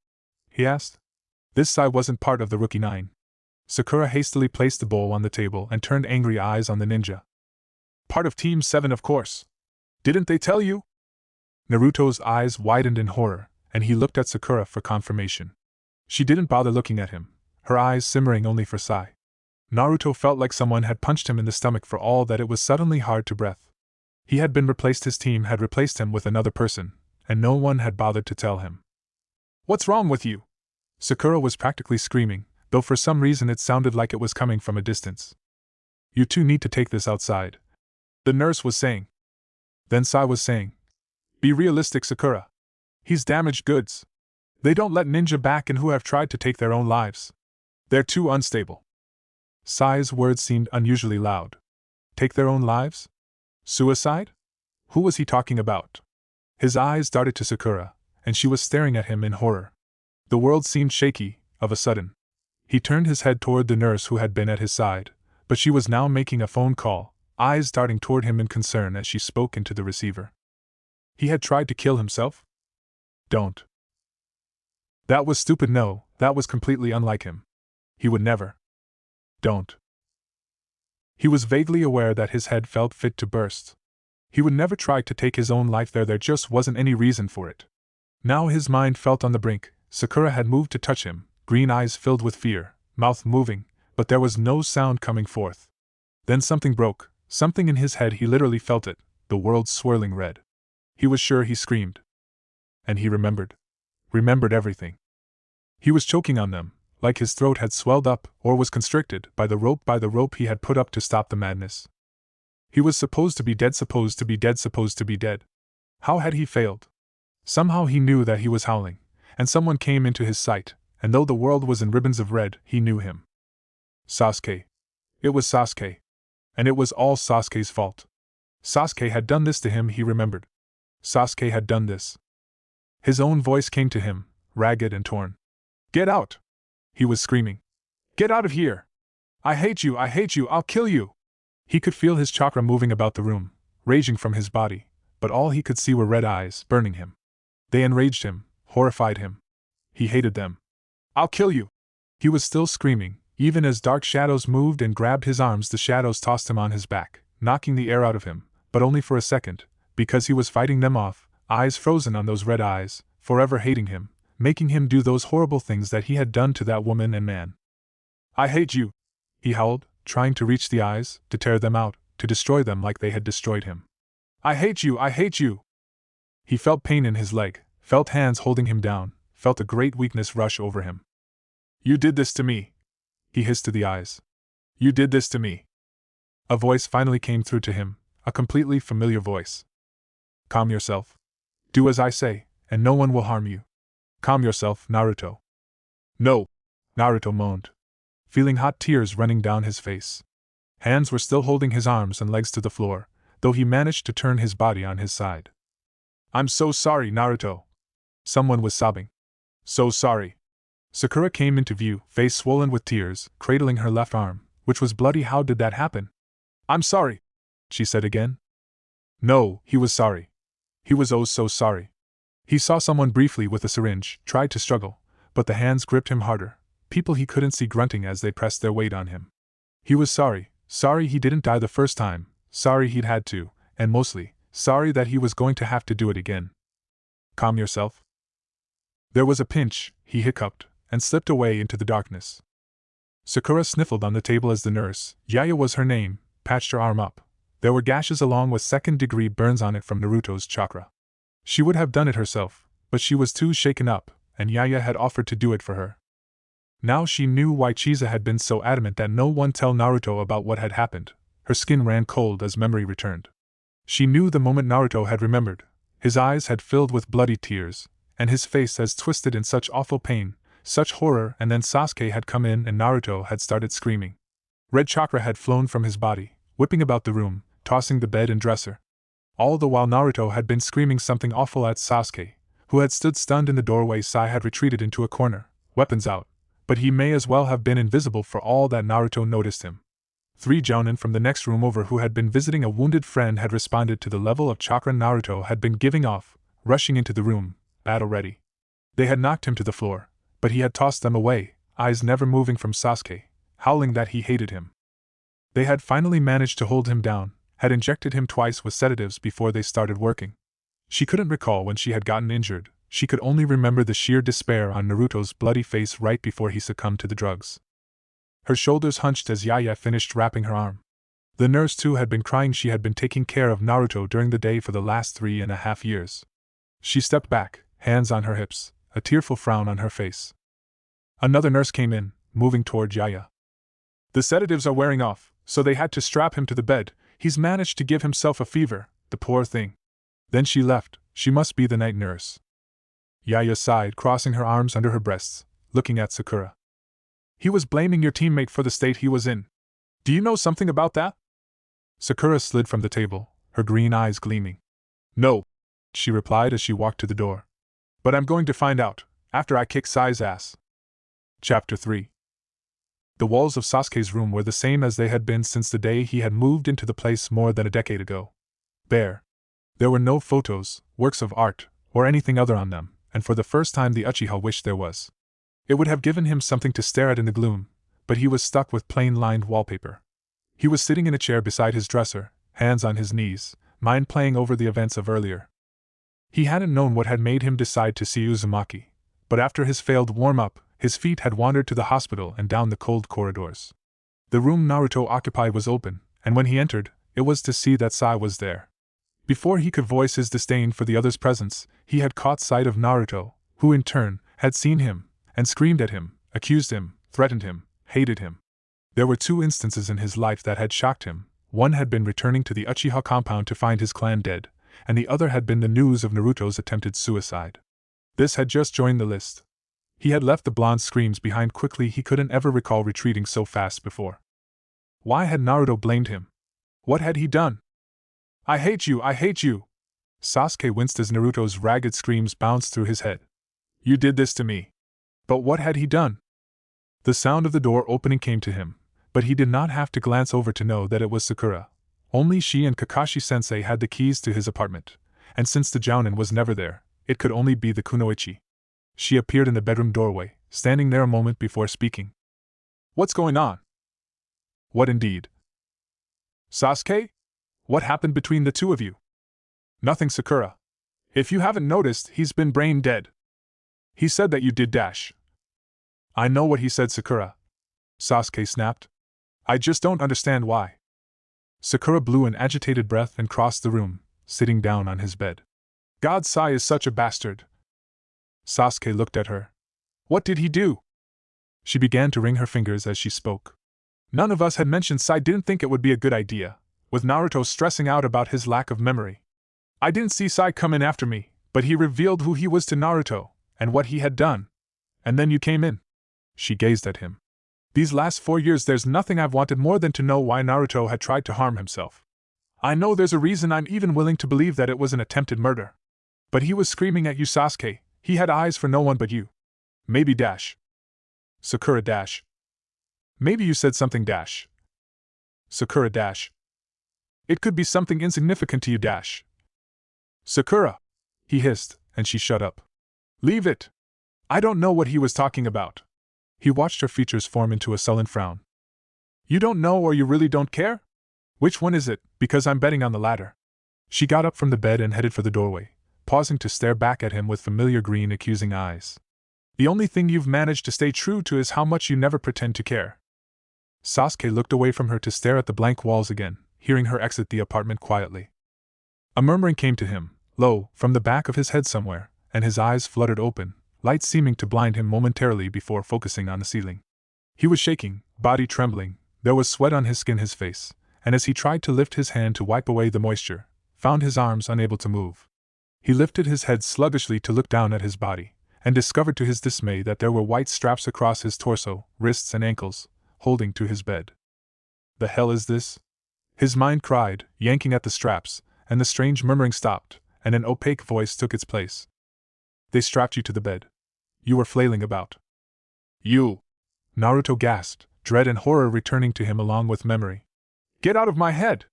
he asked. This Sai wasn't part of the Rookie 9. Sakura hastily placed the bowl on the table and turned angry eyes on the ninja. "Part of Team 7, of course. Didn't they tell you?" Naruto's eyes widened in horror, and he looked at Sakura for confirmation. She didn't bother looking at him, her eyes simmering only for Sai. Naruto felt like someone had punched him in the stomach, for all that it was suddenly hard to breathe. He had been replaced, his team had replaced him with another person, and no one had bothered to tell him. "What's wrong with you?" Sakura was practically screaming, though for some reason it sounded like it was coming from a distance. "You two need to take this outside," the nurse was saying. Then Sai was saying, "Be realistic, Sakura. He's damaged goods. They don't let ninja back and who have tried to take their own lives. They're too unstable." Sai's words seemed unusually loud. Take their own lives? Suicide? Who was he talking about? His eyes darted to Sakura, and she was staring at him in horror. The world seemed shaky, of a sudden. He turned his head toward the nurse who had been at his side, but she was now making a phone call, eyes darting toward him in concern as she spoke into the receiver. He had tried to kill himself? Don't. That was stupid. No, that was completely unlike him. He would never. Don't. He was vaguely aware that his head felt fit to burst. He would never try to take his own life. There just wasn't any reason for it. Now his mind felt on the brink. Sakura had moved to touch him, green eyes filled with fear, mouth moving, but there was no sound coming forth. Then something broke, something in his head. He literally felt it, the world swirling red. He was sure he screamed. And he remembered everything. He was choking on them, like his throat had swelled up or was constricted by the rope he had put up to stop the madness. He was supposed to be dead. How had he failed? Somehow he knew that he was howling, and someone came into his sight, and though the world was in ribbons of red, he knew him. Sasuke. It was Sasuke. And it was all Sasuke's fault. Sasuke had done this to him, he remembered. Sasuke had done this. His own voice came to him, ragged and torn. "Get out!" he was screaming. "Get out of here! I hate you, I'll kill you!" He could feel his chakra moving about the room, raging from his body, but all he could see were red eyes burning him. They enraged him, horrified him. He hated them. "I'll kill you!" He was still screaming, even as dark shadows moved and grabbed his arms. The shadows tossed him on his back, knocking the air out of him, but only for a second, because he was fighting them off, eyes frozen on those red eyes, forever hating him, making him do those horrible things that he had done to that woman and man. "I hate you!" he howled, trying to reach the eyes, to tear them out, to destroy them like they had destroyed him. I hate you! He felt pain in his leg, felt hands holding him down, felt a great weakness rush over him. "You did this to me!" he hissed to the eyes. "You did this to me!" A voice finally came through to him, a completely familiar voice. "Calm yourself. Do as I say, and no one will harm you. Calm yourself, Naruto." "No!" Naruto moaned, feeling hot tears running down his face. Hands were still holding his arms and legs to the floor, though he managed to turn his body on his side. "I'm so sorry, Naruto." Someone was sobbing. "So sorry." Sakura came into view, face swollen with tears, cradling her left arm, which was bloody. "How did that happen?" "I'm sorry," she said again. No, he was sorry. He was oh so sorry. He saw someone briefly with a syringe, tried to struggle, but the hands gripped him harder, people he couldn't see grunting as they pressed their weight on him. He was sorry he didn't die the first time, sorry he'd had to, and mostly, sorry that he was going to have to do it again. "Calm yourself." There was a pinch, he hiccuped, and slipped away into the darkness. Sakura sniffled on the table as the nurse, Yaya was her name, patched her arm up. There were gashes along with second-degree burns on it from Naruto's chakra. She would have done it herself, but she was too shaken up, and Yaya had offered to do it for her. Now she knew why Chisa had been so adamant that no one tell Naruto about what had happened. Her skin ran cold as memory returned. She knew the moment Naruto had remembered. His eyes had filled with bloody tears, and his face as twisted in such awful pain, such horror, and then Sasuke had come in and Naruto had started screaming. Red chakra had flown from his body, whipping about the room, tossing the bed and dresser. All the while Naruto had been screaming something awful at Sasuke, who had stood stunned in the doorway. Sai had retreated into a corner, weapons out, but he may as well have been invisible for all that Naruto noticed him. 3 jounin from the next room over who had been visiting a wounded friend had responded to the level of chakra Naruto had been giving off, rushing into the room, battle ready. They had knocked him to the floor, but he had tossed them away, eyes never moving from Sasuke, howling that he hated him. They had finally managed to hold him down, had injected him twice with sedatives before they started working. She couldn't recall when she had gotten injured, she could only remember the sheer despair on Naruto's bloody face right before he succumbed to the drugs. Her shoulders hunched as Yaya finished wrapping her arm. The nurse too had been crying. She had been taking care of Naruto during the day for the last 3.5 years. She stepped back, hands on her hips, a tearful frown on her face. Another nurse came in, moving toward Yaya. The sedatives are wearing off, so they had to strap him to the bed. He's managed to give himself a fever, the poor thing. Then she left. She must be the night nurse. Yaya sighed, crossing her arms under her breasts, looking at Sakura. He was blaming your teammate for the state he was in. Do you know something about that? Sakura slid from the table, her green eyes gleaming. No, she replied as she walked to the door. But I'm going to find out, after I kick Sai's ass. Chapter 3. The walls of Sasuke's room were the same as they had been since the day he had moved into the place more than a decade ago. Bare. There were no photos, works of art, or anything other on them, and for the first time the Uchiha wished there was. It would have given him something to stare at in the gloom, but he was stuck with plain-lined wallpaper. He was sitting in a chair beside his dresser, hands on his knees, mind playing over the events of earlier. He hadn't known what had made him decide to see Uzumaki, but after his failed warm-up, his feet had wandered to the hospital and down the cold corridors. The room Naruto occupied was open, and when he entered, it was to see that Sai was there. Before he could voice his disdain for the other's presence, he had caught sight of Naruto, who in turn had seen him, and screamed at him, accused him, threatened him, hated him. There were 2 instances in his life that had shocked him. One had been returning to the Uchiha compound to find his clan dead, and the other had been the news of Naruto's attempted suicide. This had just joined the list. He had left the blonde's screams behind quickly. He couldn't ever recall retreating so fast before. Why had Naruto blamed him? What had he done? I hate you, I hate you! Sasuke winced as Naruto's ragged screams bounced through his head. You did this to me. But what had he done? The sound of the door opening came to him, but he did not have to glance over to know that it was Sakura. Only she and Kakashi-sensei had the keys to his apartment, and since the jounin was never there, it could only be the kunoichi. She appeared in the bedroom doorway, standing there a moment before speaking. What's going on? What indeed? Sasuke? What happened between the 2 of you? Nothing, Sakura. If you haven't noticed, he's been brain dead. He said that you did dash. I know what he said, Sakura. Sasuke snapped. I just don't understand why. Sakura blew an agitated breath and crossed the room, sitting down on his bed. God, Sai is such a bastard. Sasuke looked at her. What did he do? She began to wring her fingers as she spoke. None of us had mentioned Sai didn't think it would be a good idea, with Naruto stressing out about his lack of memory. I didn't see Sai come in after me, but he revealed who he was to Naruto, and what he had done. And then you came in. She gazed at him. These last 4 years there's nothing I've wanted more than to know why Naruto had tried to harm himself. I know there's a reason. I'm even willing to believe that it was an attempted murder. But he was screaming at you, Sasuke. He had eyes for no one but you. Maybe dash. Sakura dash. Maybe you said something dash. Sakura dash. It could be something insignificant to you dash. Sakura! He hissed, and she shut up. Leave it! I don't know what he was talking about. He watched her features form into a sullen frown. You don't know or you really don't care? Which one is it, because I'm betting on the latter. She got up from the bed and headed for the doorway, pausing to stare back at him with familiar green accusing eyes. The only thing you've managed to stay true to is how much you never pretend to care. Sasuke looked away from her to stare at the blank walls again, hearing her exit the apartment quietly. A murmuring came to him, low, from the back of his head somewhere, and his eyes fluttered open, light seeming to blind him momentarily before focusing on the ceiling. He was shaking, body trembling, there was sweat on his skin, his face, and as he tried to lift his hand to wipe away the moisture, found his arms unable to move. He lifted his head sluggishly to look down at his body, and discovered to his dismay that there were white straps across his torso, wrists and ankles, holding to his bed. The hell is this? His mind cried, yanking at the straps, and the strange murmuring stopped, and an opaque voice took its place. They strapped you to the bed. You were flailing about. You! Naruto gasped, dread and horror returning to him along with memory. Get out of my head!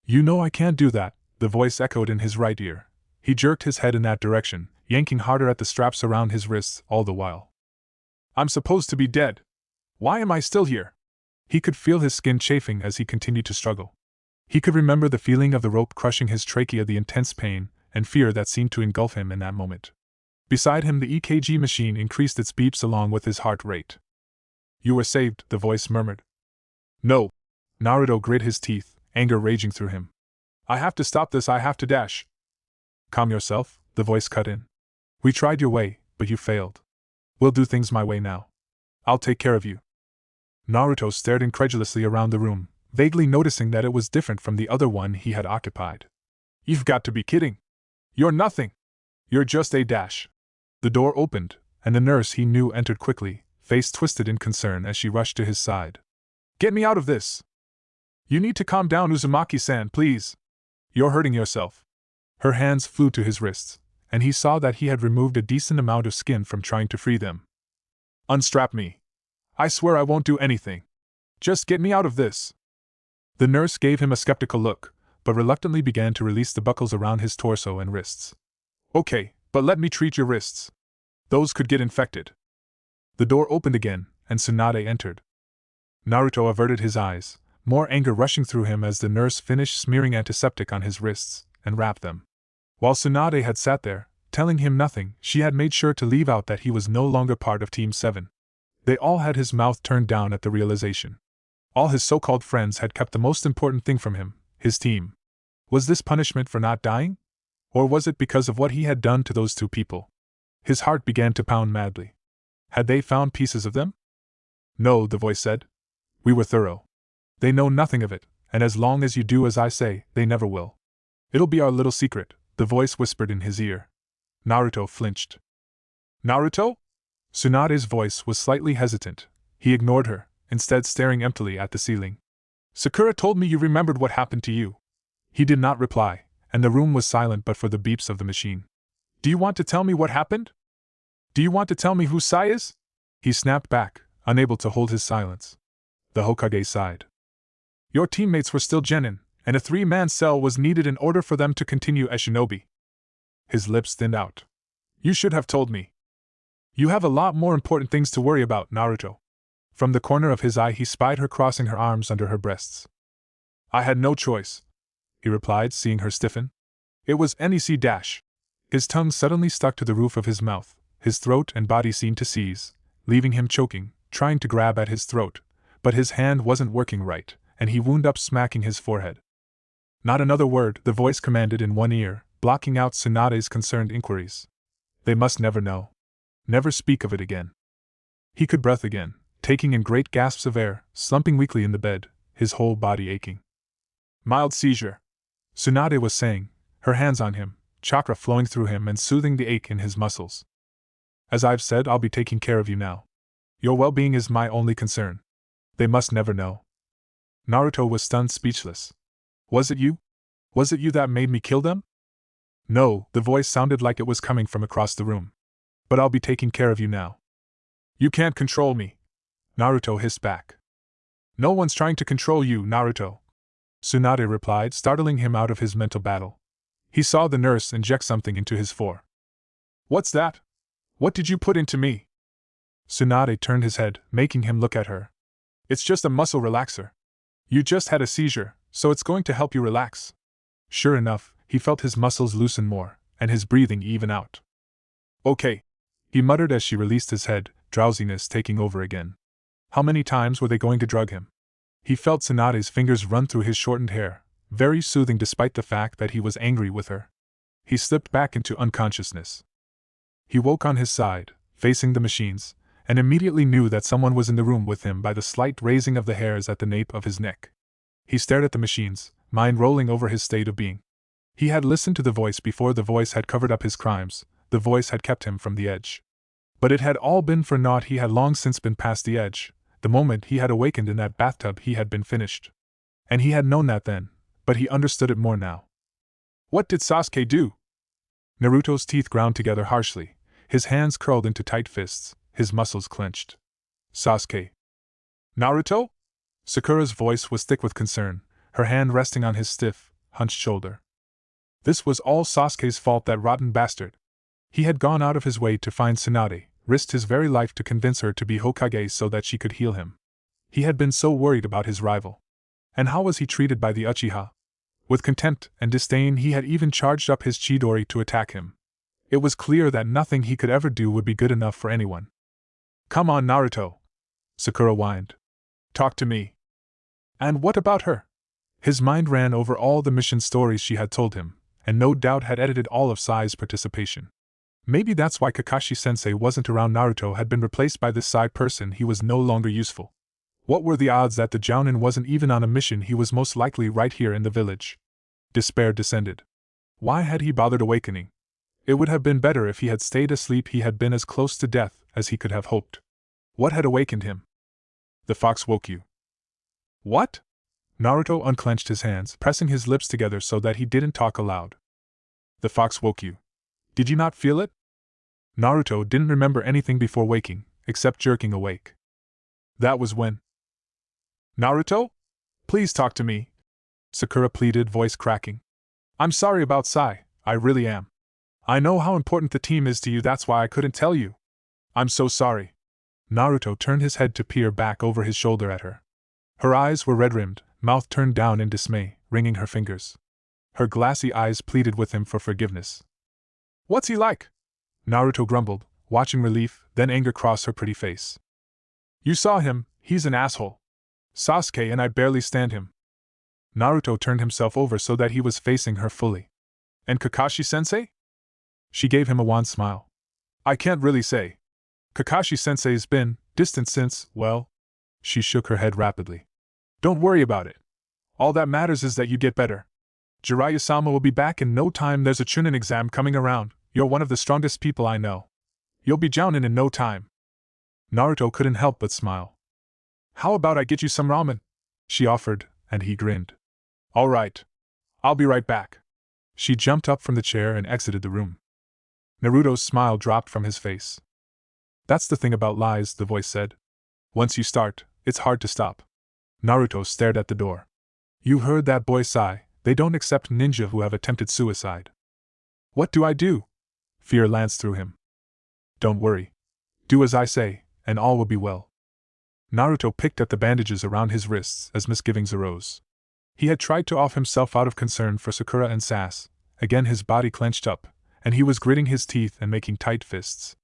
You know I can't do that, the voice echoed in his right ear. He jerked his head in that direction, yanking harder at the straps around his wrists all the while. I'm supposed to be dead. Why am I still here? He could feel his skin chafing as he continued to struggle. He could remember the feeling of the rope crushing his trachea, the intense pain and fear that seemed to engulf him in that moment. Beside him, the EKG machine increased its beeps along with his heart rate. You were saved, the voice murmured. No. Naruto grit his teeth, anger raging through him. I have to stop this, I have to dash. Calm yourself, the voice cut in. We tried your way, but you failed. We'll do things my way now. I'll take care of you. Naruto stared incredulously around the room, vaguely noticing that it was different from the other one he had occupied. You've got to be kidding. You're nothing. You're just a dash. The door opened, and the nurse he knew entered quickly, face twisted in concern as she rushed to his side. Get me out of this. You need to calm down, Uzumaki-san, please. You're hurting yourself. Her hands flew to his wrists, and he saw that he had removed a decent amount of skin from trying to free them. Unstrap me. I swear I won't do anything. Just get me out of this. The nurse gave him a skeptical look, but reluctantly began to release the buckles around his torso and wrists. Okay, but let me treat your wrists. Those could get infected. The door opened again, and Tsunade entered. Naruto averted his eyes, more anger rushing through him as the nurse finished smearing antiseptic on his wrists and wrapped them. While Tsunade had sat there, telling him nothing, she had made sure to leave out that he was no longer part of Team 7. They all had his mouth turned down at the realization. All his so-called friends had kept the most important thing from him, his team. Was this punishment for not dying? Or was it because of what he had done to those two people? His heart began to pound madly. Had they found pieces of them? No, the voice said. We were thorough. They know nothing of it, and as long as you do as I say, they never will. It'll be our little secret, the voice whispered in his ear. Naruto flinched. Naruto? Tsunade's voice was slightly hesitant. He ignored her, instead staring emptily at the ceiling. Sakura told me you remembered what happened to you. He did not reply, and the room was silent but for the beeps of the machine. Do you want to tell me what happened? Do you want to tell me who Sai is? He snapped back, unable to hold his silence. The Hokage sighed. Your teammates were still genin, and a 3-man cell was needed in order for them to continue as shinobi. His lips thinned out. You should have told me. You have a lot more important things to worry about, Naruto. From the corner of his eye he spied her crossing her arms under her breasts. I had no choice, he replied, seeing her stiffen. It was NEC dash. His tongue suddenly stuck to the roof of his mouth, his throat and body seemed to seize, leaving him choking, trying to grab at his throat, but his hand wasn't working right, and he wound up smacking his forehead. Not another word, the voice commanded in one ear, blocking out Tsunade's concerned inquiries. They must never know. Never speak of it again. He could breathe again, taking in great gasps of air, slumping weakly in the bed, his whole body aching. Mild seizure, Tsunade was saying, her hands on him, chakra flowing through him and soothing the ache in his muscles. As I've said, I'll be taking care of you now. Your well-being is my only concern. They must never know. Naruto was stunned, speechless. Was it you? Was it you that made me kill them? No, the voice sounded like it was coming from across the room. But I'll be taking care of you now. You can't control me, Naruto hissed back. No one's trying to control you, Naruto, Tsunade replied, startling him out of his mental battle. He saw the nurse inject something into his fore. What's that? What did you put into me? Tsunade turned his head, making him look at her. It's just a muscle relaxer. You just had a seizure, so it's going to help you relax. Sure enough, he felt his muscles loosen more, and his breathing even out. Okay, he muttered as she released his head, drowsiness taking over again. How many times were they going to drug him? He felt Tsunade's fingers run through his shortened hair, very soothing despite the fact that he was angry with her. He slipped back into unconsciousness. He woke on his side, facing the machines, and immediately knew that someone was in the room with him by the slight raising of the hairs at the nape of his neck. He stared at the machines, mind rolling over his state of being. He had listened to the voice before the voice had covered up his crimes, the voice had kept him from the edge. But it had all been for naught. He had long since been past the edge. The moment he had awakened in that bathtub he had been finished. And he had known that then, but he understood it more now. What did Sasuke do? Naruto's teeth ground together harshly, his hands curled into tight fists, his muscles clenched. Sasuke. Naruto? Sakura's voice was thick with concern, her hand resting on his stiff, hunched shoulder. This was all Sasuke's fault, that rotten bastard. He had gone out of his way to find Tsunade, risked his very life to convince her to be Hokage so that she could heal him. He had been so worried about his rival. And how was he treated by the Uchiha? With contempt and disdain. He had even charged up his Chidori to attack him. It was clear that nothing he could ever do would be good enough for anyone. Come on, Naruto, Sakura whined. Talk to me. And what about her? His mind ran over all the mission stories she had told him, and no doubt had edited all of Sai's participation. Maybe that's why Kakashi-sensei wasn't around. Naruto had been replaced by this Sai person. He was no longer useful. What were the odds that the Jounin wasn't even on a mission? He was most likely right here in the village. Despair descended. Why had he bothered awakening? It would have been better if he had stayed asleep. He had been as close to death as he could have hoped. What had awakened him? The fox woke you. What? Naruto unclenched his hands, pressing his lips together so that he didn't talk aloud. The fox woke you. Did you not feel it? Naruto didn't remember anything before waking, except jerking awake. That was when. Naruto? Please talk to me, Sakura pleaded, voice cracking. I'm sorry about Sai, I really am. I know how important the team is to you, that's why I couldn't tell you. I'm so sorry. Naruto turned his head to peer back over his shoulder at her. Her eyes were red-rimmed, mouth turned down in dismay, wringing her fingers. Her glassy eyes pleaded with him for forgiveness. What's he like? Naruto grumbled, watching relief, then anger cross her pretty face. You saw him, he's an asshole. Sasuke and I barely stand him. Naruto turned himself over so that he was facing her fully. And Kakashi-sensei? She gave him a wan smile. I can't really say. Kakashi-sensei's been distant since, well. She shook her head rapidly. Don't worry about it. All that matters is that you get better. Jiraiya-sama will be back in no time. There's a Chunin exam coming around. You're one of the strongest people I know. You'll be Jounin in no time. Naruto couldn't help but smile. How about I get you some ramen? She offered, and he grinned. All right. I'll be right back. She jumped up from the chair and exited the room. Naruto's smile dropped from his face. That's the thing about lies, the voice said. Once you start, it's hard to stop. Naruto stared at the door. You heard that boy Sai. They don't accept ninja who have attempted suicide. What do I do? Fear lanced through him. Don't worry. Do as I say, and all will be well. Naruto picked at the bandages around his wrists as misgivings arose. He had tried to off himself out of concern for Sakura and Sass. Again his body clenched up, and he was gritting his teeth and making tight fists.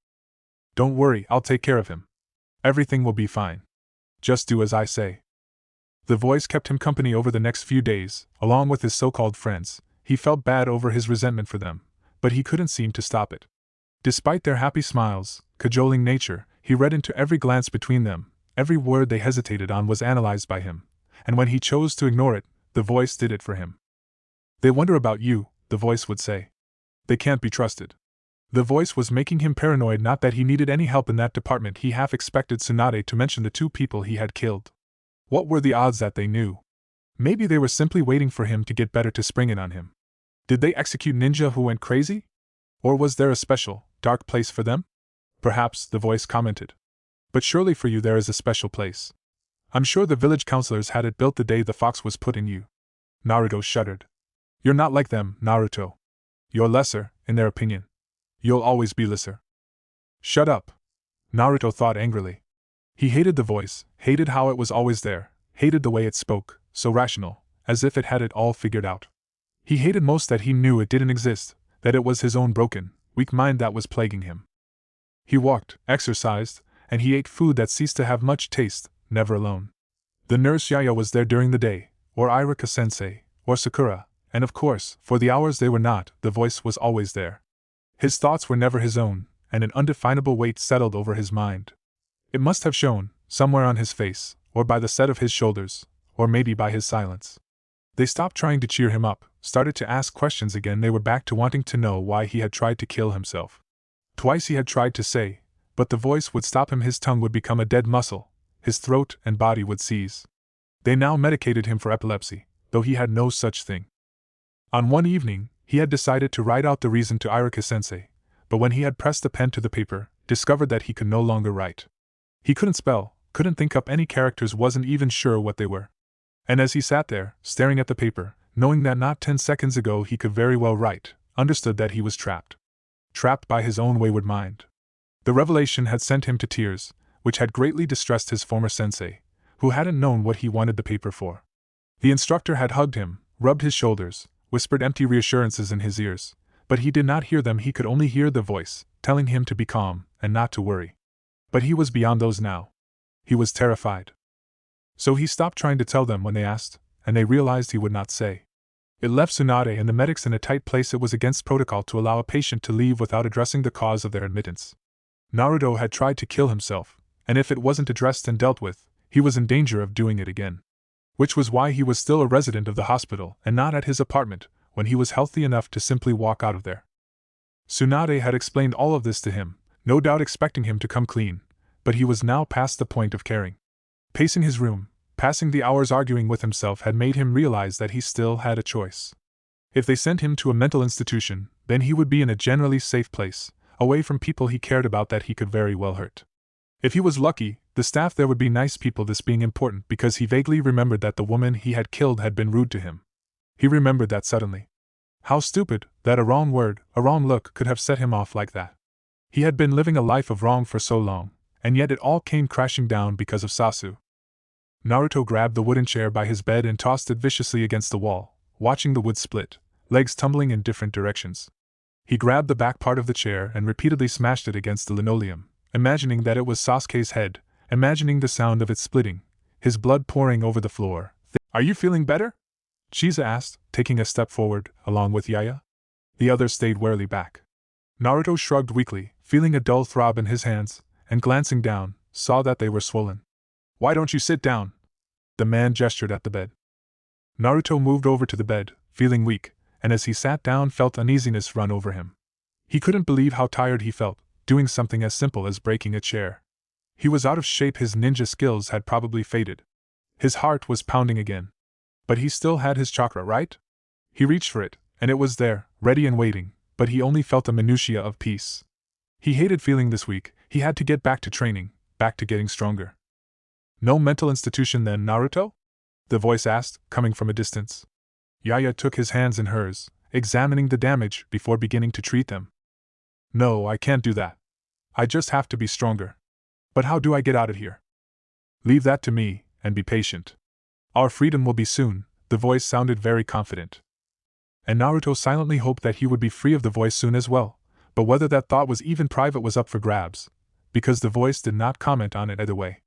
Don't worry, I'll take care of him. Everything will be fine. Just do as I say. The voice kept him company over the next few days, along with his so-called friends. He felt bad over his resentment for them, but he couldn't seem to stop it. Despite their happy smiles, cajoling nature, he read into every glance between them. Every word they hesitated on was analyzed by him, and when he chose to ignore it, the voice did it for him. They wonder about you, the voice would say. They can't be trusted. The voice was making him paranoid, not that he needed any help in that department. He half expected Tsunade to mention the 2 people he had killed. What were the odds that they knew? Maybe they were simply waiting for him to get better to spring it on him. Did they execute ninja who went crazy? Or was there a special, dark place for them? Perhaps, the voice commented. But surely for you there is a special place. I'm sure the village counselors had it built the day the fox was put in you. Naruto shuddered. You're not like them, Naruto. You're lesser, in their opinion. You'll always be lesser. Shut up. Naruto thought angrily. He hated the voice, hated how it was always there, hated the way it spoke, so rational, as if it had it all figured out. He hated most that he knew it didn't exist, that it was his own broken, weak mind that was plaguing him. He walked, exercised, and he ate food that ceased to have much taste, never alone. The nurse Yaya was there during the day, or Irika-sensei, or Sakura, and of course, for the hours they were not, the voice was always there. His thoughts were never his own, and an undefinable weight settled over his mind. It must have shown, somewhere on his face, or by the set of his shoulders, or maybe by his silence. They stopped trying to cheer him up, started to ask questions again. They were back to wanting to know why he had tried to kill himself. Twice he had tried to say, but the voice would stop him. His tongue would become a dead muscle, his throat and body would seize. They now medicated him for epilepsy, though he had no such thing. On one evening, he had decided to write out the reason to Irika-sensei, but when he had pressed the pen to the paper, discovered that he could no longer write. He couldn't spell, couldn't think up any characters, wasn't even sure what they were. And as he sat there, staring at the paper, knowing that not 10 seconds ago he could very well write, understood that he was trapped. Trapped by his own wayward mind. The revelation had sent him to tears, which had greatly distressed his former sensei, who hadn't known what he wanted the paper for. The instructor had hugged him, rubbed his shoulders, whispered empty reassurances in his ears, but he did not hear them. He could only hear the voice, telling him to be calm and not to worry. But he was beyond those now. He was terrified. So he stopped trying to tell them when they asked, and they realized he would not say. It left Tsunade and the medics in a tight place. It was against protocol to allow a patient to leave without addressing the cause of their admittance. Naruto had tried to kill himself, and if it wasn't addressed and dealt with, he was in danger of doing it again. Which was why he was still a resident of the hospital and not at his apartment, when he was healthy enough to simply walk out of there. Tsunade had explained all of this to him, no doubt expecting him to come clean, but he was now past the point of caring. Pacing his room, passing the hours arguing with himself had made him realize that he still had a choice. If they sent him to a mental institution, then he would be in a generally safe place, away from people he cared about that he could very well hurt. If he was lucky, the staff there would be nice people, this being important because he vaguely remembered that the woman he had killed had been rude to him. He remembered that suddenly. How stupid, that a wrong word, a wrong look could have set him off like that. He had been living a life of wrong for so long, and yet it all came crashing down because of Sasu. Naruto grabbed the wooden chair by his bed and tossed it viciously against the wall, watching the wood split, legs tumbling in different directions. He grabbed the back part of the chair and repeatedly smashed it against the linoleum, imagining that it was Sasuke's head, imagining the sound of it splitting, his blood pouring over the floor. "Are you feeling better?" Chisa asked, taking a step forward, along with Yaya. The others stayed warily back. Naruto shrugged weakly, feeling a dull throb in his hands, and glancing down, saw that they were swollen. "Why don't you sit down?" The man gestured at the bed. Naruto moved over to the bed, feeling weak, and as he sat down felt uneasiness run over him. He couldn't believe how tired he felt, doing something as simple as breaking a chair. He was out of shape, his ninja skills had probably faded. His heart was pounding again. But he still had his chakra, right? He reached for it, and it was there, ready and waiting, but he only felt a minutiae of peace. He hated feeling this weak. He had to get back to training, back to getting stronger. "No mental institution then, Naruto?" the voice asked, coming from a distance. Yaya took his hands in hers, examining the damage before beginning to treat them. "No, I can't do that. I just have to be stronger. But how do I get out of here?" "Leave that to me, and be patient. Our freedom will be soon," the voice sounded very confident. And Naruto silently hoped that he would be free of the voice soon as well, but whether that thought was even private was up for grabs, because the voice did not comment on it either way.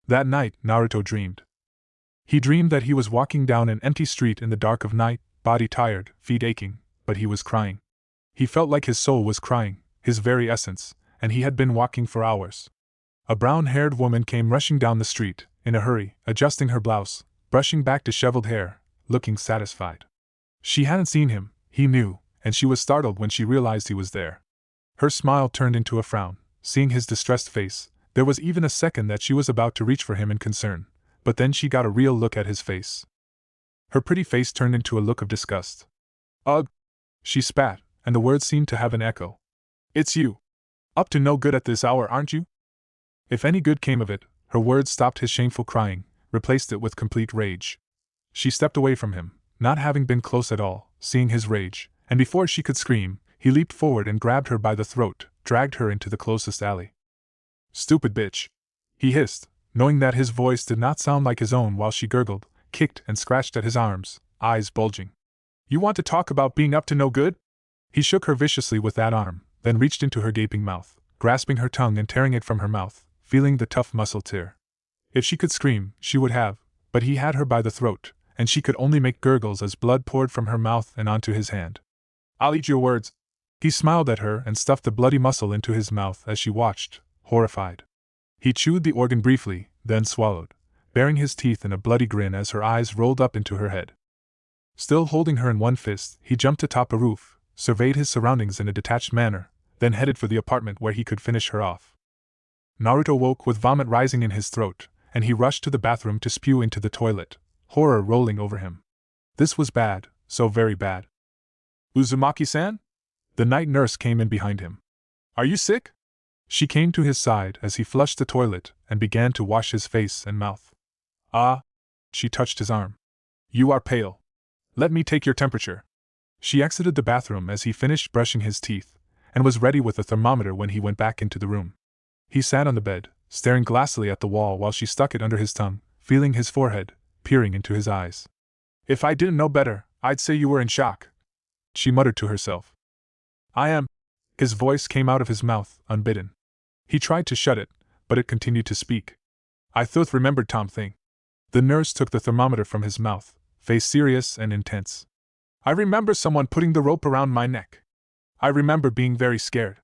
That night, Naruto dreamed. He dreamed that he was walking down an empty street in the dark of night, body tired, feet aching, but he was crying. He felt like his soul was crying, his very essence, and he had been walking for hours. A brown-haired woman came rushing down the street, in a hurry, adjusting her blouse, brushing back disheveled hair, looking satisfied. She hadn't seen him, he knew, and she was startled when she realized he was there. Her smile turned into a frown, seeing his distressed face. There was even a second that she was about to reach for him in concern, but then she got a real look at his face. Her pretty face turned into a look of disgust. "Ugh!" she spat, and the words seemed to have an echo. "It's you. Up to no good at this hour, aren't you?" If any good came of it, her words stopped his shameful crying, replaced it with complete rage. She stepped away from him, not having been close at all, seeing his rage, and before she could scream, he leaped forward and grabbed her by the throat, dragged her into the closest alley. "Stupid bitch!" he hissed, knowing that his voice did not sound like his own while she gurgled, kicked and scratched at his arms, eyes bulging. "You want to talk about being up to no good?" He shook her viciously with that arm, then reached into her gaping mouth, grasping her tongue and tearing it from her mouth, feeling the tough muscle tear. If she could scream, she would have, but he had her by the throat, and she could only make gurgles as blood poured from her mouth and onto his hand. "I'll eat your words." He smiled at her and stuffed the bloody muscle into his mouth as she watched, horrified. He chewed the organ briefly, then swallowed, baring his teeth in a bloody grin as her eyes rolled up into her head. Still holding her in one fist, he jumped atop a roof, surveyed his surroundings in a detached manner, then headed for the apartment where he could finish her off. Naruto woke with vomit rising in his throat, and he rushed to the bathroom to spew into the toilet, horror rolling over him. This was bad, so very bad. Uzumaki-san? The night nurse came in behind him. Are you sick? She came to his side as he flushed the toilet and began to wash his face and mouth. Ah! She touched his arm. You are pale. Let me take your temperature. She exited the bathroom as he finished brushing his teeth, and was ready with a thermometer when he went back into the room. He sat on the bed, staring glassily at the wall while she stuck it under his tongue, feeling his forehead, peering into his eyes. If I didn't know better, I'd say you were in shock, she muttered to herself. I am. His voice came out of his mouth, unbidden. He tried to shut it, but it continued to speak. I thoth remembered Tom thing. The nurse took the thermometer from his mouth, face serious and intense. I remember someone putting the rope around my neck. I remember being very scared.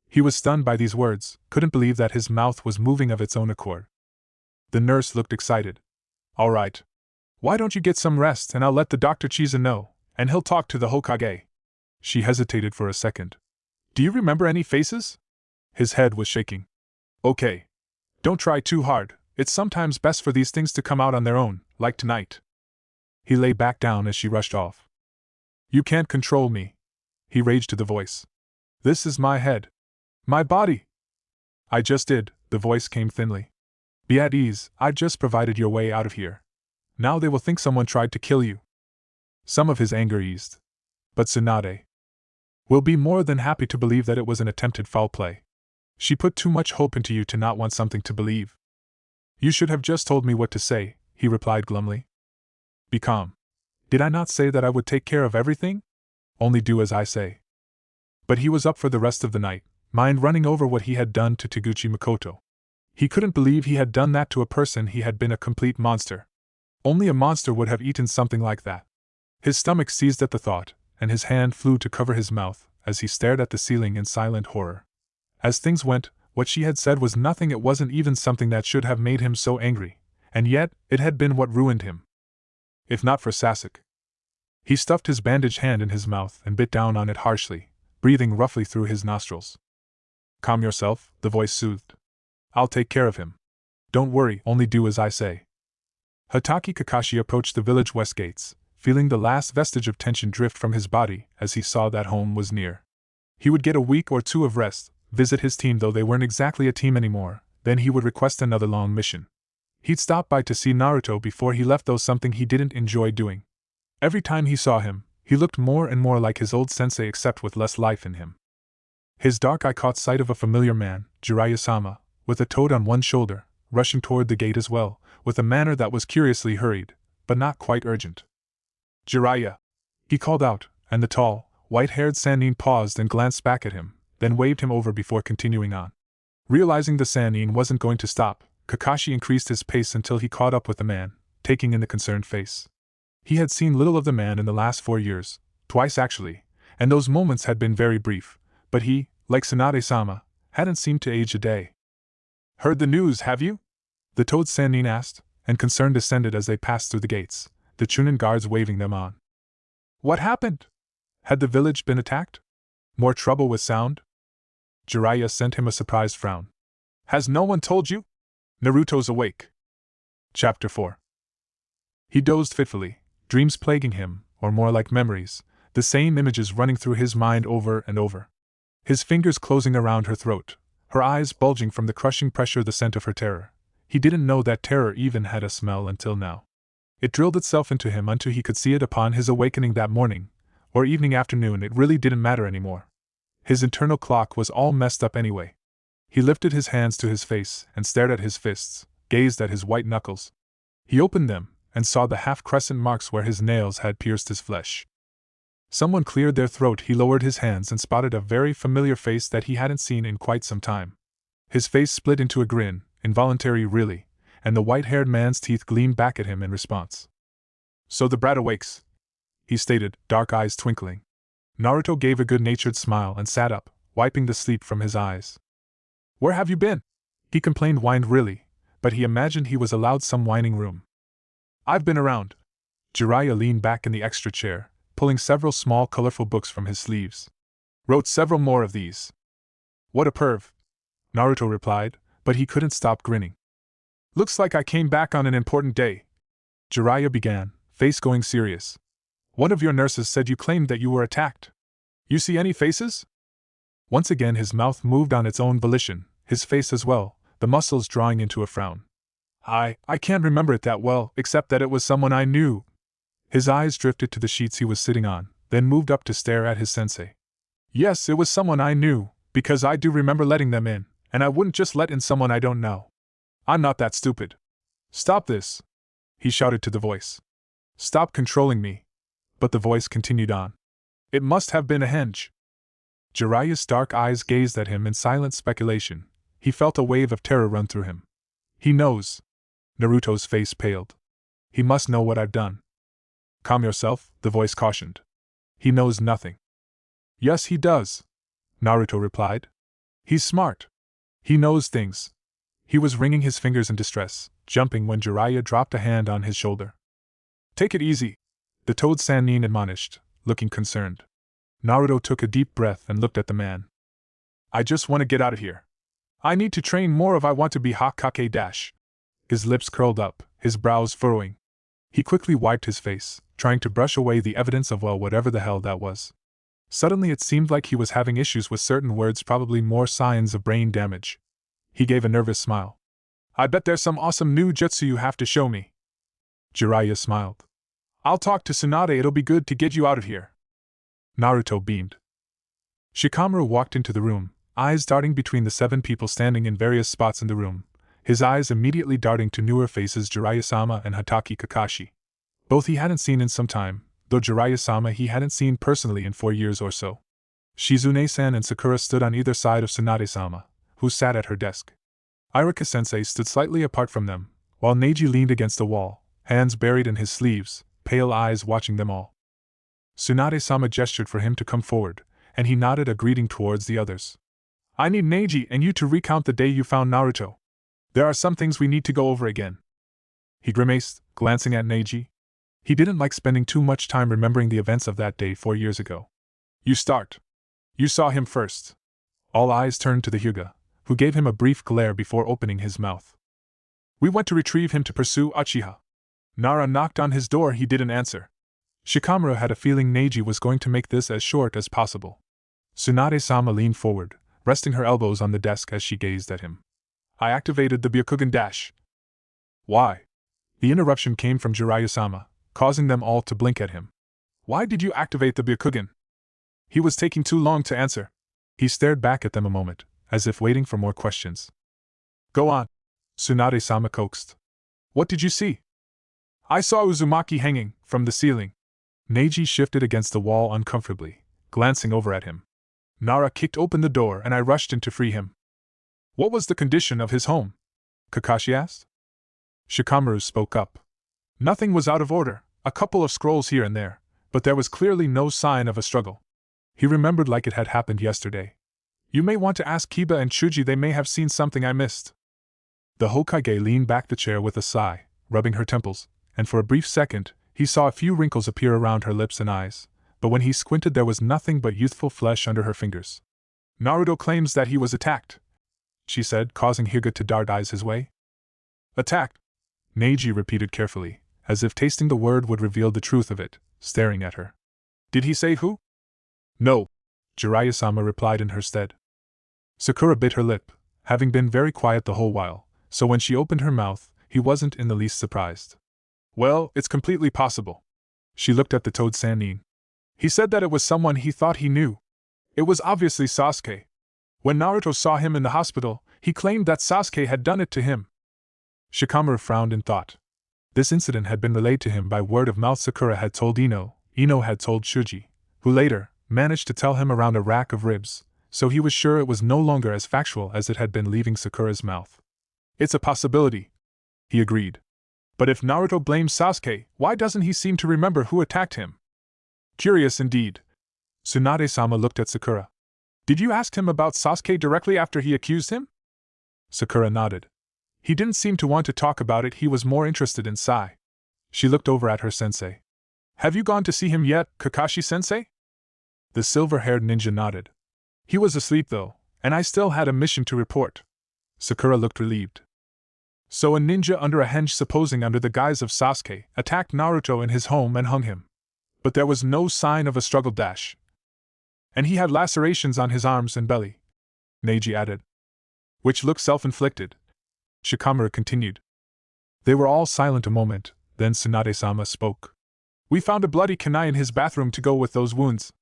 He was stunned by these words, couldn't believe that his mouth was moving of its own accord. The nurse looked excited. All right. Why don't you get some rest and I'll let the Dr. Chiza know, and he'll talk to the Hokage. She hesitated for a second. Do you remember any faces? His head was shaking. Okay. Don't try too hard, it's sometimes best for these things to come out on their own, like tonight. He lay back down as she rushed off. You can't control me, he raged to the voice. This is my head. My body. I just did, the voice came thinly. Be at ease, I just provided your way out of here. Now they will think someone tried to kill you. Some of his anger eased. But Tsunade will be more than happy to believe that it was an attempted foul play. She put too much hope into you to not want something to believe. You should have just told me what to say, he replied glumly. Be calm. Did I not say that I would take care of everything? Only do as I say. But he was up for the rest of the night, mind running over what he had done to Taguchi Mikoto. He couldn't believe he had done that to a person. He had been a complete monster. Only a monster would have eaten something like that. His stomach seized at the thought, and his hand flew to cover his mouth as he stared at the ceiling in silent horror. As things went, what she had said was nothing. It wasn't even something that should have made him so angry, and yet it had been what ruined him. If not for Sasuke. He stuffed his bandaged hand in his mouth and bit down on it harshly, breathing roughly through his nostrils. Calm yourself, the voice soothed. I'll take care of him. Don't worry, only do as I say. Hatake Kakashi approached the village west gates, feeling the last vestige of tension drift from his body as he saw that home was near. He would get a week or two of rest, visit his team, though they weren't exactly a team anymore, then he would request another long mission. He'd stop by to see Naruto before he left, though something he didn't enjoy doing. Every time he saw him, he looked more and more like his old sensei, except with less life in him. His dark eye caught sight of a familiar man, Jiraiya-sama, with a toad on one shoulder, rushing toward the gate as well, with a manner that was curiously hurried, but not quite urgent. Jiraiya! He called out, and the tall, white-haired Sannin paused and glanced back at him, then waved him over before continuing on. Realizing the Sannin wasn't going to stop, Kakashi increased his pace until he caught up with the man, taking in the concerned face. He had seen little of the man in the last 4 years, twice actually, and those moments had been very brief, but he, like Tsunade-sama, hadn't seemed to age a day. Heard the news, have you? The toad Sannin asked, and concern descended as they passed through the gates, the Chunin guards waving them on. What happened? Had the village been attacked? More trouble with sound? Jiraiya sent him a surprised frown. Has no one told you? Naruto's awake. Chapter 4. He dozed fitfully, dreams plaguing him, or more like memories, the same images running through his mind over and over. His fingers closing around her throat, her eyes bulging from the crushing pressure, the scent of her terror. He didn't know that terror even had a smell until now. It drilled itself into him until he could see it upon his awakening that morning, or evening, afternoon, it really didn't matter anymore. His internal clock was all messed up anyway. He lifted his hands to his face and stared at his fists, gazed at his white knuckles. He opened them and saw the half-crescent marks where his nails had pierced his flesh. Someone cleared their throat. He lowered his hands and spotted a very familiar face that he hadn't seen in quite some time. His face split into a grin, involuntary really, and the white-haired man's teeth gleamed back at him in response. So the brat awakes, he stated, dark eyes twinkling. Naruto gave a good-natured smile and sat up, wiping the sleep from his eyes. Where have you been? He complained, whined really, but he imagined he was allowed some whining room. I've been around. Jiraiya leaned back in the extra chair, pulling several small colorful books from his sleeves. Wrote several more of these. What a perv, Naruto replied, but he couldn't stop grinning. Looks like I came back on an important day. Jiraiya began, face going serious. One of your nurses said you claimed that you were attacked. You see any faces? Once again his mouth moved on its own volition, his face as well, the muscles drawing into a frown. I can't remember it that well, except that it was someone I knew. His eyes drifted to the sheets he was sitting on, then moved up to stare at his sensei. Yes, it was someone I knew, because I do remember letting them in, and I wouldn't just let in someone I don't know. I'm not that stupid. Stop this, he shouted to the voice. Stop controlling me. But the voice continued on. It must have been a henge. Jiraiya's dark eyes gazed at him in silent speculation. He felt a wave of terror run through him. He knows. Naruto's face paled. He must know what I've done. Calm yourself, the voice cautioned. He knows nothing. Yes, he does, Naruto replied. He's smart. He knows things. He was wringing his fingers in distress, jumping when Jiraiya dropped a hand on his shoulder. Take it easy, the Toad Sannin admonished, looking concerned. Naruto took a deep breath and looked at the man. I just want to get out of here. I need to train more if I want to be Hokage dash. His lips curled up, his brows furrowing. He quickly wiped his face, trying to brush away the evidence of whatever the hell that was. Suddenly it seemed like he was having issues with certain words, probably more signs of brain damage. He gave a nervous smile. I bet there's some awesome new jutsu you have to show me. Jiraiya smiled. I'll talk to Tsunade, it'll be good to get you out of here. Naruto beamed. Shikamaru walked into the room, eyes darting between the 7 people standing in various spots in the room, his eyes immediately darting to newer faces Jiraiya-sama and Hatake Kakashi. Both he hadn't seen in some time, though Jiraiya-sama he hadn't seen personally in 4 years or so. Shizune-san and Sakura stood on either side of Tsunade-sama, who sat at her desk. Iruka-sensei stood slightly apart from them, while Neji leaned against the wall, hands buried in his sleeves, pale eyes watching them all. Tsunade-sama gestured for him to come forward, and he nodded a greeting towards the others. I need Neji and you to recount the day you found Naruto. There are some things we need to go over again. He grimaced, glancing at Neji. He didn't like spending too much time remembering the events of that day 4 years ago. You start. You saw him first. All eyes turned to the Hyuga, who gave him a brief glare before opening his mouth. We went to retrieve him to pursue Uchiha. Nara knocked on his door, he didn't answer. Shikamaru had a feeling Neji was going to make this as short as possible. Tsunade-sama leaned forward, resting her elbows on the desk as she gazed at him. I activated the Byakugan dash. Why? The interruption came from Jiraiya-sama, causing them all to blink at him. Why did you activate the Byakugan? He was taking too long to answer. He stared back at them a moment, as if waiting for more questions. Go on, Tsunade-sama coaxed. What did you see? I saw Uzumaki hanging from the ceiling. Neji shifted against the wall uncomfortably, glancing over at him. Nara kicked open the door and I rushed in to free him. What was the condition of his home? Kakashi asked. Shikamaru spoke up. Nothing was out of order, a couple of scrolls here and there, but there was clearly no sign of a struggle. He remembered like it had happened yesterday. You may want to ask Kiba and Chuji, they may have seen something I missed. The Hokage leaned back the chair with a sigh, rubbing her temples, and for a brief second, he saw a few wrinkles appear around her lips and eyes, but when he squinted there was nothing but youthful flesh under her fingers. Naruto claims that he was attacked, she said, causing Hyuga to dart eyes his way. Attacked? Neji repeated carefully, as if tasting the word would reveal the truth of it, staring at her. Did he say who? No, Jiraiya-sama replied in her stead. Sakura bit her lip, having been very quiet the whole while, so when she opened her mouth, he wasn't in the least surprised. Well, it's completely possible. She looked at the Toad Sannin. He said that it was someone he thought he knew. It was obviously Sasuke. When Naruto saw him in the hospital, he claimed that Sasuke had done it to him. Shikamaru frowned in thought. This incident had been relayed to him by word of mouth. Sakura had told Ino had told Shuji, who later managed to tell him around a rack of ribs, so he was sure it was no longer as factual as it had been leaving Sakura's mouth. It's a possibility, he agreed. But if Naruto blames Sasuke, why doesn't he seem to remember who attacked him? Curious indeed. Tsunade-sama looked at Sakura. Did you ask him about Sasuke directly after he accused him? Sakura nodded. He didn't seem to want to talk about it, he was more interested in Sai. She looked over at her sensei. Have you gone to see him yet, Kakashi-sensei? The silver-haired ninja nodded. He was asleep though, and I still had a mission to report. Sakura looked relieved. So a ninja under a henge supposing under the guise of Sasuke attacked Naruto in his home and hung him. But there was no sign of a struggle dash. And he had lacerations on his arms and belly, Neji added. Which looked self-inflicted. Shikamaru continued. They were all silent a moment, then Tsunade-sama spoke. We found a bloody kunai in his bathroom to go with those wounds.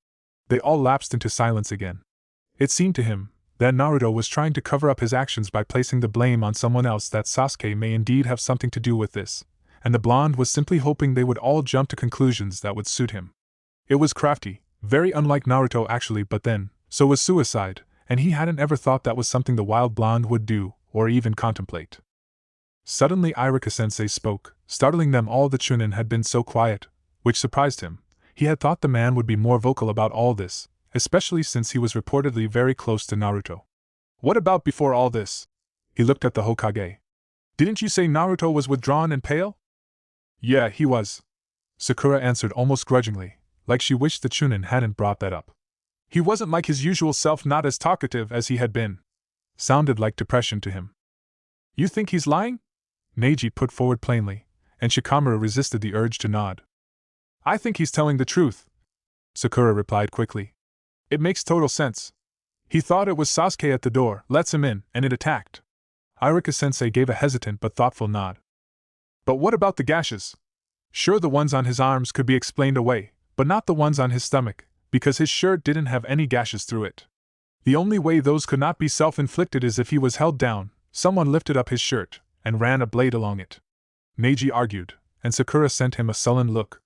They all lapsed into silence again. It seemed to him that Naruto was trying to cover up his actions by placing the blame on someone else, that Sasuke may indeed have something to do with this, and the blonde was simply hoping they would all jump to conclusions that would suit him. It was crafty, very unlike Naruto actually, but then, so was suicide, and he hadn't ever thought that was something the wild blonde would do, or even contemplate. Suddenly Iruka-sensei spoke, startling them all. The Chunin had been so quiet, which surprised him. He had thought the man would be more vocal about all this, especially since he was reportedly very close to Naruto. What about before all this? He looked at the Hokage. Didn't you say Naruto was withdrawn and pale? Yeah, he was. Sakura answered almost grudgingly, like she wished the Chunin hadn't brought that up. He wasn't like his usual self, not as talkative as he had been. Sounded like depression to him. You think he's lying? Neji put forward plainly, and Shikamaru resisted the urge to nod. I think he's telling the truth, Sakura replied quickly. It makes total sense. He thought it was Sasuke at the door, lets him in, and it attacked. Iruka-sensei gave a hesitant but thoughtful nod. But what about the gashes? Sure, the ones on his arms could be explained away, but not the ones on his stomach, because his shirt didn't have any gashes through it. The only way those could not be self-inflicted is if he was held down, someone lifted up his shirt, and ran a blade along it. Neji argued, and Sakura sent him a sullen look.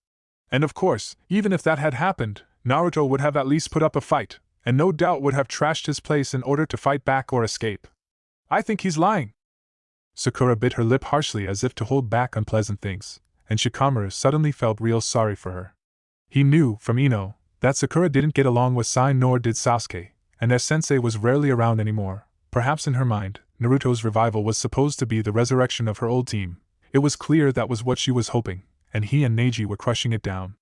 And of course, even if that had happened, Naruto would have at least put up a fight, and no doubt would have trashed his place in order to fight back or escape. I think he's lying. Sakura bit her lip harshly as if to hold back unpleasant things, and Shikamaru suddenly felt real sorry for her. He knew, from Ino, that Sakura didn't get along with Sai nor did Sasuke, and their sensei was rarely around anymore. Perhaps in her mind, Naruto's revival was supposed to be the resurrection of her old team. It was clear that was what she was hoping, and he and Neji were crushing it down.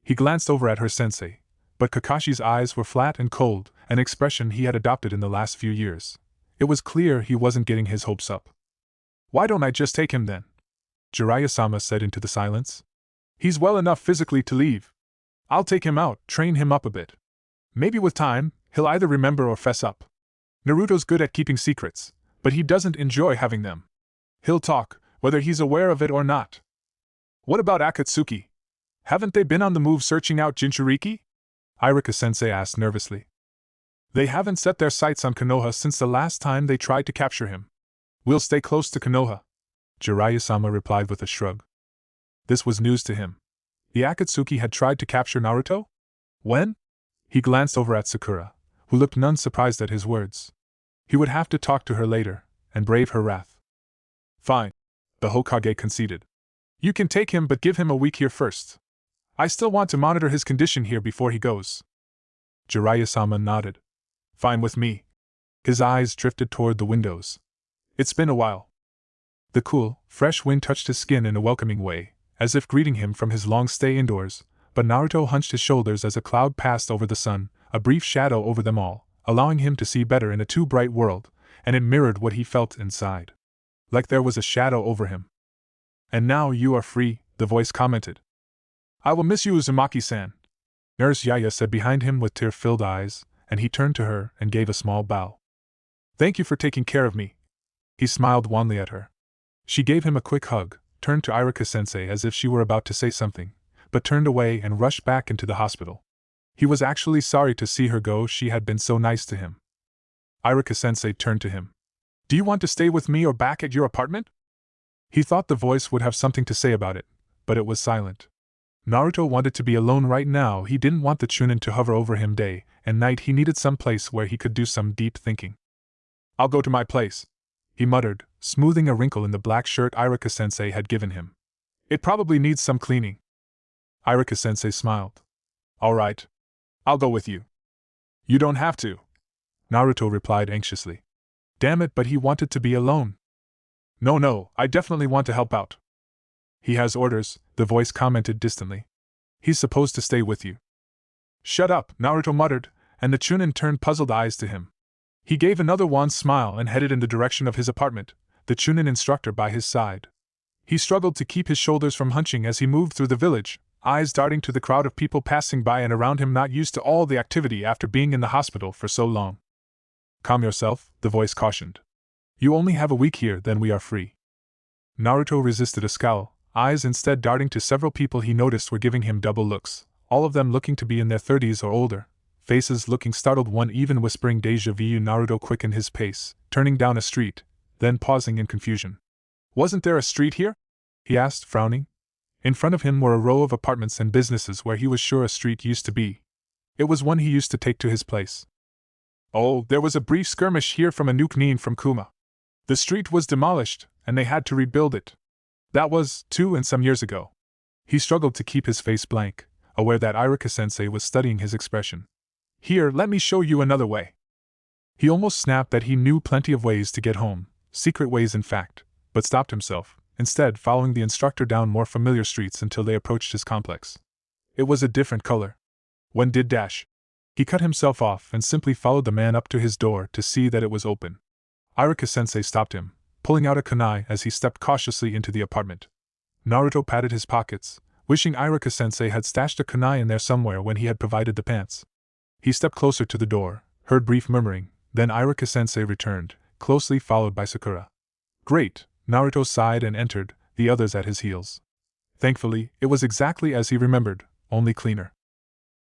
He glanced over at her sensei, but Kakashi's eyes were flat and cold, an expression he had adopted in the last few years. It was clear he wasn't getting his hopes up. Why don't I just take him then? Jiraiya-sama said into the silence. He's well enough physically to leave. I'll take him out, train him up a bit. Maybe with time, he'll either remember or fess up. Naruto's good at keeping secrets, but he doesn't enjoy having them. He'll talk, whether he's aware of it or not. What about Akatsuki? Haven't they been on the move searching out Jinchuriki? Iruka-sensei asked nervously. They haven't set their sights on Konoha since the last time they tried to capture him. We'll stay close to Konoha, Jiraiya-sama replied with a shrug. This was news to him. The Akatsuki had tried to capture Naruto? When? He glanced over at Sakura, who looked none surprised at his words. He would have to talk to her later, and brave her wrath. Fine, the Hokage conceded. You can take him, but give him a week here first. I still want to monitor his condition here before he goes. Jiraiya-sama nodded. Fine with me. His eyes drifted toward the windows. It's been a while. The cool, fresh wind touched his skin in a welcoming way, as if greeting him from his long stay indoors, but Naruto hunched his shoulders as a cloud passed over the sun, a brief shadow over them all, allowing him to see better in a too bright world, and it mirrored what he felt inside. Like there was a shadow over him. And now you are free, the voice commented. I will miss you, Uzumaki-san, Nurse Yaya said behind him with tear-filled eyes, and he turned to her and gave a small bow. Thank you for taking care of me. He smiled wanly at her. She gave him a quick hug, turned to Iruka-sensei as if she were about to say something, but turned away and rushed back into the hospital. He was actually sorry to see her go, she had been so nice to him. Iruka-sensei turned to him. Do you want to stay with me or back at your apartment? He thought the voice would have something to say about it, but it was silent. Naruto wanted to be alone right now. He didn't want the Chunin to hover over him day and night. He needed some place where he could do some deep thinking. I'll go to my place, he muttered, smoothing a wrinkle in the black shirt Iruka-sensei had given him. It probably needs some cleaning. Iruka-sensei smiled. All right. I'll go with you. You don't have to, Naruto replied anxiously. Damn it, but he wanted to be alone. No, I definitely want to help out. He has orders, the voice commented distantly. He's supposed to stay with you. Shut up, Naruto muttered, and the Chunin turned puzzled eyes to him. He gave another wan smile and headed in the direction of his apartment, the Chunin instructor by his side. He struggled to keep his shoulders from hunching as he moved through the village, eyes darting to the crowd of people passing by and around him not used to all the activity after being in the hospital for so long. Calm yourself, the voice cautioned. You only have a week here, then we are free. Naruto resisted a scowl, eyes instead darting to several people he noticed were giving him double looks, all of them looking to be in their 30s or older, faces looking startled, one even whispering déjà vu. Naruto quickened his pace, turning down a street, then pausing in confusion. Wasn't there a street here? He asked, frowning. In front of him were a row of apartments and businesses where he was sure a street used to be. It was one he used to take to his place. Oh, there was a brief skirmish here from a nuke Nin from Kuma. The street was demolished, and they had to rebuild it. That was 2 and some years ago. He struggled to keep his face blank, aware that Iruka-sensei was studying his expression. Here, let me show you another way. He almost snapped that he knew plenty of ways to get home, secret ways in fact, but stopped himself, instead following the instructor down more familiar streets until they approached his complex. It was a different color. When did dash? He cut himself off and simply followed the man up to his door to see that it was open. Iruka-sensei stopped him, pulling out a kunai as he stepped cautiously into the apartment. Naruto patted his pockets, wishing Iruka-sensei had stashed a kunai in there somewhere when he had provided the pants. He stepped closer to the door, heard brief murmuring, then Iruka-sensei returned, closely followed by Sakura. Great, Naruto sighed and entered, the others at his heels. Thankfully, it was exactly as he remembered, only cleaner.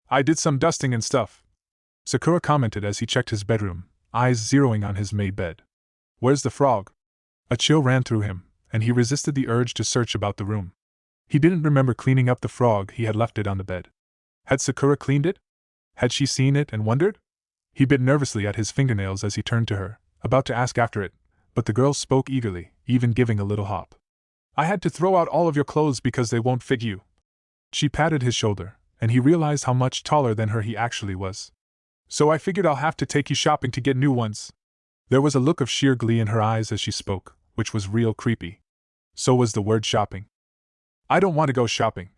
I did some dusting and stuff, Sakura commented as he checked his bedroom, eyes zeroing on his made bed. Where's the frog? A chill ran through him, and he resisted the urge to search about the room. He didn't remember cleaning up the frog, he had left it on the bed. Had Sakura cleaned it? Had she seen it and wondered? He bit nervously at his fingernails as he turned to her, about to ask after it, but the girl spoke eagerly, even giving a little hop. I had to throw out all of your clothes because they won't fit you. She patted his shoulder, and he realized how much taller than her he actually was. So I figured I'll have to take you shopping to get new ones. There was a look of sheer glee in her eyes as she spoke, which was real creepy. So was the word shopping. I don't want to go shopping,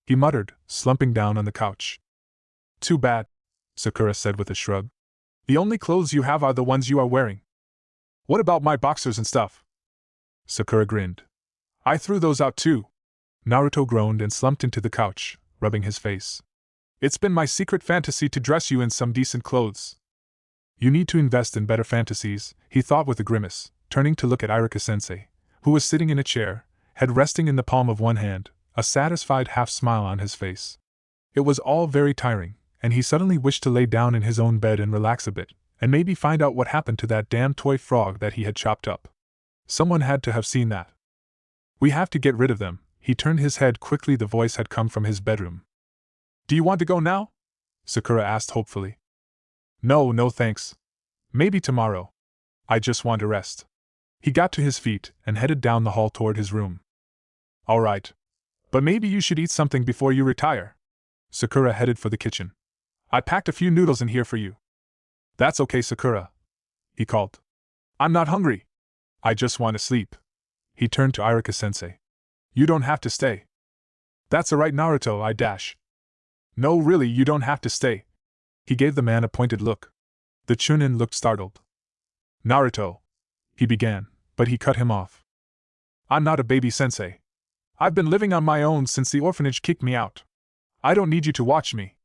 he muttered, slumping down on the couch. Too bad, Sakura said with a shrug. The only clothes you have are the ones you are wearing. What about my boxers and stuff? Sakura grinned. I threw those out too. Naruto groaned and slumped into the couch, rubbing his face. It's been my secret fantasy to dress you in some decent clothes. You need to invest in better fantasies, he thought with a grimace, turning to look at Iruka-sensei, who was sitting in a chair, head resting in the palm of one hand, a satisfied half-smile on his face. It was all very tiring, and he suddenly wished to lay down in his own bed and relax a bit, and maybe find out what happened to that damn toy frog that he had chopped up. Someone had to have seen that. We have to get rid of them. He turned his head quickly. The voice had come from his bedroom. Do you want to go now? Sakura asked hopefully. No thanks. Maybe tomorrow. I just want to rest. He got to his feet and headed down the hall toward his room. All right. But maybe you should eat something before you retire. Sakura headed for the kitchen. I packed a few noodles in here for you. That's okay, Sakura, he called. I'm not hungry. I just want to sleep. He turned to Iruka-sensei. You don't have to stay. That's alright, Naruto, I dash. No, really, you don't have to stay. He gave the man a pointed look. The Chunin looked startled. Naruto, he began, but he cut him off. I'm not a baby sensei. I've been living on my own since the orphanage kicked me out. I don't need you to watch me.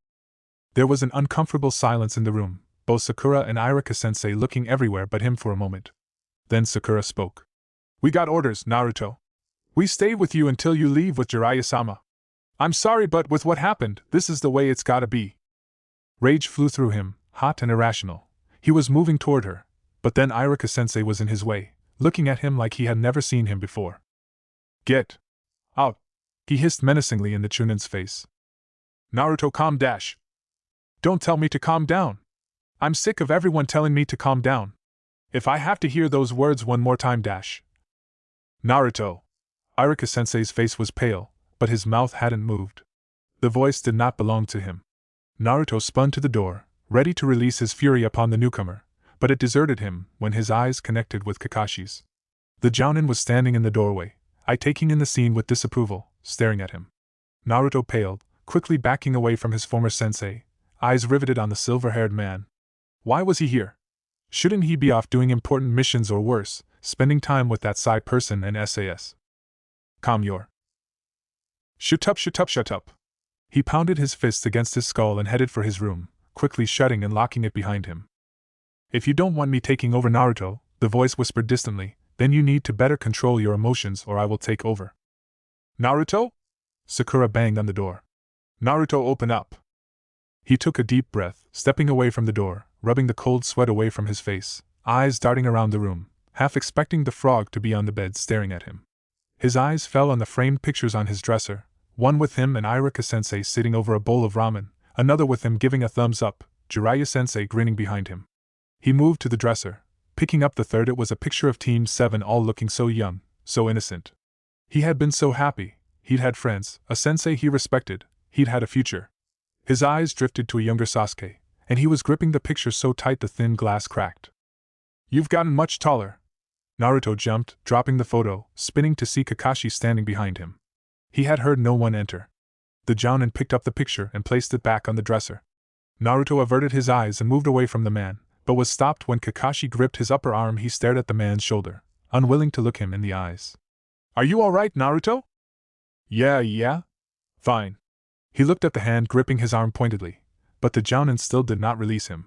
There was an uncomfortable silence in the room, both Sakura and Iruka-sensei looking everywhere but him for a moment. Then Sakura spoke. We got orders, Naruto. We stay with you until you leave with Jiraiya-sama. I'm sorry, but with what happened, this is the way it's gotta be. Rage flew through him, hot and irrational. He was moving toward her, but then Iruka-sensei was in his way, looking at him like he had never seen him before. Get out, he hissed menacingly in the Chunin's face. Naruto, calm dash. Don't tell me to calm down. I'm sick of everyone telling me to calm down. If I have to hear those words one more time, dash. Naruto. Iruka-sensei's face was pale, but his mouth hadn't moved. The voice did not belong to him. Naruto spun to the door, ready to release his fury upon the newcomer, but it deserted him when his eyes connected with Kakashi's. The Jounin was standing in the doorway, taking in the scene with disapproval, staring at him. Naruto paled, quickly backing away from his former sensei, eyes riveted on the silver-haired man. Why was he here? Shouldn't he be off doing important missions or worse, spending time with that Psy person and SAS? Calm your. Shut up, shut up, shut up. He pounded his fist against his skull and headed for his room, quickly shutting and locking it behind him. If you don't want me taking over Naruto, the voice whispered distantly, then you need to better control your emotions or I will take over. Naruto? Sakura banged on the door. Naruto, open up. He took a deep breath, stepping away from the door, rubbing the cold sweat away from his face, eyes darting around the room, half expecting the frog to be on the bed staring at him. His eyes fell on the framed pictures on his dresser, one with him and Irika-sensei sitting over a bowl of ramen, another with him giving a thumbs up, Jiraiya-sensei grinning behind him. He moved to the dresser, picking up the third. It was a picture of Team 7 all looking so young, so innocent. He had been so happy, he'd had friends, a sensei he respected, he'd had a future. His eyes drifted to a younger Sasuke, and he was gripping the picture so tight the thin glass cracked. You've gotten much taller. Naruto jumped, dropping the photo, spinning to see Kakashi standing behind him. He had heard no one enter. The Jounin picked up the picture and placed it back on the dresser. Naruto averted his eyes and moved away from the man, but was stopped when Kakashi gripped his upper arm. He stared at the man's shoulder, unwilling to look him in the eyes. Are you all right, Naruto? Yeah. Fine. He looked at the hand gripping his arm pointedly, but the Jounin still did not release him.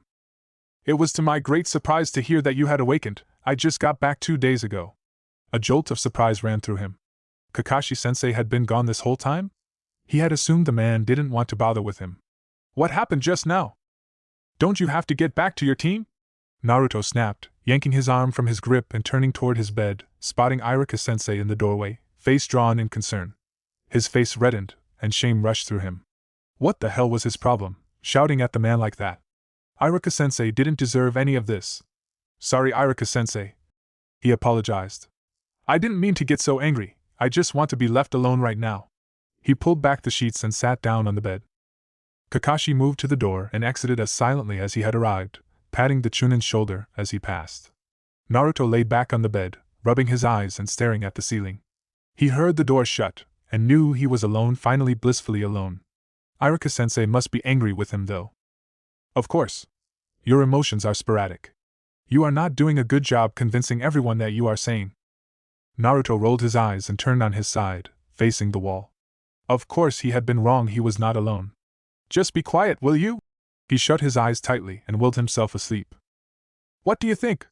It was to my great surprise to hear that you had awakened. I just got back 2 days ago. A jolt of surprise ran through him. Kakashi-sensei had been gone this whole time? He had assumed the man didn't want to bother with him. What happened just now? Don't you have to get back to your team? Naruto snapped, yanking his arm from his grip and turning toward his bed, spotting Irika-sensei in the doorway, face drawn in concern. His face reddened, and shame rushed through him. What the hell was his problem, shouting at the man like that? Irika-sensei didn't deserve any of this. Sorry, Irika-sensei. He apologized. I didn't mean to get so angry, I just want to be left alone right now. He pulled back the sheets and sat down on the bed. Kakashi moved to the door and exited as silently as he had arrived, patting the Chunin's shoulder as he passed. Naruto lay back on the bed, rubbing his eyes and staring at the ceiling. He heard the door shut, and knew he was alone, finally blissfully alone. Irika-sensei must be angry with him though. Of course. Your emotions are sporadic. You are not doing a good job convincing everyone that you are sane. Naruto rolled his eyes and turned on his side, facing the wall. Of course he had been wrong, he was not alone. Just be quiet, will you? He shut his eyes tightly and willed himself asleep. What do you think?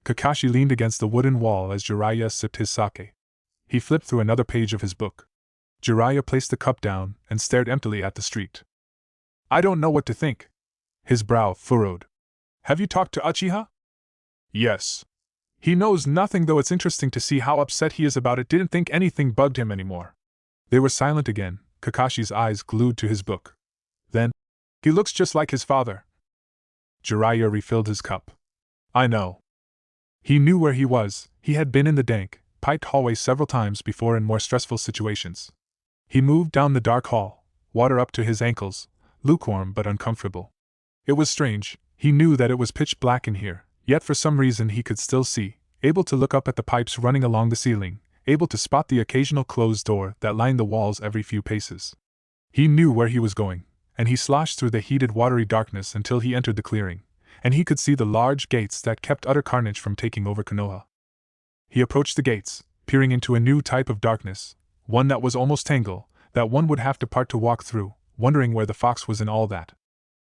Kakashi leaned against the wooden wall as Jiraiya sipped his sake. He flipped through another page of his book. Jiraiya placed the cup down and stared emptily at the street. I don't know what to think. His brow furrowed. Have you talked to Uchiha? Yes. He knows nothing, though it's interesting to see how upset he is about it. Didn't think anything bugged him anymore. They were silent again, Kakashi's eyes glued to his book. Then, he looks just like his father. Jiraiya refilled his cup. I know. He knew where he was. He had been in the dank, piped hallway several times before in more stressful situations. He moved down the dark hall, water up to his ankles, lukewarm but uncomfortable. It was strange. He knew that it was pitch black in here, yet for some reason he could still see, able to look up at the pipes running along the ceiling, able to spot the occasional closed door that lined the walls every few paces. He knew where he was going, and he sloshed through the heated watery darkness until he entered the clearing, and he could see the large gates that kept utter carnage from taking over Konoha. He approached the gates, peering into a new type of darkness, one that was almost tangle, that one would have to part to walk through, wondering where the fox was in all that.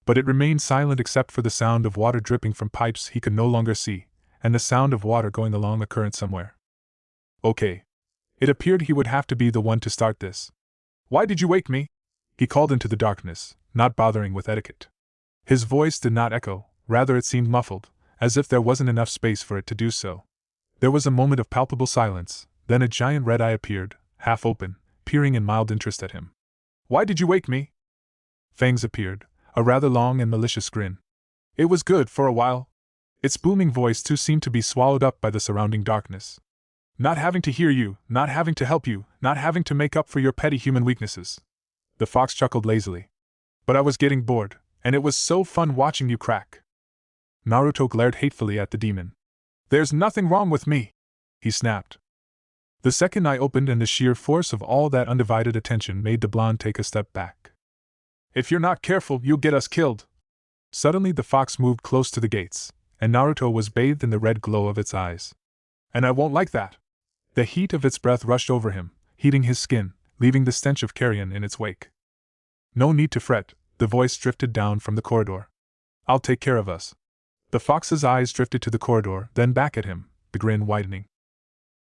But it remained silent except for the sound of water dripping from pipes he could no longer see, and the sound of water going along a current somewhere. Okay. It appeared he would have to be the one to start this. Why did you wake me? He called into the darkness, not bothering with etiquette. His voice did not echo, rather it seemed muffled, as if there wasn't enough space for it to do so. There was a moment of palpable silence, then a giant red eye appeared, half open, peering in mild interest at him. Why did you wake me? Fangs appeared, a rather long and malicious grin. It was good for a while. Its booming voice too seemed to be swallowed up by the surrounding darkness. Not having to hear you, not having to help you, not having to make up for your petty human weaknesses. The fox chuckled lazily. But I was getting bored, and it was so fun watching you crack. Naruto glared hatefully at the demon. There's nothing wrong with me, he snapped. The second eye opened and the sheer force of all that undivided attention made the blonde take a step back. "If you're not careful, you'll get us killed." Suddenly the fox moved close to the gates, and Naruto was bathed in the red glow of its eyes. "And I won't like that." The heat of its breath rushed over him, heating his skin, leaving the stench of carrion in its wake. "No need to fret," the voice drifted down from the corridor. "I'll take care of us." The fox's eyes drifted to the corridor, then back at him, the grin widening.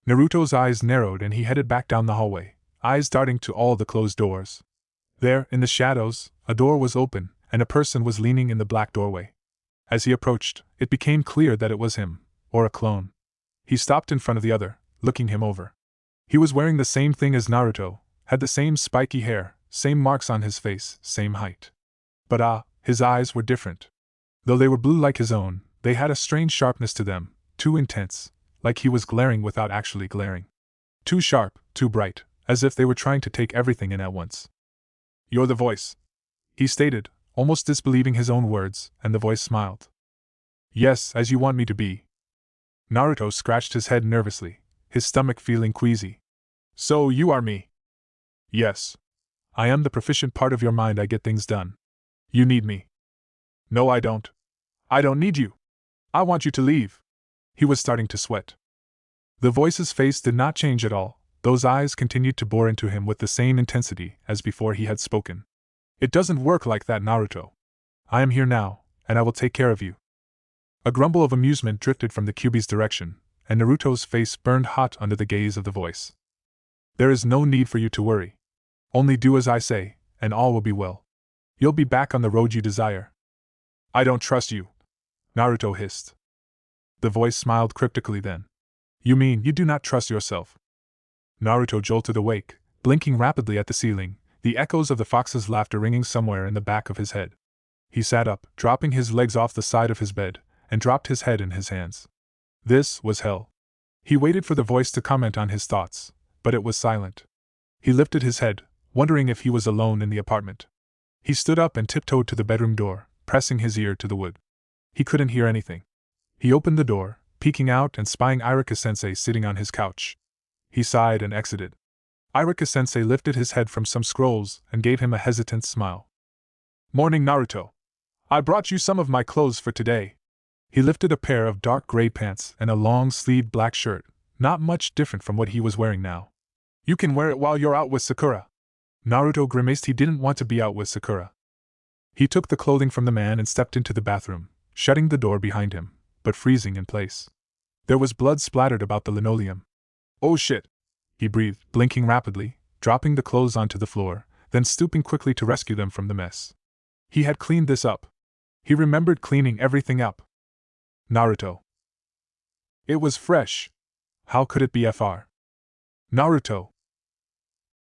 Naruto's eyes narrowed and he headed back down the hallway, eyes darting to all the closed doors. There, in the shadows, a door was open, and a person was leaning in the black doorway. As he approached, it became clear that it was him, or a clone. He stopped in front of the other, looking him over. He was wearing the same thing as Naruto, had the same spiky hair, same marks on his face, same height. But his eyes were different. Though they were blue like his own, they had a strange sharpness to them, too intense, like he was glaring without actually glaring. Too sharp, too bright, as if they were trying to take everything in at once. "You're the voice," he stated, almost disbelieving his own words, and the voice smiled. "Yes, as you want me to be." Naruto scratched his head nervously, his stomach feeling queasy. "So you are me?" "Yes. I am the proficient part of your mind. I get things done. You need me." "No, I don't. I don't need you. I want you to leave." He was starting to sweat. The voice's face did not change at all, those eyes continued to bore into him with the same intensity as before he had spoken. "It doesn't work like that, Naruto. I am here now, and I will take care of you." A grumble of amusement drifted from the Kyuubi's direction, and Naruto's face burned hot under the gaze of the voice. "There is no need for you to worry. Only do as I say, and all will be well. You'll be back on the road you desire." "I don't trust you," Naruto hissed. The voice smiled cryptically then. "You mean you do not trust yourself?" Naruto jolted awake, blinking rapidly at the ceiling, the echoes of the fox's laughter ringing somewhere in the back of his head. He sat up, dropping his legs off the side of his bed, and dropped his head in his hands. This was hell. He waited for the voice to comment on his thoughts, but it was silent. He lifted his head, wondering if he was alone in the apartment. He stood up and tiptoed to the bedroom door, pressing his ear to the wood. He couldn't hear anything. He opened the door, peeking out and spying Iruka-sensei sitting on his couch. He sighed and exited. Iruka-sensei lifted his head from some scrolls and gave him a hesitant smile. "Morning, Naruto. I brought you some of my clothes for today." He lifted a pair of dark gray pants and a long-sleeved black shirt, not much different from what he was wearing now. "You can wear it while you're out with Sakura." Naruto grimaced. He didn't want to be out with Sakura. He took the clothing from the man and stepped into the bathroom, shutting the door behind him, but freezing in place. There was blood splattered about the linoleum. "Oh shit," he breathed, blinking rapidly, dropping the clothes onto the floor, then stooping quickly to rescue them from the mess. He had cleaned this up. He remembered cleaning everything up. Naruto. It was fresh. How could it be Fr? Naruto.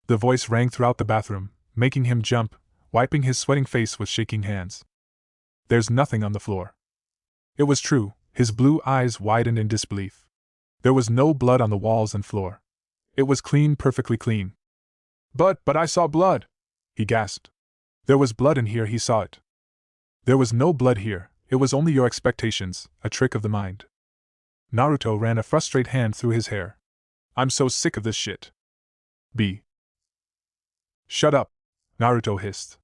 The voice rang throughout the bathroom, making him jump, wiping his sweating face with shaking hands. "There's nothing on the floor." It was true, his blue eyes widened in disbelief. There was no blood on the walls and floor. It was clean, perfectly clean. But I saw blood," he gasped. "There was blood in here, he saw it." "There was no blood here, it was only your expectations, a trick of the mind." Naruto ran a frustrated hand through his hair. "I'm so sick of this shit." B. "Shut up," Naruto hissed.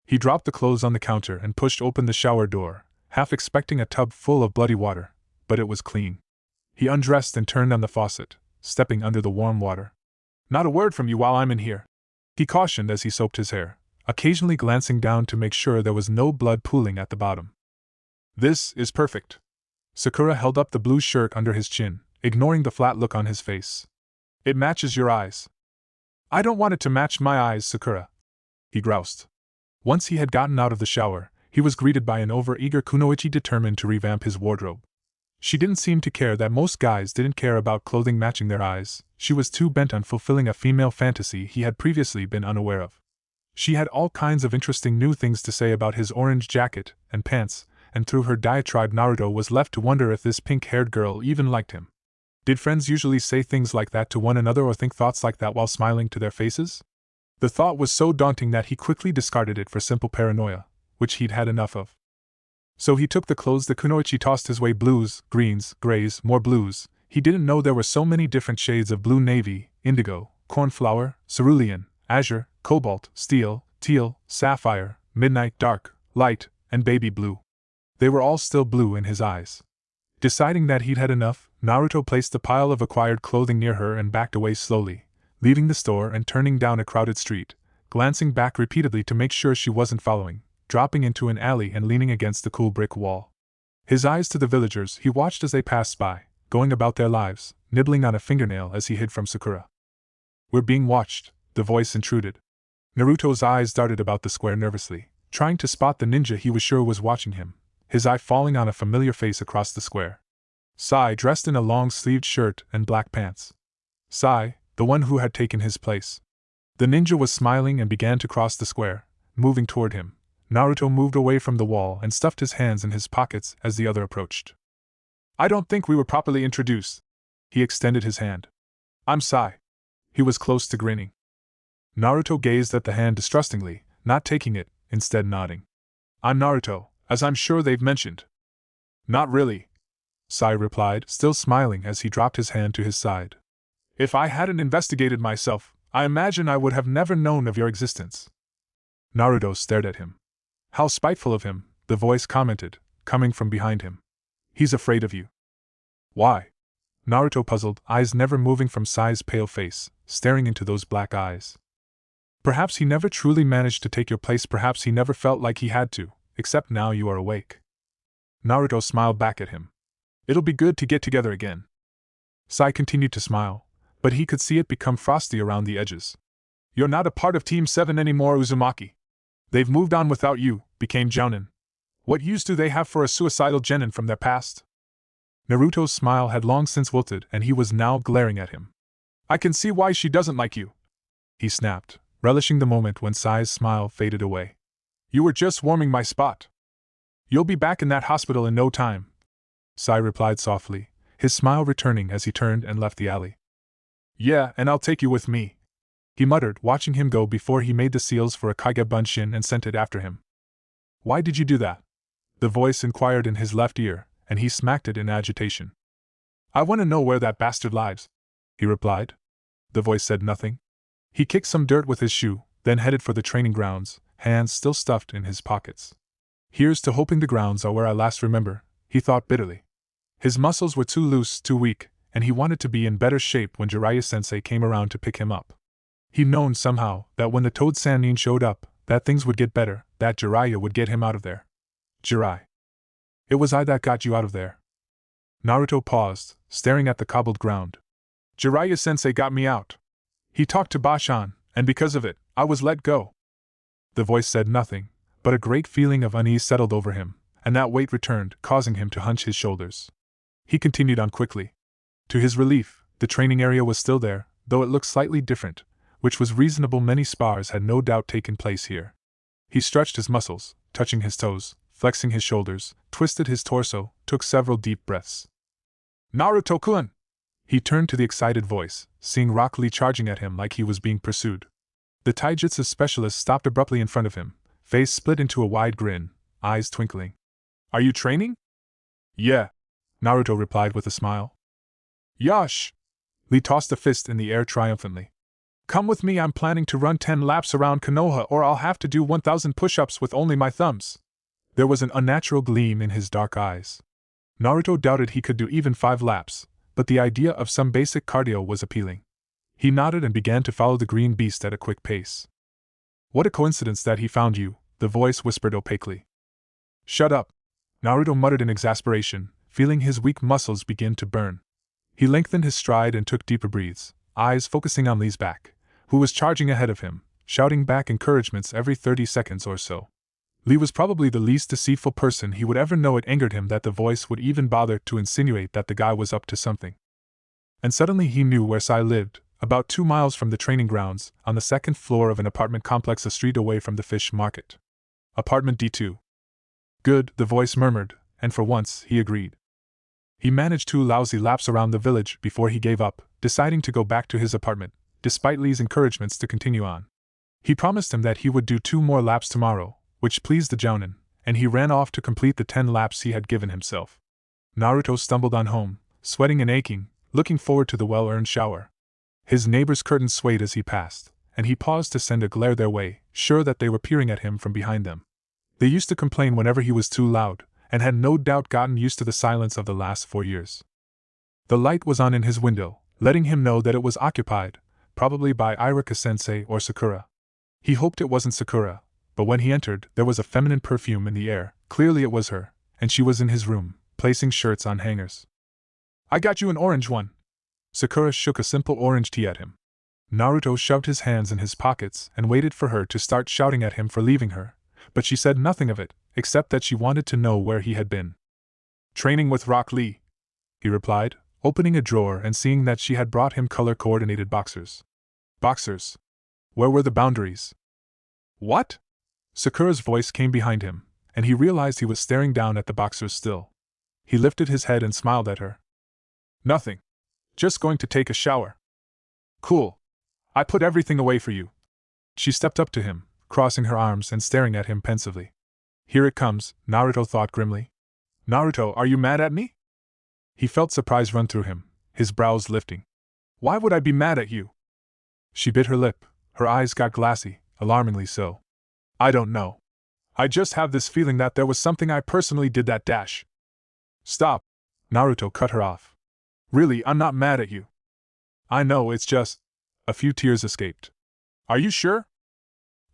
He dropped the clothes on the counter and pushed open the shower door, half expecting a tub full of bloody water, but it was clean. He undressed and turned on the faucet, stepping under the warm water. "Not a word from you while I'm in here," he cautioned as he soaped his hair, occasionally glancing down to make sure there was no blood pooling at the bottom. "This is perfect." Sakura held up the blue shirt under his chin, ignoring the flat look on his face. "It matches your eyes." "I don't want it to match my eyes, Sakura," he groused. Once he had gotten out of the shower, he was greeted by an over-eager Kunoichi determined to revamp his wardrobe. She didn't seem to care that most guys didn't care about clothing matching their eyes. She was too bent on fulfilling a female fantasy he had previously been unaware of. She had all kinds of interesting new things to say about his orange jacket and pants, and through her diatribe Naruto was left to wonder if this pink-haired girl even liked him. Did friends usually say things like that to one another or think thoughts like that while smiling to their faces? The thought was so daunting that he quickly discarded it for simple paranoia, which he'd had enough of. So he took the clothes the Kunoichi tossed his way: blues, greens, grays, more blues. He didn't know there were so many different shades of blue navy, indigo, cornflower, cerulean, azure, cobalt, steel, teal, sapphire, midnight dark, light, and baby blue. They were all still blue in his eyes. Deciding that he'd had enough, Naruto placed the pile of acquired clothing near her and backed away slowly, leaving the store and turning down a crowded street, glancing back repeatedly to make sure she wasn't following, dropping into an alley and leaning against the cool brick wall. His eyes to the villagers he watched as they passed by, going about their lives, nibbling on a fingernail as he hid from Sakura. "We're being watched," the voice intruded. Naruto's eyes darted about the square nervously, trying to spot the ninja he was sure was watching him, his eye falling on a familiar face across the square. Sai, dressed in a long-sleeved shirt and black pants. Sai, the one who had taken his place. The ninja was smiling and began to cross the square, moving toward him. Naruto moved away from the wall and stuffed his hands in his pockets as the other approached. "I don't think we were properly introduced." He extended his hand. "I'm Sai." He was close to grinning. Naruto gazed at the hand distrustingly, not taking it, instead nodding. "I'm Naruto, as I'm sure they've mentioned." "Not really," Sai replied, still smiling as he dropped his hand to his side. "If I hadn't investigated myself, I imagine I would have never known of your existence." Naruto stared at him. "How spiteful of him," the voice commented, coming from behind him. "He's afraid of you." "Why?" Naruto puzzled, eyes never moving from Sai's pale face, staring into those black eyes. "Perhaps he never truly managed to take your place, perhaps he never felt like he had to, except now you are awake." Naruto smiled back at him. "It'll be good to get together again." Sai continued to smile, but he could see it become frosty around the edges. "You're not a part of Team 7 anymore, Uzumaki. They've moved on without you, became Jounin. What use do they have for a suicidal genin from their past?" Naruto's smile had long since wilted and he was now glaring at him. "I can see why she doesn't like you," he snapped, relishing the moment when Sai's smile faded away. "You were just warming my spot. You'll be back in that hospital in no time," Sai replied softly, his smile returning as he turned and left the alley. "Yeah, and I'll take you with me," he muttered, watching him go before he made the seals for a Kage Bunshin and sent it after him. "Why did you do that?" the voice inquired in his left ear, and he smacked it in agitation. "I want to know where that bastard lives," he replied. The voice said nothing. He kicked some dirt with his shoe, then headed for the training grounds, hands still stuffed in his pockets. "Here's to hoping the grounds are where I last remember," he thought bitterly. His muscles were too loose, too weak, and he wanted to be in better shape when Jiraiya-sensei came around to pick him up. He'd known somehow that when the Toad Sannin showed up, that things would get better, that Jiraiya would get him out of there. "Jirai. It was I that got you out of there." Naruto paused, staring at the cobbled ground. "Jiraiya-sensei got me out. He talked to Bashan, and because of it, I was let go." The voice said nothing, but a great feeling of unease settled over him, and that weight returned, causing him to hunch his shoulders. He continued on quickly. To his relief, the training area was still there, though it looked slightly different, which was reasonable. Many spars had no doubt taken place here. He stretched his muscles, touching his toes, flexing his shoulders, twisted his torso, took several deep breaths. "Naruto-kun!" He turned to the excited voice, seeing Rock Lee charging at him like he was being pursued. The taijutsu specialist stopped abruptly in front of him, face split into a wide grin, eyes twinkling. "Are you training?" "Yeah," Naruto replied with a smile. "Yosh!" Lee tossed a fist in the air triumphantly. "Come with me, I'm planning to run 10 laps around Konoha or I'll have to do 1,000 push-ups with only my thumbs." There was an unnatural gleam in his dark eyes. Naruto doubted he could do even 5 laps, but the idea of some basic cardio was appealing. He nodded and began to follow the green beast at a quick pace. "What a coincidence that he found you," the voice whispered opaquely. "Shut up," Naruto muttered in exasperation, feeling his weak muscles begin to burn. He lengthened his stride and took deeper breaths, eyes focusing on Lee's back, who was charging ahead of him, shouting back encouragements every 30 seconds or so. Lee was probably the least deceitful person he would ever know. It angered him that the voice would even bother to insinuate that the guy was up to something. And suddenly he knew where Sai lived, about 2 miles from the training grounds, on the 2nd floor of an apartment complex a street away from the fish market. Apartment D2. "Good," the voice murmured, and for once he agreed. He managed 2 lousy laps around the village before he gave up, deciding to go back to his apartment, despite Lee's encouragements to continue on. He promised him that he would do 2 more laps tomorrow, which pleased the Jounin, and he ran off to complete the 10 laps he had given himself. Naruto stumbled on home, sweating and aching, looking forward to the well-earned shower. His neighbor's curtains swayed as he passed, and he paused to send a glare their way, sure that they were peering at him from behind them. They used to complain whenever he was too loud, and had no doubt gotten used to the silence of the last 4 years. The light was on in his window, letting him know that it was occupied, probably by Irika-sensei or Sakura. He hoped it wasn't Sakura, but when he entered, there was a feminine perfume in the air. Clearly it was her, and she was in his room, placing shirts on hangers. "I got you an orange one." Sakura shook a simple orange tea at him. Naruto shoved his hands in his pockets and waited for her to start shouting at him for leaving her, but she said nothing of it, except that she wanted to know where he had been. "Training with Rock Lee," he replied, opening a drawer and seeing that she had brought him color-coordinated boxers. Boxers? Where were the boundaries? What? Sakura's voice came behind him, and he realized he was staring down at the boxers still. He lifted his head and smiled at her. "Nothing. Just going to take a shower." "Cool. I put everything away for you." She stepped up to him, crossing her arms and staring at him pensively. "Here it comes," Naruto thought grimly. "Naruto, are you mad at me?" He felt surprise run through him, his brows lifting. "Why would I be mad at you?" She bit her lip, her eyes got glassy, alarmingly so. "I don't know. I just have this feeling that there was something I personally did that dash." "Stop," Naruto cut her off. "Really, I'm not mad at you. I know, it's just..." A few tears escaped. "Are you sure?"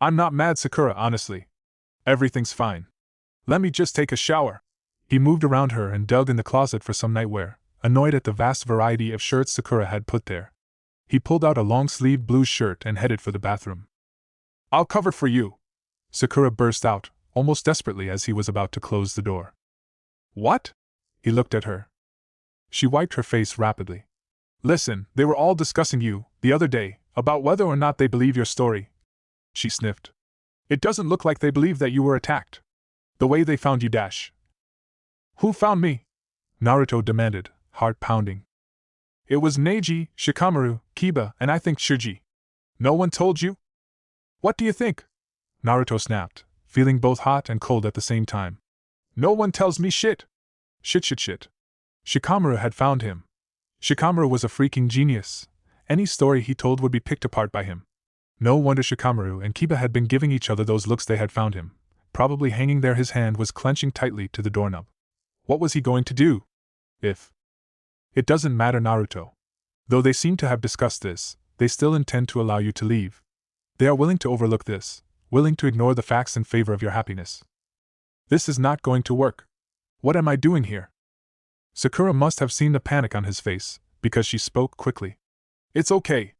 "I'm not mad, Sakura, honestly. Everything's fine. Let me just take a shower." He moved around her and dug in the closet for some nightwear, annoyed at the vast variety of shirts Sakura had put there. He pulled out a long-sleeved blue shirt and headed for the bathroom. "I'll cover for you," Sakura burst out, almost desperately as he was about to close the door. "What?" He looked at her. She wiped her face rapidly. "Listen, they were all discussing you, the other day, about whether or not they believe your story." She sniffed. "It doesn't look like they believe that you were attacked. The way they found you dash." "Who found me?" Naruto demanded, heart pounding. "It was Neji, Shikamaru, Kiba, and I think Shuji." "No one told you?" "What do you think?" Naruto snapped, feeling both hot and cold at the same time. "No one tells me shit." Shit. Shikamaru had found him. Shikamaru was a freaking genius. Any story he told would be picked apart by him. No wonder Shikamaru and Kiba had been giving each other those looks they had found him. Probably hanging there, his hand was clenching tightly to the doorknob. What was he going to do? If... It doesn't matter, Naruto. Though they seem to have discussed this, they still intend to allow you to leave. They are willing to overlook this, willing to ignore the facts in favor of your happiness. This is not going to work. What am I doing here? Sakura must have seen the panic on his face, because she spoke quickly. "It's okay.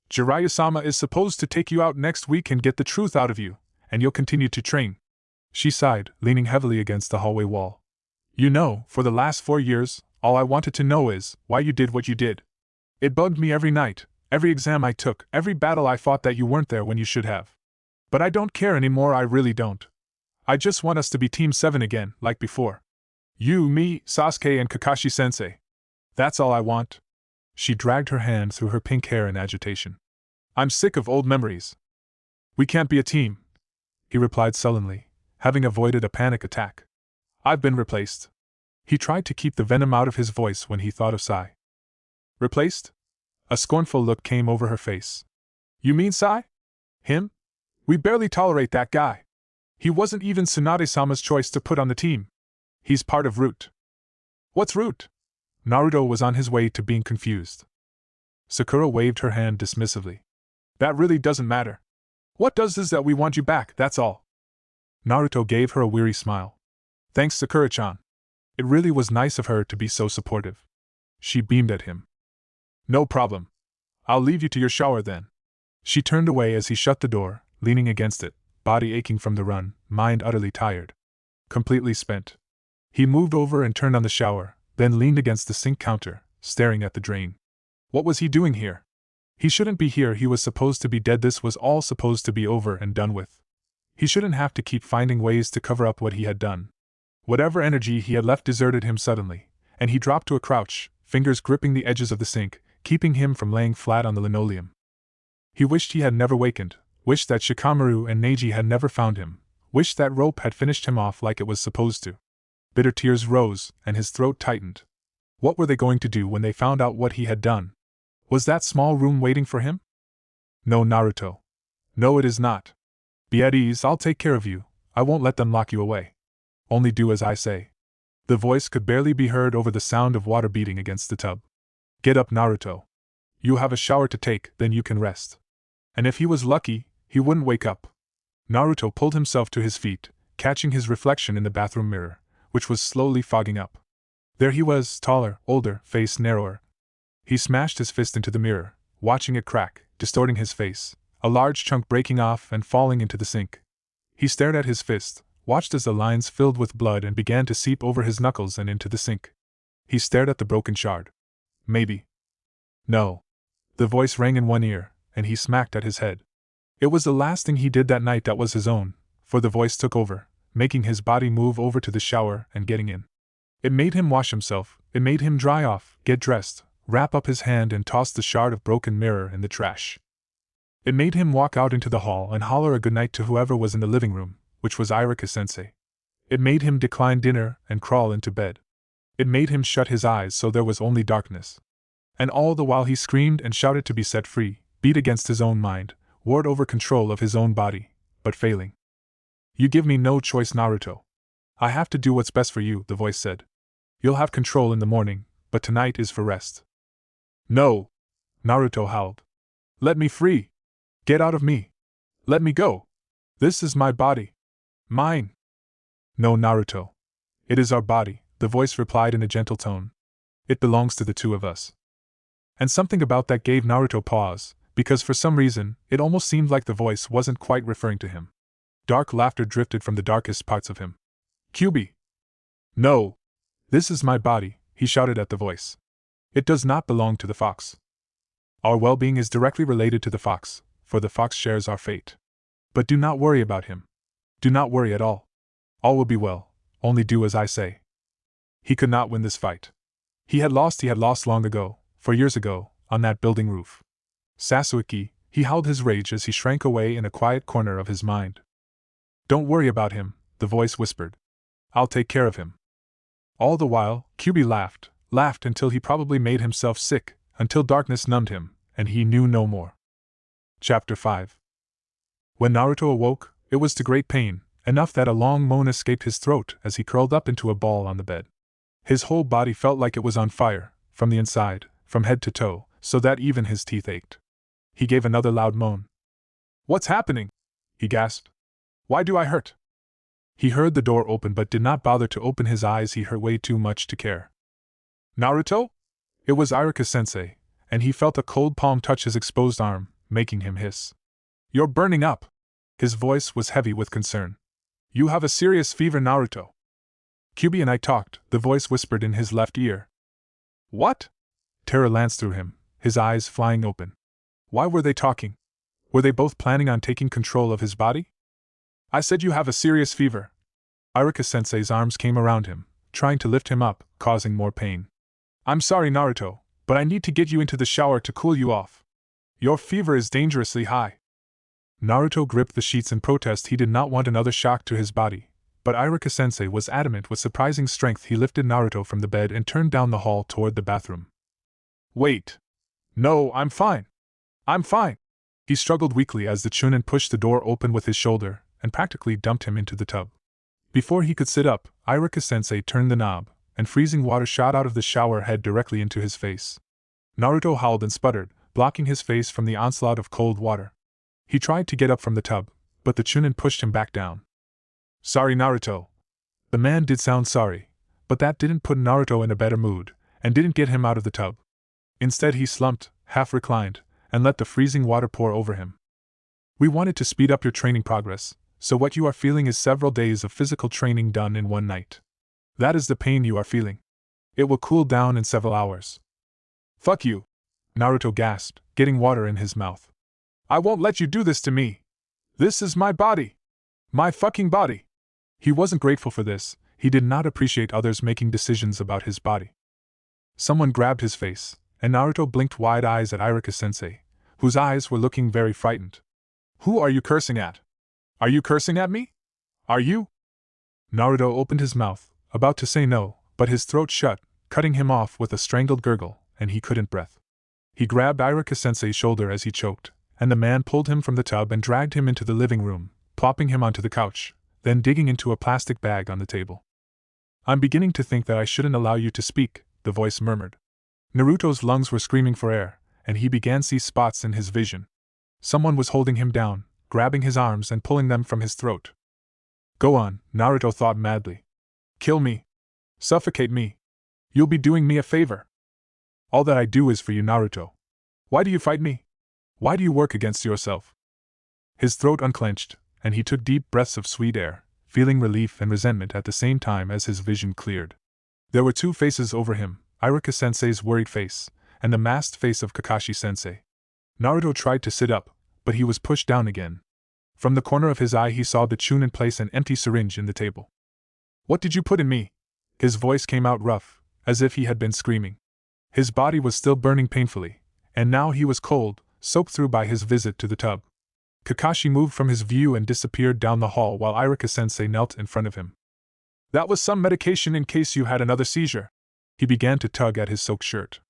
Jiraiya-sama is supposed to take you out next week and get the truth out of you, and you'll continue to train." She sighed, leaning heavily against the hallway wall. "You know, for the last 4 years, all I wanted to know is why you did what you did. It bugged me every night, every exam I took, every battle I fought that you weren't there when you should have. But I don't care anymore, I really don't. I just want us to be Team 7 again, like before. You, me, Sasuke, and Kakashi-sensei. That's all I want." She dragged her hand through her pink hair in agitation. "I'm sick of old memories." "We can't be a team," he replied sullenly, having avoided a panic attack. "I've been replaced." He tried to keep the venom out of his voice when he thought of Sai. "Replaced?" A scornful look came over her face. "You mean Sai? Him? We barely tolerate that guy. He wasn't even Tsunade-sama's choice to put on the team. He's part of Root." "What's Root?" Naruto was on his way to being confused. Sakura waved her hand dismissively. "That really doesn't matter. What does is that we want you back, that's all." Naruto gave her a weary smile. "Thanks, Sakura-chan. It really was nice of her to be so supportive." She beamed at him. "No problem. I'll leave you to your shower then." She turned away as he shut the door, leaning against it, body aching from the run, mind utterly tired. Completely spent. He moved over and turned on the shower, then leaned against the sink counter, staring at the drain. What was he doing here? He shouldn't be here, he was supposed to be dead, this was all supposed to be over and done with. He shouldn't have to keep finding ways to cover up what he had done. Whatever energy he had left deserted him suddenly, and he dropped to a crouch, fingers gripping the edges of the sink, keeping him from laying flat on the linoleum. He wished he had never wakened, wished that Shikamaru and Neji had never found him, wished that rope had finished him off like it was supposed to. Bitter tears rose, and his throat tightened. What were they going to do when they found out what he had done? Was that small room waiting for him? No, Naruto. No, it is not. Be at ease, I'll take care of you. I won't let them lock you away. Only do as I say. The voice could barely be heard over the sound of water beating against the tub. Get up, Naruto. You have a shower to take, then you can rest. And if he was lucky, he wouldn't wake up. Naruto pulled himself to his feet, catching his reflection in the bathroom mirror, which was slowly fogging up. There he was, taller, older, face narrower. He smashed his fist into the mirror, watching it crack, distorting his face, a large chunk breaking off and falling into the sink. He stared at his fist, watched as the lines filled with blood and began to seep over his knuckles and into the sink. He stared at the broken shard. Maybe. No. The voice rang in one ear, and he smacked at his head. It was the last thing he did that night that was his own, for the voice took over, making his body move over to the shower and getting in. It made him wash himself, it made him dry off, get dressed, wrap up his hand and toss the shard of broken mirror in the trash. It made him walk out into the hall and holler a goodnight to whoever was in the living room, which was Irika-sensei. It made him decline dinner and crawl into bed. It made him shut his eyes so there was only darkness. And all the while he screamed and shouted to be set free, beat against his own mind, warred over control of his own body, but failing. You give me no choice, Naruto. I have to do what's best for you, the voice said. You'll have control in the morning, but tonight is for rest. No! Naruto howled. Let me free! Get out of me! Let me go! This is my body. Mine! No, Naruto. It is our body, the voice replied in a gentle tone. It belongs to the two of us. And something about that gave Naruto pause, because for some reason, it almost seemed like the voice wasn't quite referring to him. Dark laughter drifted from the darkest parts of him. Kyubi! No! This is my body, he shouted at the voice. It does not belong to the fox. Our well-being is directly related to the fox, for the fox shares our fate. But do not worry about him. Do not worry at all. All will be well, only do as I say. He could not win this fight. He had lost long ago, 4 years ago, on that building roof. Sasuke, he howled his rage as he shrank away in a quiet corner of his mind. Don't worry about him, the voice whispered. I'll take care of him. All the while, Kyubi laughed until he probably made himself sick, until darkness numbed him, and he knew no more. Chapter 5. When Naruto awoke, it was to great pain, enough that a long moan escaped his throat as he curled up into a ball on the bed. His whole body felt like it was on fire, from the inside, from head to toe, so that even his teeth ached. He gave another loud moan. What's happening? He gasped. Why do I hurt? He heard the door open but did not bother to open his eyes, he hurt way too much to care. Naruto? It was Irika-sensei, and he felt a cold palm touch his exposed arm, making him hiss. You're burning up! His voice was heavy with concern. You have a serious fever, Naruto. Kyubi and I talked, the voice whispered in his left ear. What? Terror lanced through him, his eyes flying open. Why were they talking? Were they both planning on taking control of his body? I said you have a serious fever. Irika-sensei's arms came around him, trying to lift him up, causing more pain. I'm sorry, Naruto, but I need to get you into the shower to cool you off. Your fever is dangerously high. Naruto gripped the sheets in protest. He did not want another shock to his body, but Irika-sensei was adamant. With surprising strength he lifted Naruto from the bed and turned down the hall toward the bathroom. Wait. No, I'm fine. I'm fine. He struggled weakly as the Chunin pushed the door open with his shoulder and practically dumped him into the tub. Before he could sit up, Irika-sensei turned the knob, and freezing water shot out of the shower head directly into his face. Naruto howled and sputtered, blocking his face from the onslaught of cold water. He tried to get up from the tub, but the Chunin pushed him back down. Sorry, Naruto. The man did sound sorry, but that didn't put Naruto in a better mood, and didn't get him out of the tub. Instead he slumped, half reclined, and let the freezing water pour over him. We wanted to speed up your training progress, so what you are feeling is several days of physical training done in one night. That is the pain you are feeling. It will cool down in several hours. Fuck you! Naruto gasped, getting water in his mouth. I won't let you do this to me! This is my body! My fucking body! He wasn't grateful for this, he did not appreciate others making decisions about his body. Someone grabbed his face, and Naruto blinked wide eyes at Irika-sensei, whose eyes were looking very frightened. Who are you cursing at? Are you cursing at me? Are you? Naruto opened his mouth, about to say no, but his throat shut, cutting him off with a strangled gurgle, and he couldn't breathe. He grabbed Irika-sensei's shoulder as he choked, and the man pulled him from the tub and dragged him into the living room, plopping him onto the couch, then digging into a plastic bag on the table. "I'm beginning to think that I shouldn't allow you to speak," the voice murmured. Naruto's lungs were screaming for air, and he began to see spots in his vision. Someone was holding him down, grabbing his arms and pulling them from his throat. "Go on," Naruto thought madly. "Kill me. Suffocate me. You'll be doing me a favor. All that I do is for you, Naruto. Why do you fight me? Why do you work against yourself?" His throat unclenched, and he took deep breaths of sweet air, feeling relief and resentment at the same time as his vision cleared. There were two faces over him, Irika-sensei's worried face, and the masked face of Kakashi-sensei. Naruto tried to sit up, but he was pushed down again. From the corner of his eye he saw the Chunin place an empty syringe in the table. "What did you put in me?" His voice came out rough, as if he had been screaming. His body was still burning painfully, and now he was cold, soaked through by his visit to the tub. Kakashi moved from his view and disappeared down the hall while Irika-sensei knelt in front of him. "That was some medication in case you had another seizure." He began to tug at his soaked shirt.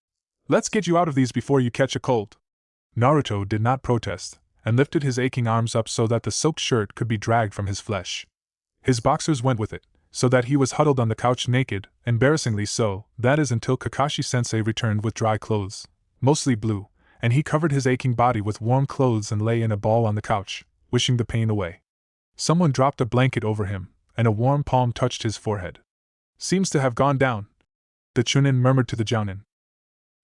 "Let's get you out of these before you catch a cold." Naruto did not protest, and lifted his aching arms up so that the soaked shirt could be dragged from his flesh. His boxers went with it, so that he was huddled on the couch naked, embarrassingly so, that is until Kakashi-sensei returned with dry clothes, mostly blue, and he covered his aching body with warm clothes and lay in a ball on the couch, wishing the pain away. Someone dropped a blanket over him, and a warm palm touched his forehead. "Seems to have gone down," the Chunin murmured to the Jounin.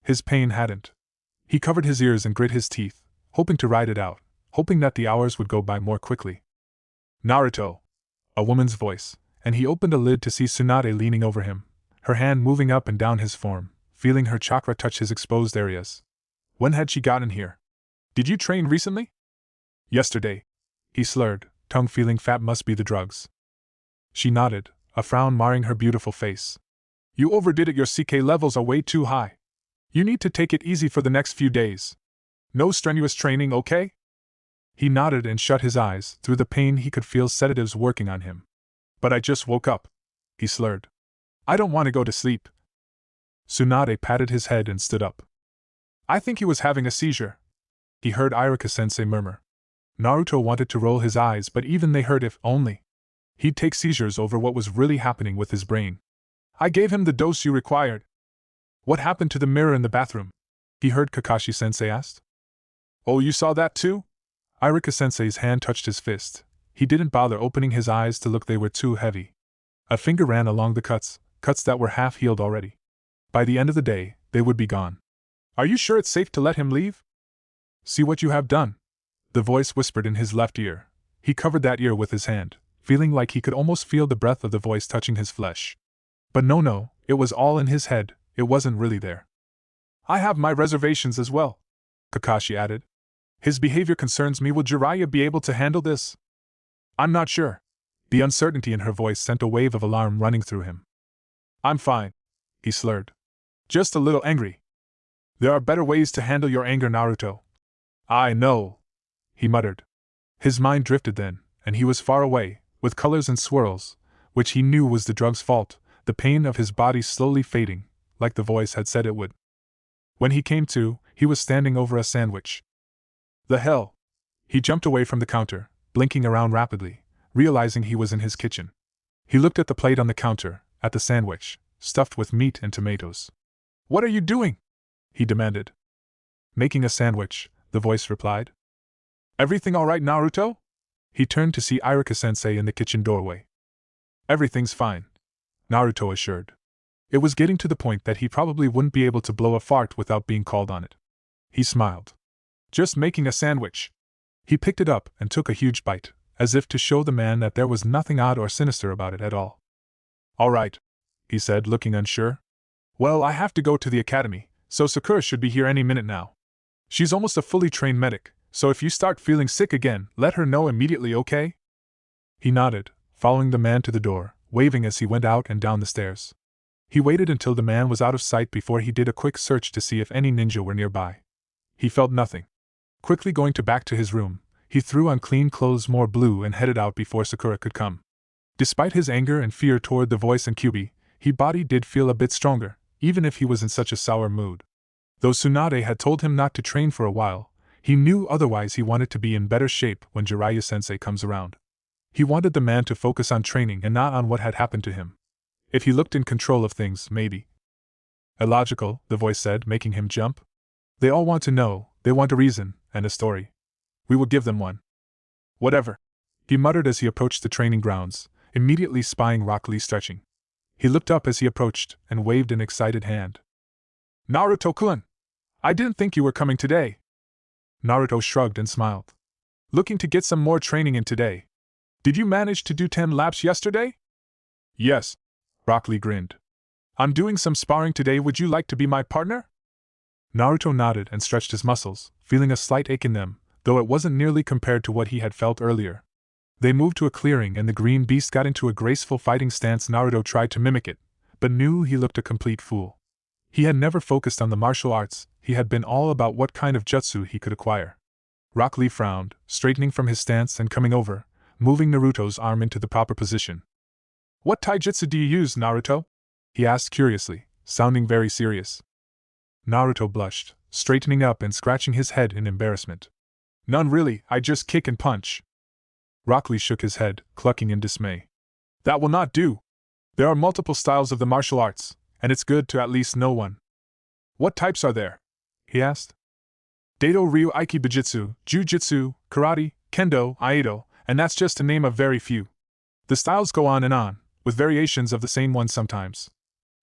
His pain hadn't. He covered his ears and grit his teeth, hoping to ride it out, hoping that the hours would go by more quickly. "Naruto!" A woman's voice, and he opened a lid to see Tsunade leaning over him, her hand moving up and down his form, feeling her chakra touch his exposed areas. When had she gotten here? "Did you train recently?" "Yesterday," he slurred, tongue feeling fat. "Must be the drugs." She nodded, a frown marring her beautiful face. "You overdid it. Your CK levels are way too high. You need to take it easy for the next few days. No strenuous training, okay?" He nodded and shut his eyes. Through the pain he could feel sedatives working on him. "But I just woke up," he slurred. "I don't want to go to sleep." Tsunade patted his head and stood up. "I think he was having a seizure," he heard Irika-sensei murmur. Naruto wanted to roll his eyes, but even they hurt. If only he'd take seizures over what was really happening with his brain. "I gave him the dose you required." "What happened to the mirror in the bathroom?" he heard Kakashi-sensei ask. "Oh, you saw that too?" Irika-sensei's hand touched his fist. He didn't bother opening his eyes to look, they were too heavy. A finger ran along the cuts that were half healed already. By the end of the day, they would be gone. "Are you sure it's safe to let him leave?" "See what you have done," the voice whispered in his left ear. He covered that ear with his hand, feeling like he could almost feel the breath of the voice touching his flesh. But no, it was all in his head, it wasn't really there. "I have my reservations as well," Kakashi added. "His behavior concerns me. Will Jiraiya be able to handle this?" "I'm not sure." The uncertainty in her voice sent a wave of alarm running through him. "I'm fine," he slurred. "Just a little angry." "There are better ways to handle your anger, Naruto." "I know," he muttered. His mind drifted then, and he was far away, with colors and swirls, which he knew was the drug's fault, the pain of his body slowly fading, like the voice had said it would. When he came to, he was standing over a sandwich. The hell! He jumped away from the counter, blinking around rapidly, realizing he was in his kitchen. He looked at the plate on the counter, at the sandwich, stuffed with meat and tomatoes. "What are you doing?" he demanded. "Making a sandwich," the voice replied. "Everything all right, Naruto?" He turned to see Irika-sensei in the kitchen doorway. "Everything's fine," Naruto assured. It was getting to the point that he probably wouldn't be able to blow a fart without being called on it. He smiled. "Just making a sandwich." He picked it up and took a huge bite, as if to show the man that there was nothing odd or sinister about it at all. "All right," he said, looking unsure. "Well, I have to go to the academy, so Sakura should be here any minute now. She's almost a fully trained medic, so if you start feeling sick again, let her know immediately, okay?" He nodded, following the man to the door, waving as he went out and down the stairs. He waited until the man was out of sight before he did a quick search to see if any ninja were nearby. He felt nothing. Quickly going back to his room, he threw on clean clothes more blue and headed out before Sakura could come. Despite his anger and fear toward the voice and Kyubi, his body did feel a bit stronger, even if he was in such a sour mood. Though Tsunade had told him not to train for a while, he knew otherwise he wanted to be in better shape when Jiraiya-sensei comes around. He wanted the man to focus on training and not on what had happened to him. If he looked in control of things, maybe. Illogical, the voice said, making him jump. They all want to know, they want a reason, and a story. We will give them one. Whatever. He muttered as he approached the training grounds, immediately spying Rock Lee stretching. He looked up as he approached, and waved an excited hand. Naruto-kun! I didn't think you were coming today. Naruto shrugged and smiled. Looking to get some more training in today. Did you manage to do 10 laps yesterday? Yes. Rock Lee grinned. I'm doing some sparring today, would you like to be my partner? Naruto nodded and stretched his muscles, feeling a slight ache in them, though it wasn't nearly compared to what he had felt earlier. They moved to a clearing and the green beast got into a graceful fighting stance. Naruto tried to mimic it, but knew he looked a complete fool. He had never focused on the martial arts, he had been all about what kind of jutsu he could acquire. Rock Lee frowned, straightening from his stance and coming over, moving Naruto's arm into the proper position. What taijutsu do you use, Naruto? He asked curiously, sounding very serious. Naruto blushed, straightening up and scratching his head in embarrassment. None really, I just kick and punch. Rock Lee shook his head, clucking in dismay. That will not do. There are multiple styles of the martial arts, and it's good to at least know one. What types are there? He asked. Daido Ryu Aikibujutsu, Jujutsu, Karate, Kendo, Aido, and that's just to name a very few. The styles go on and on, with variations of the same one sometimes.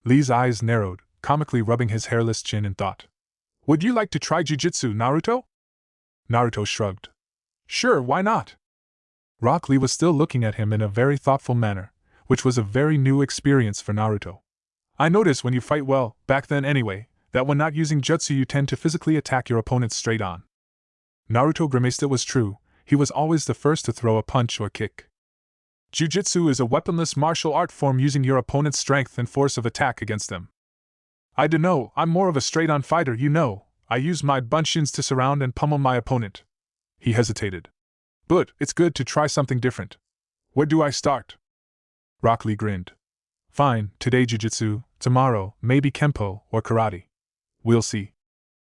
Lee's eyes narrowed, comically rubbing his hairless chin in thought. Would you like to try Jujutsu, Naruto? Naruto shrugged. Sure, why not? Rock Lee was still looking at him in a very thoughtful manner, which was a very new experience for Naruto. I notice when you fight well, back then anyway, that when not using jutsu you tend to physically attack your opponent straight on. Naruto grimaced. It was true, he was always the first to throw a punch or kick. Jujutsu is a weaponless martial art form using your opponent's strength and force of attack against them. I dunno, I'm more of a straight-on fighter, you know. I use my bunshins to surround and pummel my opponent. He hesitated. But it's good to try something different. Where do I start? Rock Lee grinned. Fine, today Jujutsu, tomorrow, maybe Kempo or Karate. We'll see.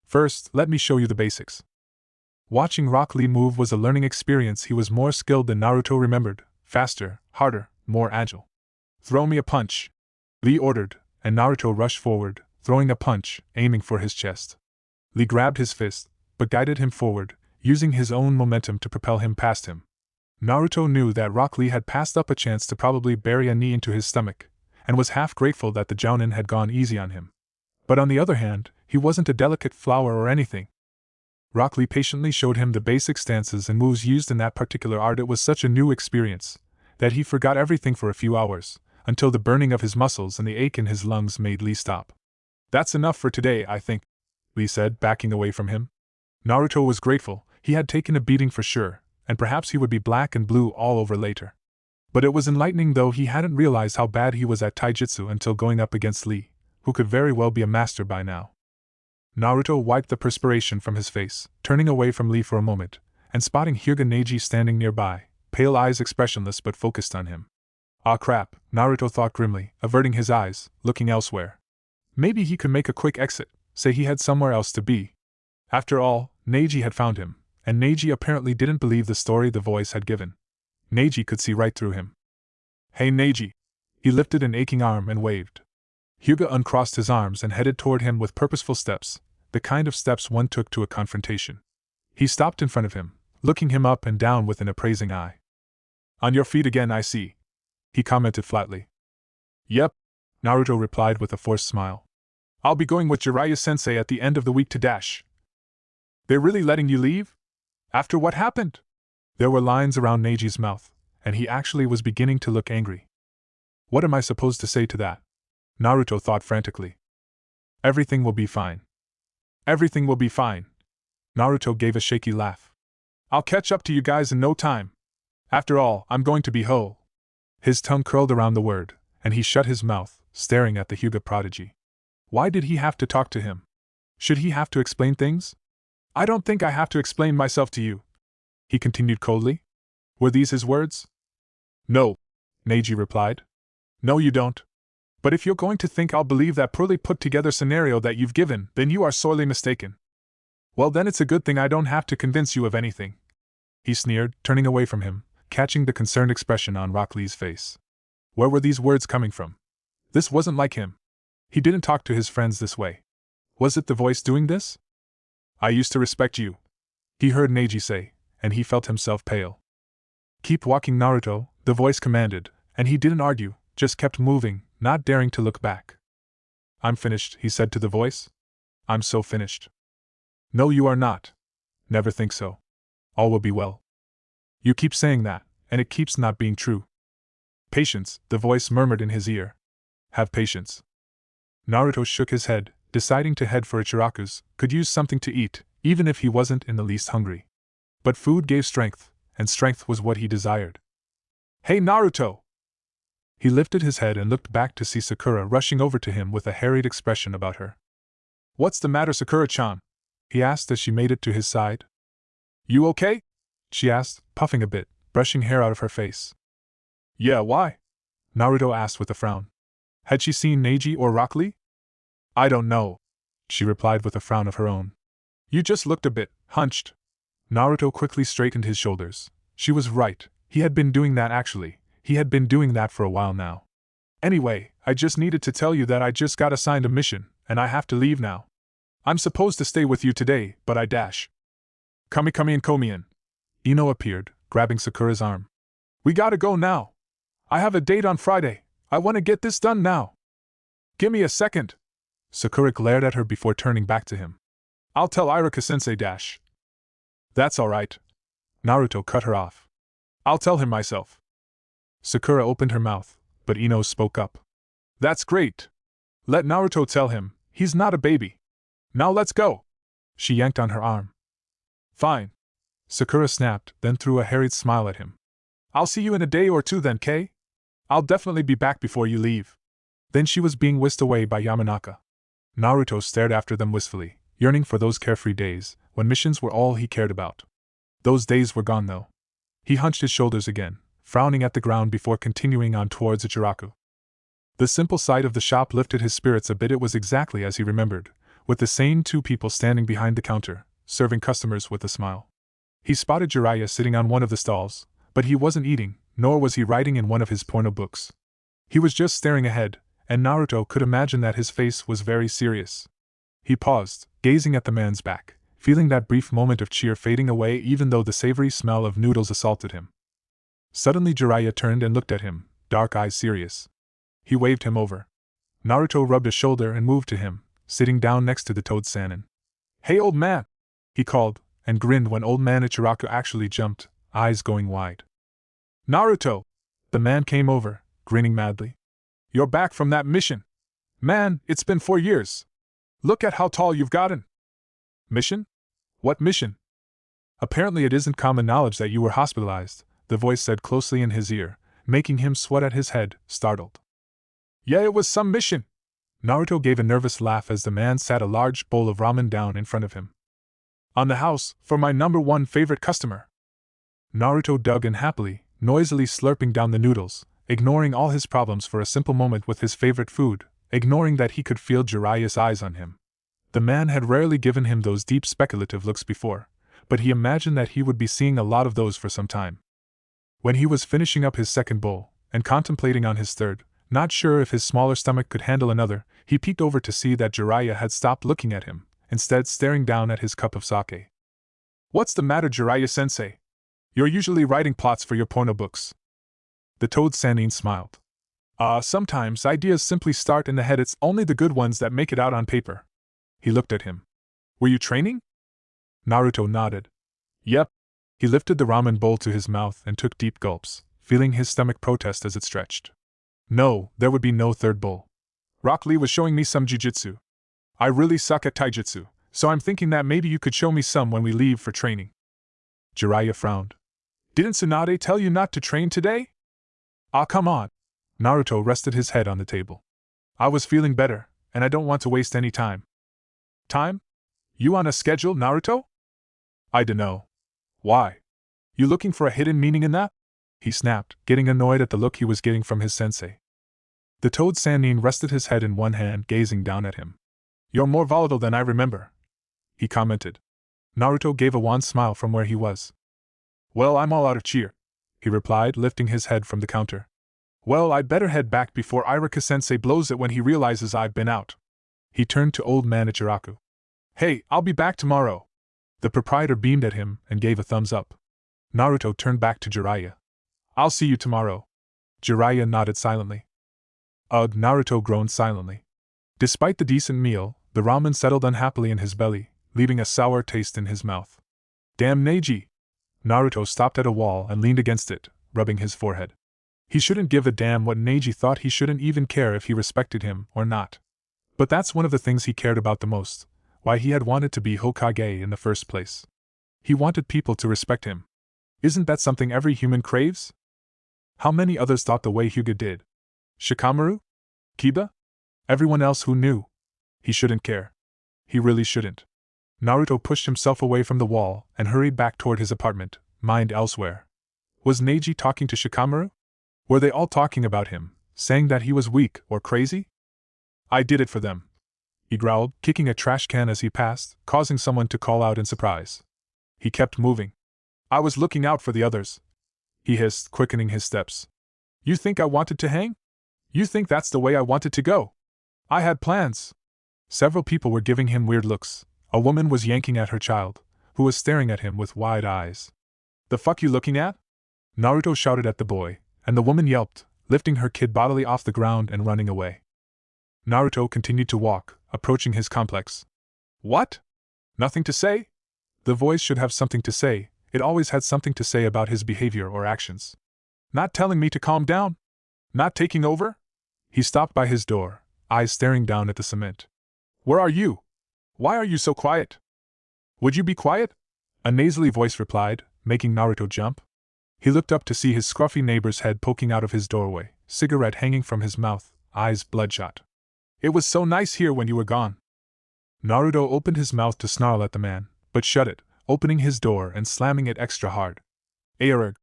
First, let me show you the basics. Watching Rock Lee move was a learning experience. He was more skilled than Naruto remembered, faster, harder, more agile. Throw me a punch, Lee ordered, and Naruto rushed forward, throwing a punch, aiming for his chest. Lee grabbed his fist, but guided him forward, using his own momentum to propel him past him. Naruto knew that Rock Lee had passed up a chance to probably bury a knee into his stomach, and was half grateful that the Jounin had gone easy on him. But on the other hand, he wasn't a delicate flower or anything. Rock Lee patiently showed him the basic stances and moves used in that particular art. It was such a new experience that he forgot everything for a few hours, until the burning of his muscles and the ache in his lungs made Lee stop. That's enough for today, I think, Lee said, backing away from him. Naruto was grateful. He had taken a beating for sure, and perhaps he would be black and blue all over later. But it was enlightening, though he hadn't realized how bad he was at taijutsu until going up against Lee, who could very well be a master by now. Naruto wiped the perspiration from his face, turning away from Lee for a moment, and spotting Hyuga Neji standing nearby, pale eyes expressionless but focused on him. Ah crap, Naruto thought grimly, averting his eyes, looking elsewhere. Maybe he could make a quick exit, say he had somewhere else to be. After all, Neji had found him, and Neji apparently didn't believe the story the voice had given. Neji could see right through him. Hey Neji! He lifted an aching arm and waved. Hyuga uncrossed his arms and headed toward him with purposeful steps, the kind of steps one took to a confrontation. He stopped in front of him, looking him up and down with an appraising eye. On your feet again, I see, he commented flatly. Yep, Naruto replied with a forced smile. I'll be going with Jiraiya-sensei at the end of the week to Dash. They're really letting you leave? After what happened? There were lines around Neji's mouth, and he actually was beginning to look angry. What am I supposed to say to that? Naruto thought frantically. Everything will be fine. Everything will be fine. Naruto gave a shaky laugh. I'll catch up to you guys in no time. After all, I'm going to be whole. His tongue curled around the word, and he shut his mouth, staring at the Hyuga prodigy. Why did he have to talk to him? Should he have to explain things? I don't think I have to explain myself to you, he continued coldly. Were these his words? No, Neji replied. No, you don't. But if you're going to think I'll believe that poorly put together scenario that you've given, then you are sorely mistaken. Well, then it's a good thing I don't have to convince you of anything. He sneered, turning away from him, catching the concerned expression on Rock Lee's face. Where were these words coming from? This wasn't like him. He didn't talk to his friends this way. Was it the voice doing this? I used to respect you, he heard Neji say, and he felt himself pale. Keep walking, Naruto, the voice commanded, and he didn't argue, just kept moving, not daring to look back. I'm finished, he said to the voice. I'm so finished. No, you are not. Never think so. All will be well. You keep saying that, and it keeps not being true. Patience, the voice murmured in his ear. Have patience. Naruto shook his head, deciding to head for Ichiraku's, could use something to eat, even if he wasn't in the least hungry. But food gave strength, and strength was what he desired. Hey, Naruto! He lifted his head and looked back to see Sakura rushing over to him with a harried expression about her. What's the matter, Sakura-chan? He asked as she made it to his side. You okay? She asked, puffing a bit, brushing hair out of her face. Yeah, why? Naruto asked with a frown. Had she seen Neji or Rock Lee? I don't know, she replied with a frown of her own. You just looked a bit hunched. Naruto quickly straightened his shoulders. She was right, he had been doing that actually. He had been doing that for a while now. Anyway, I just needed to tell you that I just got assigned a mission, and I have to leave now. I'm supposed to stay with you today, but I dash. Kami and Komian. Ino appeared, grabbing Sakura's arm. We gotta go now. I have a date on Friday. I want to get this done now. Give me a second. Sakura glared at her before turning back to him. I'll tell Iruka-sensei dash. That's alright. Naruto cut her off. I'll tell him myself. Sakura opened her mouth, but Ino spoke up. That's great. Let Naruto tell him, he's not a baby. Now let's go. She yanked on her arm. Fine. Sakura snapped, then threw a harried smile at him. I'll see you in a day or two then, Kei? I'll definitely be back before you leave. Then she was being whisked away by Yamanaka. Naruto stared after them wistfully, yearning for those carefree days, when missions were all he cared about. Those days were gone though. He hunched his shoulders again, frowning at the ground before continuing on towards Ichiraku. The simple sight of the shop lifted his spirits a bit. It was exactly as he remembered, with the same two people standing behind the counter, serving customers with a smile. He spotted Jiraiya sitting on one of the stalls, but he wasn't eating, nor was he writing in one of his porno books. He was just staring ahead, and Naruto could imagine that his face was very serious. He paused, gazing at the man's back, feeling that brief moment of cheer fading away even though the savory smell of noodles assaulted him. Suddenly Jiraiya turned and looked at him, dark eyes serious. He waved him over. Naruto rubbed a shoulder and moved to him, sitting down next to the Toad Sannin. Hey old man! He called, and grinned when old man Ichiraku actually jumped, eyes going wide. Naruto! The man came over, grinning madly. You're back from that mission! Man, it's been 4 years! Look at how tall you've gotten! Mission? What mission? Apparently it isn't common knowledge that you were hospitalized, the voice said closely in his ear, making him sweat at his head, startled. Yeah, it was some mission! Naruto gave a nervous laugh as the man sat a large bowl of ramen down in front of him. On the house, for my #1 favorite customer. Naruto dug in happily, noisily slurping down the noodles, ignoring all his problems for a simple moment with his favorite food, ignoring that he could feel Jiraiya's eyes on him. The man had rarely given him those deep speculative looks before, but he imagined that he would be seeing a lot of those for some time. When he was finishing up his second bowl, and contemplating on his third, not sure if his smaller stomach could handle another, he peeked over to see that Jiraiya had stopped looking at him, instead staring down at his cup of sake. What's the matter, Jiraiya-sensei? You're usually writing plots for your porno books. The Toad Sannin smiled. Sometimes ideas simply start in the head. It's only the good ones that make it out on paper. He looked at him. Were you training? Naruto nodded. Yep. He lifted the ramen bowl to his mouth and took deep gulps, feeling his stomach protest as it stretched. No, there would be no third bowl. Rock Lee was showing me some jujitsu. I really suck at taijutsu, so I'm thinking that maybe you could show me some when we leave for training. Jiraiya frowned. Didn't Tsunade tell you not to train today? Come on. Naruto rested his head on the table. I was feeling better, and I don't want to waste any time. Time? You on a schedule, Naruto? I dunno. Why? You looking for a hidden meaning in that? He snapped, getting annoyed at the look he was getting from his sensei. The toad Sannin rested his head in one hand, gazing down at him. "You're more volatile than I remember," he commented. Naruto gave a wan smile from where he was. "Well, I'm all out of cheer," he replied, lifting his head from the counter. "Well, I'd better head back before Iraka-sensei blows it when he realizes I've been out." He turned to old man Ichiraku. "Hey, I'll be back tomorrow." The proprietor beamed at him and gave a thumbs up. Naruto turned back to Jiraiya. "I'll see you tomorrow." Jiraiya nodded silently. Ugh, Naruto groaned silently. Despite the decent meal, the ramen settled unhappily in his belly, leaving a sour taste in his mouth. "Damn Neji!" Naruto stopped at a wall and leaned against it, rubbing his forehead. He shouldn't give a damn what Neji thought, he shouldn't even care if he respected him or not. But that's one of the things he cared about the most, why he had wanted to be Hokage in the first place. He wanted people to respect him. Isn't that something every human craves? How many others thought the way Hyuga did? Shikamaru? Kiba? Everyone else who knew. He shouldn't care. He really shouldn't. Naruto pushed himself away from the wall and hurried back toward his apartment, mind elsewhere. Was Neji talking to Shikamaru? Were they all talking about him, saying that he was weak or crazy? "I did it for them," he growled, kicking a trash can as he passed, causing someone to call out in surprise. He kept moving. "I was looking out for the others," he hissed, quickening his steps. "You think I wanted to hang? You think that's the way I wanted to go? I had plans." Several people were giving him weird looks. A woman was yanking at her child, who was staring at him with wide eyes. "The fuck you looking at?" Naruto shouted at the boy, and the woman yelped, lifting her kid bodily off the ground and running away. Naruto continued to walk, approaching his complex. "What? Nothing to say?" The voice should have something to say, it always had something to say about his behavior or actions. "Not telling me to calm down? Not taking over?" He stopped by his door, eyes staring down at the cement. "Where are you? Why are you so quiet?" "Would you be quiet?" a nasally voice replied, making Naruto jump. He looked up to see his scruffy neighbor's head poking out of his doorway, cigarette hanging from his mouth, eyes bloodshot. "It was so nice here when you were gone." Naruto opened his mouth to snarl at the man, but shut it, opening his door and slamming it extra hard. "Aerug!"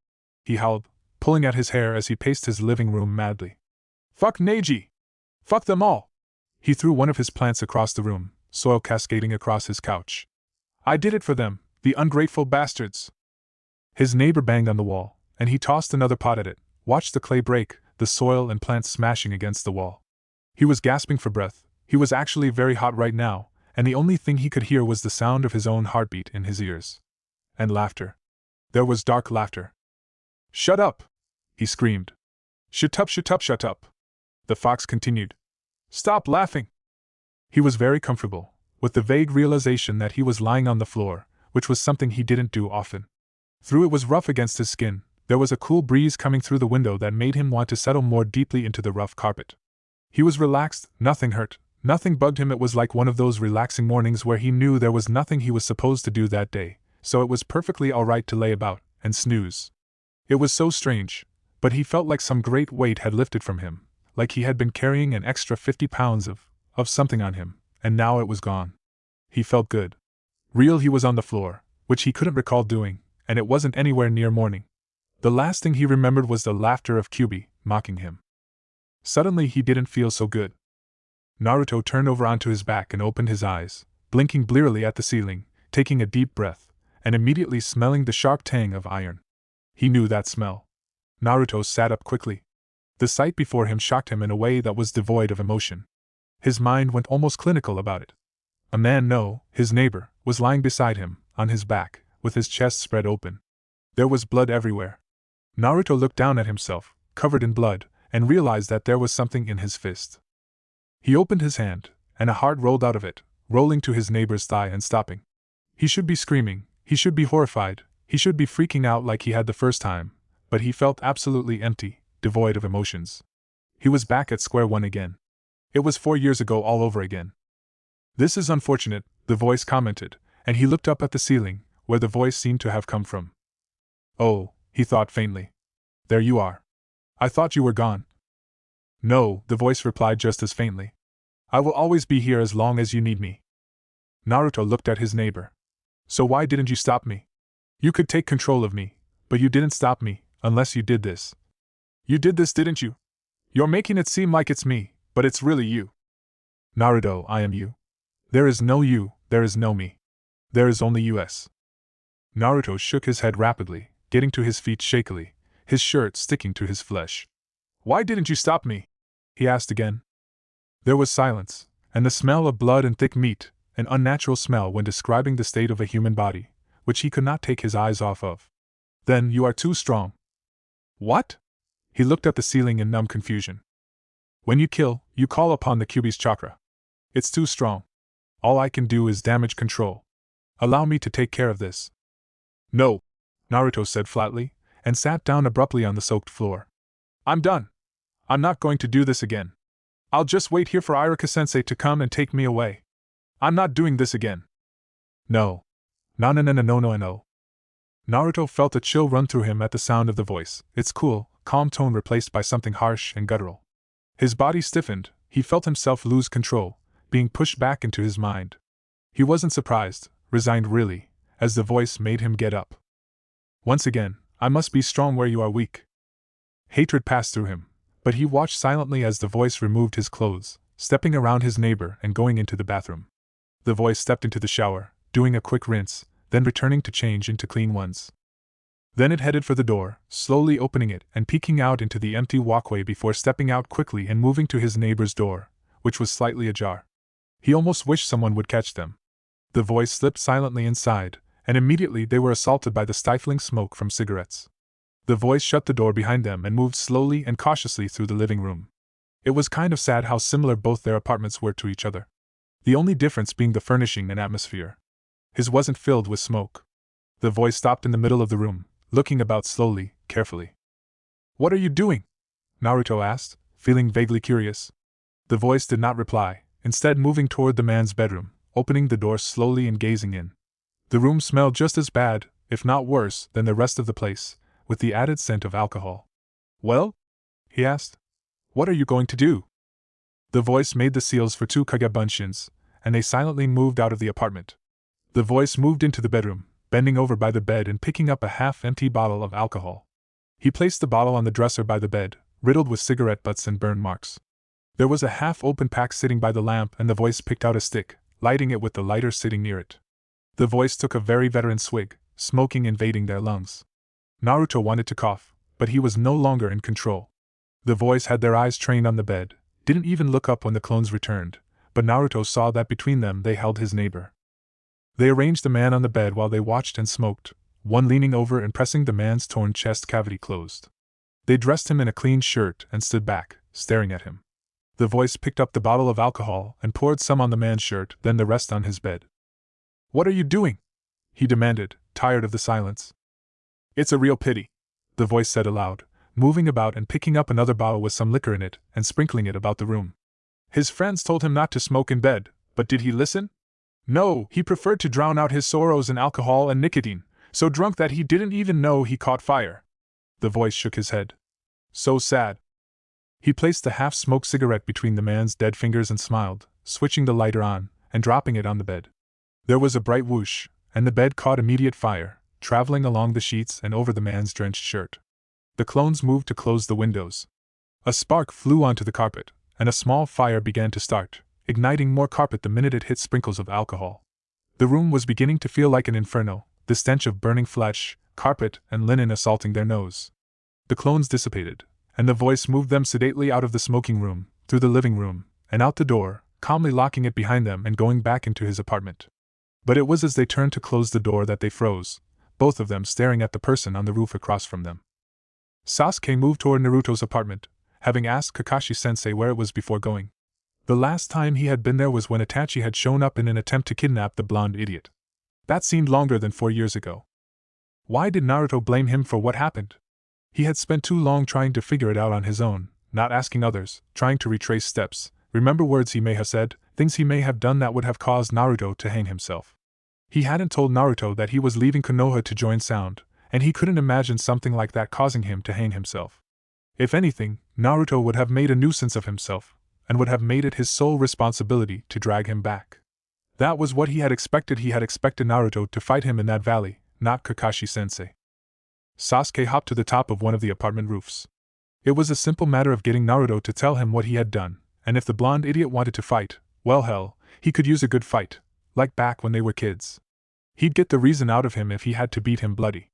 he howled, pulling at his hair as he paced his living room madly. "Fuck Neji! Fuck them all!" He threw one of his plants across the room, soil cascading across his couch. "I did it for them, the ungrateful bastards!" His neighbor banged on the wall, and he tossed another pot at it, watched the clay break, the soil and plants smashing against the wall. He was gasping for breath. He was actually very hot right now, and the only thing he could hear was the sound of his own heartbeat in his ears. And laughter. There was dark laughter. "Shut up!" he screamed. "Shut up, shut up, shut up!" The fox continued. "Stop laughing!" He was very comfortable, with the vague realization that he was lying on the floor, which was something he didn't do often. Though it was rough against his skin, there was a cool breeze coming through the window that made him want to settle more deeply into the rough carpet. He was relaxed, nothing hurt, nothing bugged him. It was like one of those relaxing mornings where he knew there was nothing he was supposed to do that day, so it was perfectly alright to lay about and snooze. It was so strange, but he felt like some great weight had lifted from him, like he had been carrying an extra 50 pounds of something on him, and now it was gone. He felt good. Real. He was on the floor, which he couldn't recall doing, and it wasn't anywhere near morning. The last thing he remembered was the laughter of Kyubi, mocking him. Suddenly he didn't feel so good. Naruto turned over onto his back and opened his eyes, blinking blearily at the ceiling, taking a deep breath, and immediately smelling the sharp tang of iron. He knew that smell. Naruto sat up quickly. The sight before him shocked him in a way that was devoid of emotion. His mind went almost clinical about it. A man, no, his neighbor, was lying beside him, on his back, with his chest spread open. There was blood everywhere. Naruto looked down at himself, covered in blood, and realized that there was something in his fist. He opened his hand, and a heart rolled out of it, rolling to his neighbor's thigh and stopping. He should be screaming, he should be horrified, he should be freaking out like he had the first time, but he felt absolutely empty, devoid of emotions. He was back at square one again. It was 4 years ago all over again. "This is unfortunate," the voice commented, and he looked up at the ceiling, where the voice seemed to have come from. "Oh," he thought faintly. "There you are. I thought you were gone." "No," the voice replied just as faintly. "I will always be here as long as you need me." Naruto looked at his neighbor. "So why didn't you stop me? You could take control of me, but you didn't stop me, unless you did this. You did this, didn't you?" You're making it seem like it's me, but it's really you. Naruto, I am you. There is no you, there is no me. There is only US. Naruto shook his head rapidly, getting to his feet shakily, his shirt sticking to his flesh. Why didn't you stop me? He asked again. There was silence, and the smell of blood and thick meat, an unnatural smell when describing the state of a human body, which he could not take his eyes off of. Then you are too strong. What? He looked at the ceiling in numb confusion. When you kill, you call upon the Kyuubi's chakra. It's too strong. All I can do is damage control. Allow me to take care of this. No, Naruto said flatly, and sat down abruptly on the soaked floor. I'm done. I'm not going to do this again. I'll just wait here for Iruka-sensei to come and take me away. I'm not doing this again. No. No. Naruto felt a chill run through him at the sound of the voice, its cool, calm tone replaced by something harsh and guttural. His body stiffened, he felt himself lose control, being pushed back into his mind. He wasn't surprised, resigned really, as the voice made him get up. Once again, I must be strong where you are weak. Hatred passed through him, but he watched silently as the voice removed his clothes, stepping around his neighbor and going into the bathroom. The voice stepped into the shower, doing a quick rinse, then returning to change into clean ones. Then it headed for the door, slowly opening it and peeking out into the empty walkway before stepping out quickly and moving to his neighbor's door, which was slightly ajar. He almost wished someone would catch them. The voice slipped silently inside, and immediately they were assaulted by the stifling smoke from cigarettes. The voice shut the door behind them and moved slowly and cautiously through the living room. It was kind of sad how similar both their apartments were to each other. The only difference being the furnishing and atmosphere. His wasn't filled with smoke. The voice stopped in the middle of the room, looking about slowly, carefully. What are you doing? Naruto asked, feeling vaguely curious. The voice did not reply, instead moving toward the man's bedroom, opening the door slowly and gazing in. The room smelled just as bad, if not worse, than the rest of the place, with the added scent of alcohol. Well? He asked. What are you going to do? The voice made the seals for 2 Kagebunshin, and they silently moved out of the apartment. The voice moved into the bedroom, bending over by the bed and picking up a half-empty bottle of alcohol. He placed the bottle on the dresser by the bed, riddled with cigarette butts and burn marks. There was a half-open pack sitting by the lamp and the voice picked out a stick, lighting it with the lighter sitting near it. The voice took a very veteran swig, smoking invading their lungs. Naruto wanted to cough, but he was no longer in control. The voice had their eyes trained on the bed, didn't even look up when the clones returned, but Naruto saw that between them they held his neighbor. They arranged the man on the bed while they watched and smoked, one leaning over and pressing the man's torn chest cavity closed. They dressed him in a clean shirt and stood back, staring at him. The voice picked up the bottle of alcohol and poured some on the man's shirt, then the rest on his bed. What are you doing? He demanded, tired of the silence. It's a real pity, the voice said aloud, moving about and picking up another bottle with some liquor in it and sprinkling it about the room. His friends told him not to smoke in bed, but did he listen? No, he preferred to drown out his sorrows in alcohol and nicotine, so drunk that he didn't even know he caught fire. The voice shook his head. So sad. He placed the half-smoked cigarette between the man's dead fingers and smiled, switching the lighter on and dropping it on the bed. There was a bright whoosh, and the bed caught immediate fire, traveling along the sheets and over the man's drenched shirt. The clones moved to close the windows. A spark flew onto the carpet, and a small fire began to start, igniting more carpet the minute it hit sprinkles of alcohol. The room was beginning to feel like an inferno, the stench of burning flesh, carpet, and linen assaulting their nose. The clones dissipated, and the voice moved them sedately out of the smoking room, through the living room, and out the door, calmly locking it behind them and going back into his apartment. But it was as they turned to close the door that they froze, both of them staring at the person on the roof across from them. Sasuke moved toward Naruto's apartment, having asked Kakashi-sensei where it was before going. The last time he had been there was when Itachi had shown up in an attempt to kidnap the blonde idiot. That seemed longer than 4 years ago. Why did Naruto blame him for what happened? He had spent too long trying to figure it out on his own, not asking others, trying to retrace steps, remember words he may have said, things he may have done that would have caused Naruto to hang himself. He hadn't told Naruto that he was leaving Konoha to join Sound, and he couldn't imagine something like that causing him to hang himself. If anything, Naruto would have made a nuisance of himself, and would have made it his sole responsibility to drag him back. That was what he had expected. He had expected Naruto to fight him in that valley, not Kakashi-sensei. Sasuke hopped to the top of one of the apartment roofs. It was a simple matter of getting Naruto to tell him what he had done, and if the blonde idiot wanted to fight, well hell, he could use a good fight, like back when they were kids. He'd get the reason out of him if he had to beat him bloody.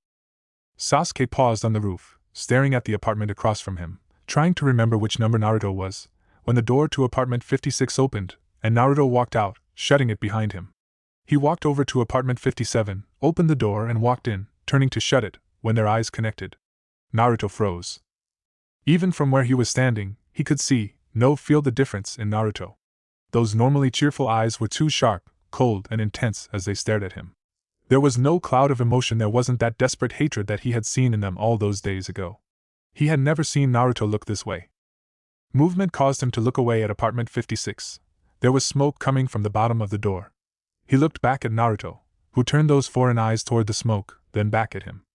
Sasuke paused on the roof, staring at the apartment across from him, trying to remember which number Naruto was, when the door to apartment 56 opened, and Naruto walked out, shutting it behind him. He walked over to apartment 57, opened the door and walked in, turning to shut it, when their eyes connected. Naruto froze. Even from where he was standing, he could feel the difference in Naruto. Those normally cheerful eyes were too sharp, cold, and intense as they stared at him. There was no cloud of emotion, there wasn't that desperate hatred that he had seen in them all those days ago. He had never seen Naruto look this way. Movement caused him to look away at apartment 56. There was smoke coming from the bottom of the door. He looked back at Naruto, who turned those foreign eyes toward the smoke, then back at him.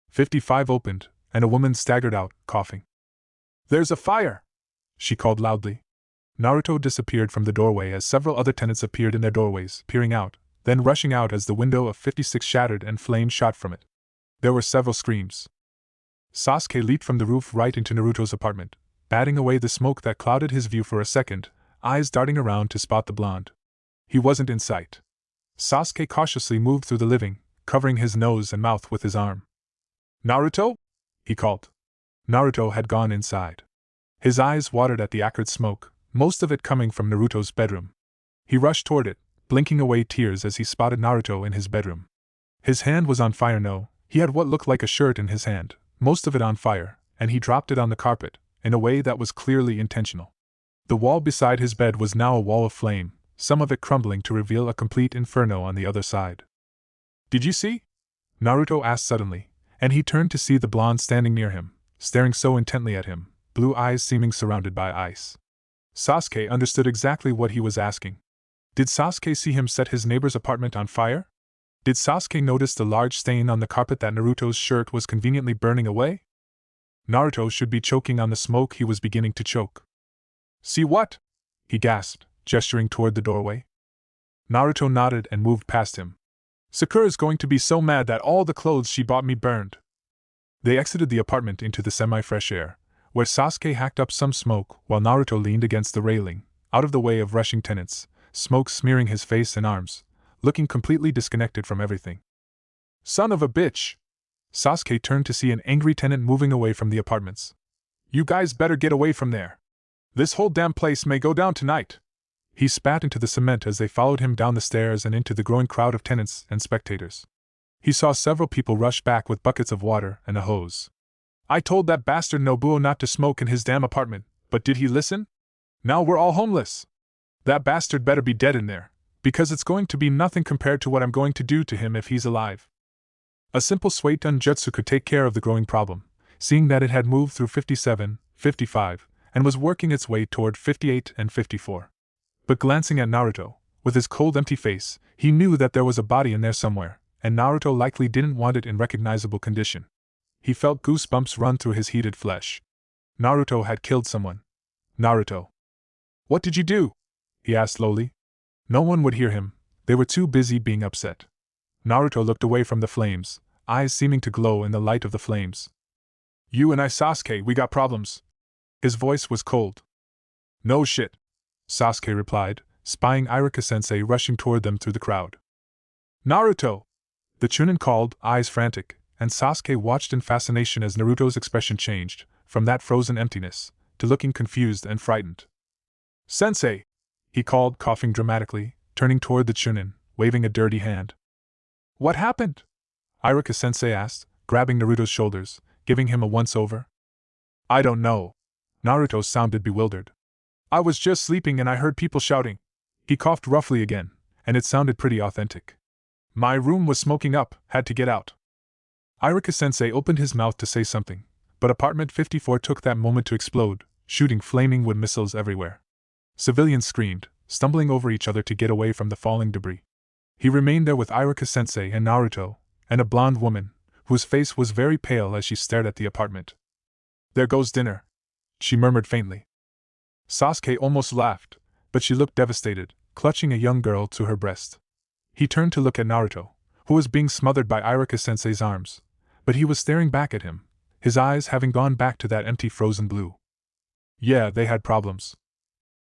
55 opened, and a woman staggered out, coughing. "There's a fire!" she called loudly. Naruto disappeared from the doorway as several other tenants appeared in their doorways, peering out, then rushing out as the window of 56 shattered and flames shot from it. There were several screams. Sasuke leaped from the roof right into Naruto's apartment, batting away the smoke that clouded his view for a second, eyes darting around to spot the blonde. He wasn't in sight. Sasuke cautiously moved through the living, covering his nose and mouth with his arm. "Naruto?" he called. Naruto had gone inside. His eyes watered at the acrid smoke, most of it coming from Naruto's bedroom. He rushed toward it, blinking away tears as he spotted Naruto in his bedroom. His hand was on fire. No, he had what looked like a shirt in his hand, most of it on fire, and he dropped it on the carpet, in a way that was clearly intentional. The wall beside his bed was now a wall of flame, some of it crumbling to reveal a complete inferno on the other side. "Did you see?" Naruto asked suddenly, and he turned to see the blonde standing near him, staring so intently at him, blue eyes seeming surrounded by ice. Sasuke understood exactly what he was asking. Did Sasuke see him set his neighbor's apartment on fire? Did Sasuke notice the large stain on the carpet that Naruto's shirt was conveniently burning away? Naruto should be choking on the smoke he was beginning to choke. "See what?" he gasped, gesturing toward the doorway. Naruto nodded and moved past him. "Sakura's going to be so mad that all the clothes she bought me burned." They exited the apartment into the semi-fresh air, where Sasuke hacked up some smoke while Naruto leaned against the railing, out of the way of rushing tenants, smoke smearing his face and arms, looking completely disconnected from everything. "Son of a bitch!" Sasuke turned to see an angry tenant moving away from the apartments. "You guys better get away from there. This whole damn place may go down tonight." He spat into the cement as they followed him down the stairs and into the growing crowd of tenants and spectators. He saw several people rush back with buckets of water and a hose. "I told that bastard Nobuo not to smoke in his damn apartment, but did he listen? Now we're all homeless. That bastard better be dead in there, because it's going to be nothing compared to what I'm going to do to him if he's alive." A simple Suiton jutsu could take care of the growing problem, seeing that it had moved through 57, 55, and was working its way toward 58 and 54. But glancing at Naruto, with his cold empty face, he knew that there was a body in there somewhere, and Naruto likely didn't want it in recognizable condition. He felt goosebumps run through his heated flesh. Naruto had killed someone. "Naruto. What did you do?" he asked slowly. No one would hear him, they were too busy being upset. Naruto looked away from the flames, eyes seeming to glow in the light of the flames. "You and I, Sasuke, we got problems." His voice was cold. "No shit," Sasuke replied, spying Iruka-sensei rushing toward them through the crowd. "Naruto!" the Chunin called, eyes frantic, and Sasuke watched in fascination as Naruto's expression changed, from that frozen emptiness, to looking confused and frightened. "Sensei!" he called, coughing dramatically, turning toward the Chunin, waving a dirty hand. "What happened?" Iruka-sensei asked, grabbing Naruto's shoulders, giving him a once-over. "I don't know." Naruto sounded bewildered. "I was just sleeping and I heard people shouting." He coughed roughly again, and it sounded pretty authentic. "My room was smoking up, had to get out." Iruka-sensei opened his mouth to say something, but apartment 54 took that moment to explode, shooting flaming wood missiles everywhere. Civilians screamed, stumbling over each other to get away from the falling debris. He remained there with Iruka-sensei and Naruto, and a blonde woman, whose face was very pale as she stared at the apartment. "There goes dinner," she murmured faintly. Sasuke almost laughed, but she looked devastated, clutching a young girl to her breast. He turned to look at Naruto, who was being smothered by Iruka-sensei's arms, but he was staring back at him, his eyes having gone back to that empty frozen blue. Yeah, they had problems.